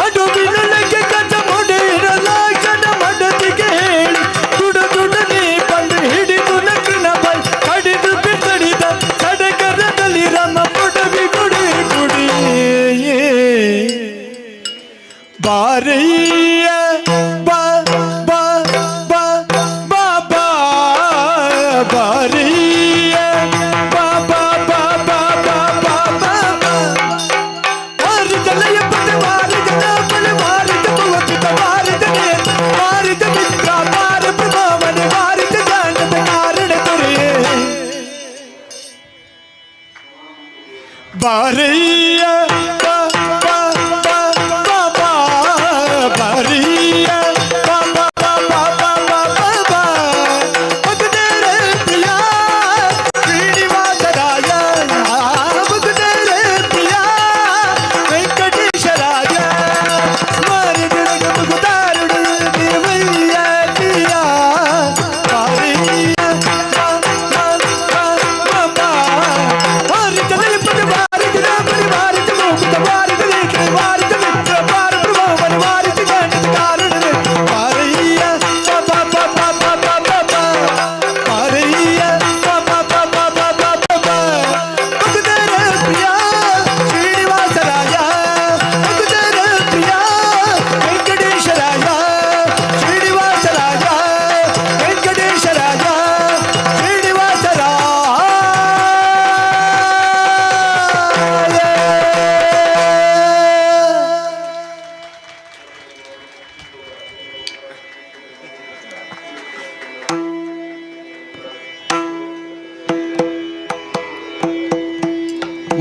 ಅಡುಬಿನೊಳಗೆ ಕಥ ಮೊಡೆಯಿರಲಾಕ್ಷಣ ಮಡದಿಗೆ ಹೇಳಿ ದುಡದುಡನೆ ಬಂದು ಹಿಡಿದು ನಗ್ನ ಬೈ ಕಡಿದು ಬಿಸಡಿದ ಸಡಗರದಲ್ಲಿ ರಮ ಪುಡವಿ ಗುಡಿ ಗುಡಿ ಬಾರಯ್ಯ ಬಾ ಬಾ ಬಾ ಬಾ ಬಾ ಬಾ ಬಾರಯ್ಯ ಬಾ ಬಾ ಬಾ ಬಾ ಬಾ ಬಾ ಬಾ ಬಾ ವಾರಿದಲಯ ಪದ ವಾರಿದ ಬಲ ವಾರಿದ ಭವಪಿತ ವಾರಿದ ನೇತ ವಾರಿದ ಮಿತ್ರ ವಾರ ಪ್ರಭಾವನೆ ವಾರಿದ ಜ್ಞಾನದ ಕಾರಣ ತೊರೆಯೇ ಬಾರಯ್ಯ ಬಾ ಬಾ ಬಾ ಬಾ ಬಾ ಬಾರಯ್ಯ ಬಾ ಬಾ ಬಾ ಬಾ ಬಾ ಬಾ ಬಾ ಬಾ ಭಕ್ತರ ಪ್ರಿಯ ಶ್ರೀನಿವಾಸರಾಯ ಭಕ್ತರ ಪ್ರಿಯ ವೆಂಕಟೇಶ್ವರಾಯ ಮಾರಿದರಗ ಮುಗುದಾರುಡು ದೇವಯ್ಯ ಪ್ರಿಯ ಬಾರಯ್ಯ ಬಾ ಬಾ ಬಾ ಬಾ ಬಾ ವಾರಿದಲಯ ಪದ ವಾರಿದ ಬಲಿ ವಾರಿದ ಮೋಗುತ ವಾರಿದ ರೇಖೆ ವಾರಿದ ಮಿತ್ರ ವಾರ ಪ್ರಭಾವನೆ ವಾರಿದ ಜ್ಞಾನದ ಕಾರಣವೇ ಬಾರಯ್ಯ ಬಾ ಬಾ ಬಾ ಬಾ ಬಾ ಬಾ ಬಾ ಬಾ ಬಾರಯ್ಯ ಬಾ ಬಾ ಬಾ ಬಾ ಬಾ ಬಾ ಬಾ ಬಾ ಭಕ್ತರ ಪ್ರಿಯ ಶ್ರೀನಿವಾಸರಾಯ ಭಕ್ತರ ಪ್ರಿಯ ವೆಂಕಟೇಶ್ವರಾಯ ಶ್ರೀನಿವಾಸರಾಯ ವೆಂಕಟೇಶ್ವರಾಯ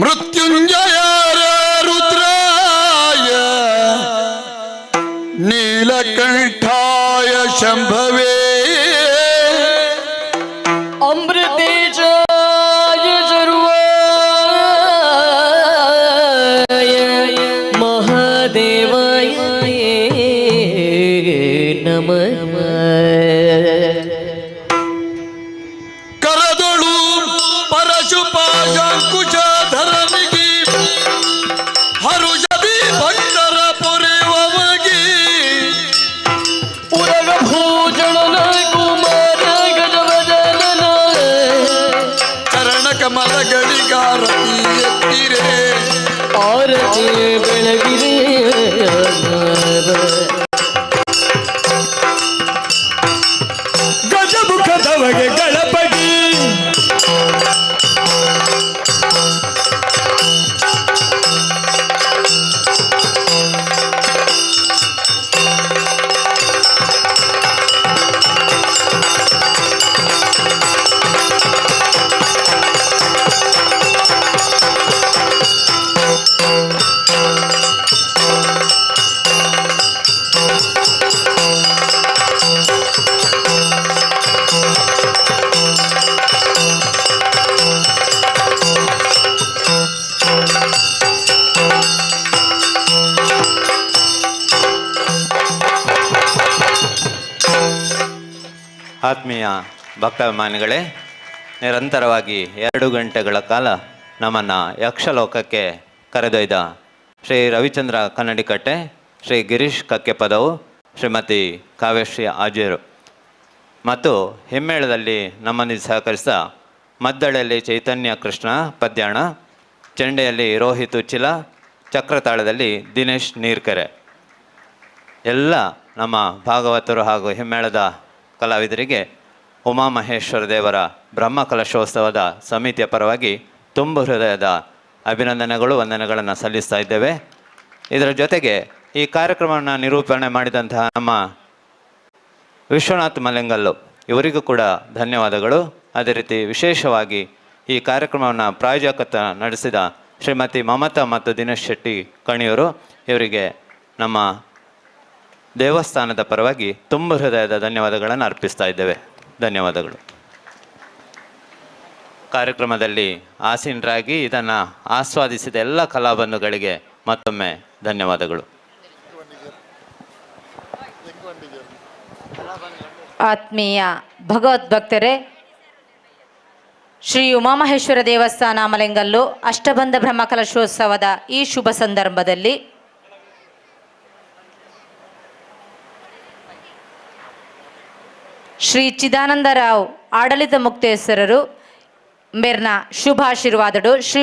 ಮೃತ್ಯುಂಜಯ ರುದ್ರಾಯ ನೀಲಕಂಠಾಯ ಶಂಭವೇ अमृतेजाय सर्वाय महादेवाय नमः ಕರದೊಳು ಪರಶುಪಾಶಾಂಕುಶಧರನಿಗೆ ಹರುಷದಿ ಭಕ್ತರ ಪೊರೆವಗಿ ಉರಗ ಭೂಷಣನ ಕುಮಾರ ಗಜವದನನ ಚರಣ ಕಮಲಗಳಿಗಾರತಿ ಎತ್ತಿರೆ ಆರತಿ ಬೆಳಗಿರೆ ಗಜಮುಖದವಗೆ ಗಣಪತಿ ಆತ್ಮೀಯ ಭಕ್ತಾಭಿಮಾನಿಗಳೇ, ನಿರಂತರವಾಗಿ 2 ಗಂಟೆಗಳ ಕಾಲ ನಮ್ಮನ್ನು ಯಕ್ಷಲೋಕಕ್ಕೆ ಕರೆದೊಯ್ದ ಶ್ರೀ ರವಿಚಂದ್ರ ಕನ್ನಡಿಕಟ್ಟೆ ಶ್ರೀ ಗಿರೀಶ್ ಕಕ್ಕೆಪದವು, ಶ್ರೀಮತಿ ಕಾವ್ಯಶ್ರೀ ಆಜೇರು. ಮತ್ತು ಹಿಮ್ಮೇಳದಲ್ಲಿ ನಮ್ಮೊಂದಿಗೆ ಸಹಕರಿಸಿದ ಮದ್ದಳೆಯಲ್ಲಿ ಚೈತನ್ಯ ಕೃಷ್ಣ ಪದ್ಯಾಣ, ಚೆಂಡೆಯಲ್ಲಿ ರೋಹಿತ್ ಉಚ್ಚಿಲ, ಚಕ್ರತಾಳದಲ್ಲಿ ದಿನೇಶ್ ನೀರ್ಕೆರೆ. ಎಲ್ಲ ನಮ್ಮ ಭಾಗವತರು ಹಾಗೂ ಹಿಮ್ಮೇಳದ ಕಲಾವಿದರಿಗೆ ಉಮಾಮಹೇಶ್ವರ ದೇವರ ಬ್ರಹ್ಮಕಲಶೋತ್ಸವದ ಸಮಿತಿಯ ಪರವಾಗಿ ತುಂಬ ಹೃದಯದ ಅಭಿನಂದನೆಗಳು, ವಂದನೆಗಳನ್ನು ಸಲ್ಲಿಸ್ತಾ ಇದ್ದೇವೆ. ಇದರ ಜೊತೆಗೆ ಈ ಕಾರ್ಯಕ್ರಮವನ್ನು ನಿರೂಪಣೆ ಮಾಡಿದಂತಹ ನಮ್ಮ ವಿಶ್ವನಾಥ್ ಮಲೆಂಗಲ್ಲು ಇವರಿಗೂ ಕೂಡ ಧನ್ಯವಾದಗಳು. ಅದೇ ರೀತಿ ವಿಶೇಷವಾಗಿ ಈ ಕಾರ್ಯಕ್ರಮವನ್ನು ಪ್ರಾಯೋಜಕತ್ವ ನಡೆಸಿದ ಶ್ರೀಮತಿ ಮಮತಾ ಮತ್ತು ದಿನೇಶ್ ಶೆಟ್ಟಿ ಕಣಿಯೂರು ಇವರಿಗೆ ನಮ್ಮ ದೇವಸ್ಥಾನದ ಪರವಾಗಿ ತುಂಬ ಹೃದಯದ ಧನ್ಯವಾದಗಳನ್ನು ಅರ್ಪಿಸ್ತಾ ಇದ್ದೇವೆ. ಧನ್ಯವಾದಗಳು. ಕಾರ್ಯಕ್ರಮದಲ್ಲಿ ಆಸೀನರಾಗಿ ಇದನ್ನು ಆಸ್ವಾದಿಸಿದ ಎಲ್ಲ ಕಲಾಬಂಧುಗಳಿಗೆ ಮತ್ತೊಮ್ಮೆ ಧನ್ಯವಾದಗಳು. ಆತ್ಮೀಯ ಭಗವದ್ಭಕ್ತರೇ, ಶ್ರೀ ಉಮಾಮಹೇಶ್ವರ ದೇವಸ್ಥಾನ ಮಲೆಂಗಲ್ಲು ಅಷ್ಟಬಂಧ ಬ್ರಹ್ಮಕಲಶೋತ್ಸವದ ಈ ಶುಭ ಸಂದರ್ಭದಲ್ಲಿ ಶ್ರೀ ಚಿದಾನಂದರಾವ್ ಆಡಳಿತ ಮುಕ್ತೇಶ್ವರರು ಮೇರ್ನ ಶುಭಾಶೀರ್ವಾದಗಳು. ಶ್ರೀ